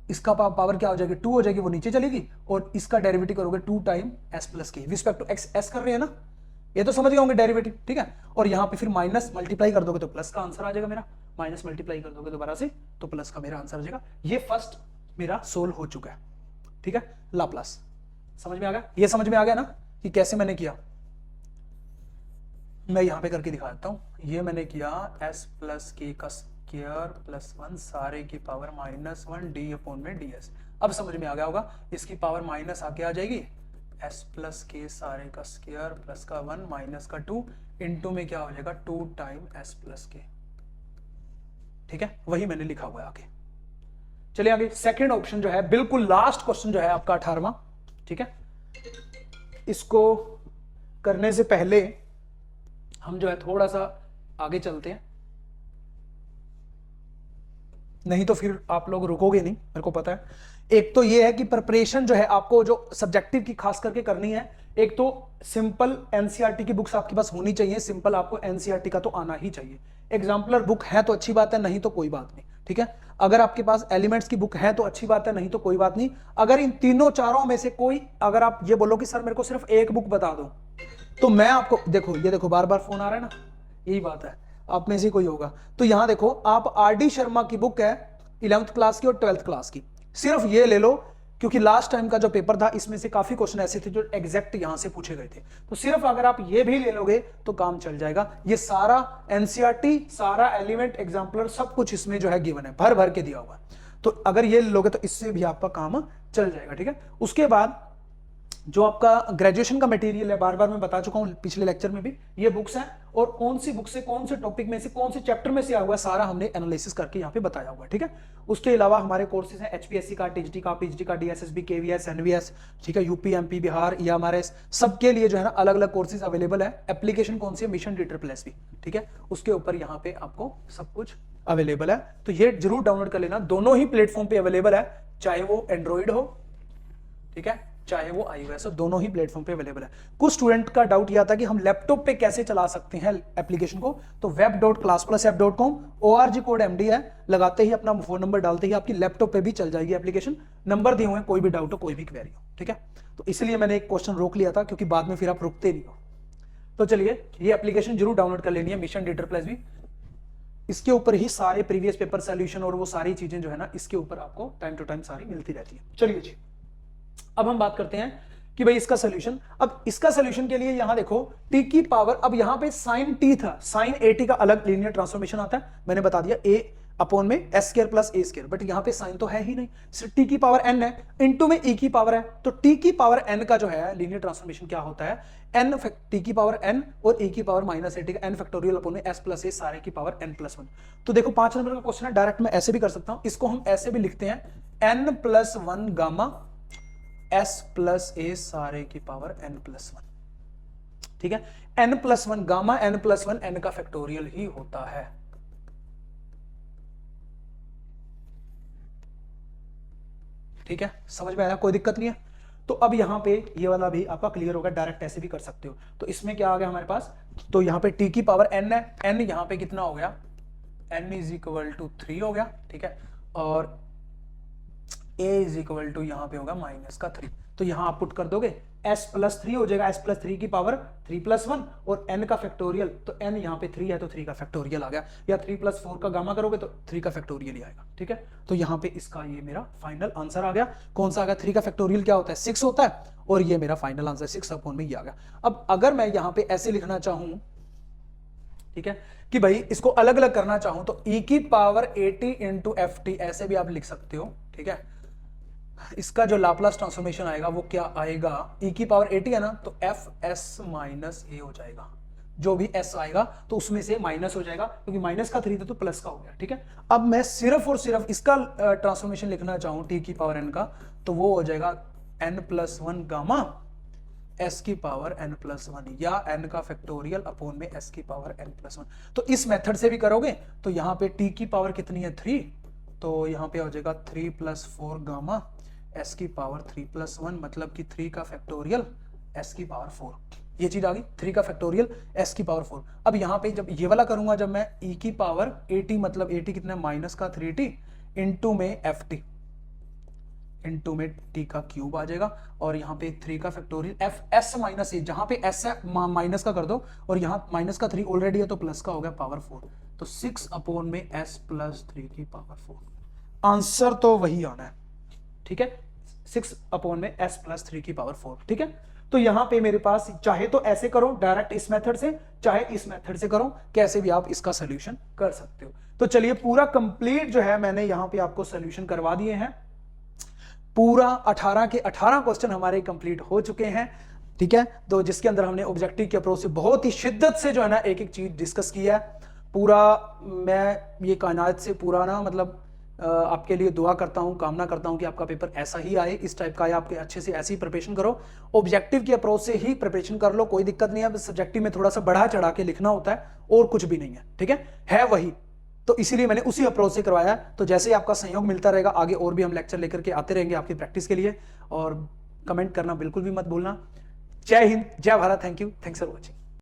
इसका पावर क्या हो जाएगी 2 हो जाएगी, वो नीचे चलेगी, और इसका डेरिवेटिव करोगे 2 टाइम s प्लस के, रिस्पेक्ट टू एक्स एस कर रहे हैं ना, ये तो समझ गए होंगे डेरिवेटिव। ठीक है, और यहां पे फिर माइनस मल्टीप्लाई कर दोगे तो प्लस का आंसर आ जाएगा मेरा, माइनस मल्टीप्लाई कर दोगे दोबारा से तो प्लस का मेरा आंसर आ जाएगा। ये फर्स्ट मेरा सोल्व हो चुका है, ठीक है। लाप्लास समझ में आ गया, ये समझ में आ गया ना कि कैसे मैंने किया। मैं यहां पे करके दिखा देता हूं। ये मैंने किया s प्लस के का स्क्वायर प्लस 1 सारे की पावर -1 डी अपॉन में ds। अब समझ में आ गया होगा, इसकी पावर माइनस आके आ जाएगी s प्लस के सारे का स्क्वायर प्लस का 1 माइनस का 2 इनटू में क्या हो जाएगा 2 टाइम s प्लस के, ठीक है। वही मैंने लिखा हुआ है आगे। चलिए आगे सेकंड ऑप्शन जो है, बिल्कुल लास्ट क्वेश्चन जो है आपका 18वां, ठीक है। इसको करने से पहले हम जो है थोड़ा सा आगे चलते हैं, नहीं तो फिर आप लोग रुकोगे नहीं, मेरे को पता है। एक तो ये है कि प्रिपरेशन जो है आपको जो सब्जेक्टिव की खास करके करनी है, एक तो सिंपल एनसीईआरटी की बुक्स आपके पास होनी चाहिए। सिंपल आपको एनसीईआरटी का तो आना ही चाहिए। एग्जाम्पलर बुक है तो अच्छी बात है, नहीं तो कोई बात नहीं, ठीक है। अगर आपके पास एलिमेंट्स की बुक है तो अच्छी बात है, नहीं तो कोई बात नहीं। अगर इन तीनों चारों में से कोई, अगर आप ये बोलो कि सर मेरे को सिर्फ एक बुक बता दो, तो मैं आपको देखो, ये देखो बार बार फोन आ रहा है ना, यही बात है, आप में से कोई होगा। तो यहां देखो, आप आरडी शर्मा की बुक है 11th क्लास की और 12th क्लास की, सिर्फ ये ले लो, क्योंकि लास्ट टाइम का जो पेपर था इसमें से काफी क्वेश्चन ऐसे थे जो एग्जैक्ट यहां से पूछे गए थे। तो सिर्फ अगर आप ये भी ले लोगे तो काम चल जाएगा। ये सारा एनसीईआरटी, सारा एलिमेंट, एग्जाम्पलर, सब कुछ इसमें जो है गिवन है, भर भर के दिया हुआ है। तो अगर ये लोगे तो इससे भी आपका काम चल जाएगा, ठीक है। उसके बाद जो आपका ग्रेजुएशन का मटेरियल है, बार बार मैं बता चुका हूं पिछले लेक्चर में भी, ये बुक्स हैं और कौन सी बुक से, कौन से टॉपिक में से, कौन से चैप्टर में से आया हुआ है, सारा हमने एनालिसिस करके यहाँ पे बताया हुआ है, ठीक है। उसके अलावा हमारे कोर्सेज हैं एचपीएससी का, टीजीटी का, पीजीटी का, डीएसएसबी, केवीएस, एनवीएस, ठीक है, यूपी, एमपी, बिहार, ईएमआरएस, सबके लिए जो है ना अलग अलग कोर्सेज अवेलेबल है। एप्लीकेशन कौन सी है, मिशन DSSB, ठीक है, उसके ऊपर यहाँ पे आपको सब कुछ अवेलेबल है। तो ये जरूर डाउनलोड कर लेना, दोनों ही प्लेटफॉर्म पे अवेलेबल है, चाहे वो एंड्रॉइड हो, ठीक है, चाहे वो iOS हो, दोनों ही प्लेटफॉर्म पे अवेलेबल है। कुछ स्टूडेंट का डाउट यह था कि हम लैपटॉप पे कैसे चला सकते हैं एप्लीकेशन को, तो web.classplusapp.com ORG कोड MD है, लगाते ही अपना फोन नंबर डालते ही आपकी लैपटॉप पे भी चल जाएगी एप्लीकेशन। नंबर दिए हुए हैं, कोई भी डाउट हो, कोई भी क्वेरी हो, ठीक है। तो इसलिए मैंने एक क्वेश्चन रोक लिया था, क्योंकि बाद में फिर आप रुकते नहीं हो। तो चलिए, ये एप्लीकेशन जरूर डाउनलोड कर लेनी है, मिशन DSSB। इसके ऊपर ही सारे प्रीवियस पेपर सोल्यूशन और वो सारी चीजें जो है ना, इसके ऊपर आपको टाइम टू टाइम सारी मिलती रहती है। चलिए जी, अब हम बात करते हैं कि भाई इसका सोल्यूशन। अब इसका सोल्यूशन के लिए यहां देखो t की पावर, अब यहां पे sin t था, sin at का अलग लीनियर ट्रांसफॉर्मेशन आता है, मैंने बता दिया a अपॉन में s square plus a square, but यहां पे sin तो है ही नहीं, सिर्फ t की पावर n है, इनटू में e की पावर है। तो t की पावर n का जो है लीनियर ट्रांसफॉर्मेशन क्या होता है, n t की पावर n और e की पावर माइनस at का n फैक्टोरियल अपॉन में s प्लस a सारे की पावर n+1। तो देखो 5 नंबर का क्वेश्चन है, डायरेक्ट मैं ऐसे भी कर सकता हूं, इसको हम ऐसे भी लिखते हैं n+1 gamma s plus a सारे की पावर n+1, ठीक है। n+1 गामा n+1 n का फैक्टोरियल ही होता है, ठीक है, समझ में आया, कोई दिक्कत नहीं है। तो अब यहां पे ये वाला भी आपका क्लियर होगा, डायरेक्ट ऐसे भी कर सकते हो। तो इसमें क्या आ गया हमारे पास, तो यहां पे t की पावर n है, n यहां पे कितना हो गया, n = 3 हो गया, ठीक है, और a = यहां पे होगा -3। तो यहां आप पुट कर दोगे s + 3 हो जाएगा, s + 3 की पावर 3+1 और n का फैक्टोरियल, तो n यहां पे 3 है तो 3 का फैक्टोरियल आ गया, या 3 + 4 का गामा करोगे तो 3 का फैक्टोरियल ही आएगा, ठीक है। तो यहां पे इसका ये मेरा फाइनल आंसर आ गया। कौन सा आ गया, 3 का फैक्टोरियल क्या होता है, 6 होता है, और ये मेरा फाइनल आंसर 6 अपॉन में ये आ गया। अब अगर मैं यहां पे ऐसे लिखना चाहूं, ठीक है, कि भाई इसको अलग अलग करना चाहूं, तो e की पावर at इंटू ft ऐसे भी आप लिख सकते हो, ठीक है। इसका जो लाप्लास ट्रांसफॉर्मेशन आएगा वो क्या आएगा, e की पावर at है ना, तो fs माइनस a हो जाएगा, जो भी s आएगा तो उसमें से माइनस हो जाएगा, क्योंकि माइनस का 3 था तो प्लस का हो गया, ठीक है। अब मैं सिर्फ और सिर्फ इसका ट्रांसफॉर्मेशन लिखना चाहूं t की पावर n का, तो वो हो जाएगा n+1 गामा s की पावर n+1, या n का फैक्टोरियल अपॉन में s की पावर n+1। तो इस मेथड से भी करोगे तो यहाँ पे t की पावर कितनी है, 3, तो यहाँ पे हो जाएगा 3 + 4 गामा s की पावर 3+1, मतलब कि 3 का फैक्टोरियल s की पावर 4, ये चीज आ गई, 3 का फैक्टोरियल s की पावर 4। अब यहाँ पे जब ये वाला करूंगा, जब मैं e की पावर at, मतलब at कितना -3t इंटू में ft इंटू में t का क्यूब आ जाएगा, और यहाँ पे 3 का फैक्टोरियल fs - a, जहां पे s है माइनस का कर दो, और यहाँ -3 ऑलरेडी है तो प्लस का हो गया पावर 4। तो 6 अपॉन में s प्लस 3 की पावर 4, आंसर तो वही आना है, ठीक है, 6 अपॉन में s प्लस 3 की पावर 4, ठीक है। तो यहां पे मेरे पास चाहे तो ऐसे करो डायरेक्ट इस मेथड से, चाहे इस मेथड से करो, कैसे भी आप इसका सोल्यूशन कर सकते हो। तो चलिए पूरा कंप्लीट जो है मैंने यहां पे आपको सोल्यूशन करवा दिए हैं, पूरा 18 के 18 क्वेश्चन हमारे कंप्लीट हो चुके हैं, ठीक है। तो जिसके अंदर हमने ऑब्जेक्टिव के अप्रोच से बहुत ही शिद्दत से जो है ना एक एक चीज डिस्कस किया है पूरा। मैं ये कायनात से पूरा ना मतलब आपके लिए दुआ करता हूं, कामना करता हूं कि आपका पेपर ऐसा ही आए, इस टाइप का, या आपके अच्छे से ऐसी प्रिपरेशन करो, ऑब्जेक्टिव के अप्रोच से ही प्रिपरेशन कर लो, कोई दिक्कत नहीं है। सब्जेक्टिव में थोड़ा सा बढ़ा चढ़ा के लिखना होता है और कुछ भी नहीं है, ठीक है वही। तो इसीलिए मैंने उसी अप्रोच से करवाया। तो जैसे ही आपका सहयोग मिलता रहेगा, आगे और भी हम लेक्चर लेकर के आते रहेंगे आपकी प्रैक्टिस के लिए। और कमेंट करना बिल्कुल भी मत भूलना। जय हिंद, जय Bharat, thank you, thanks for watching.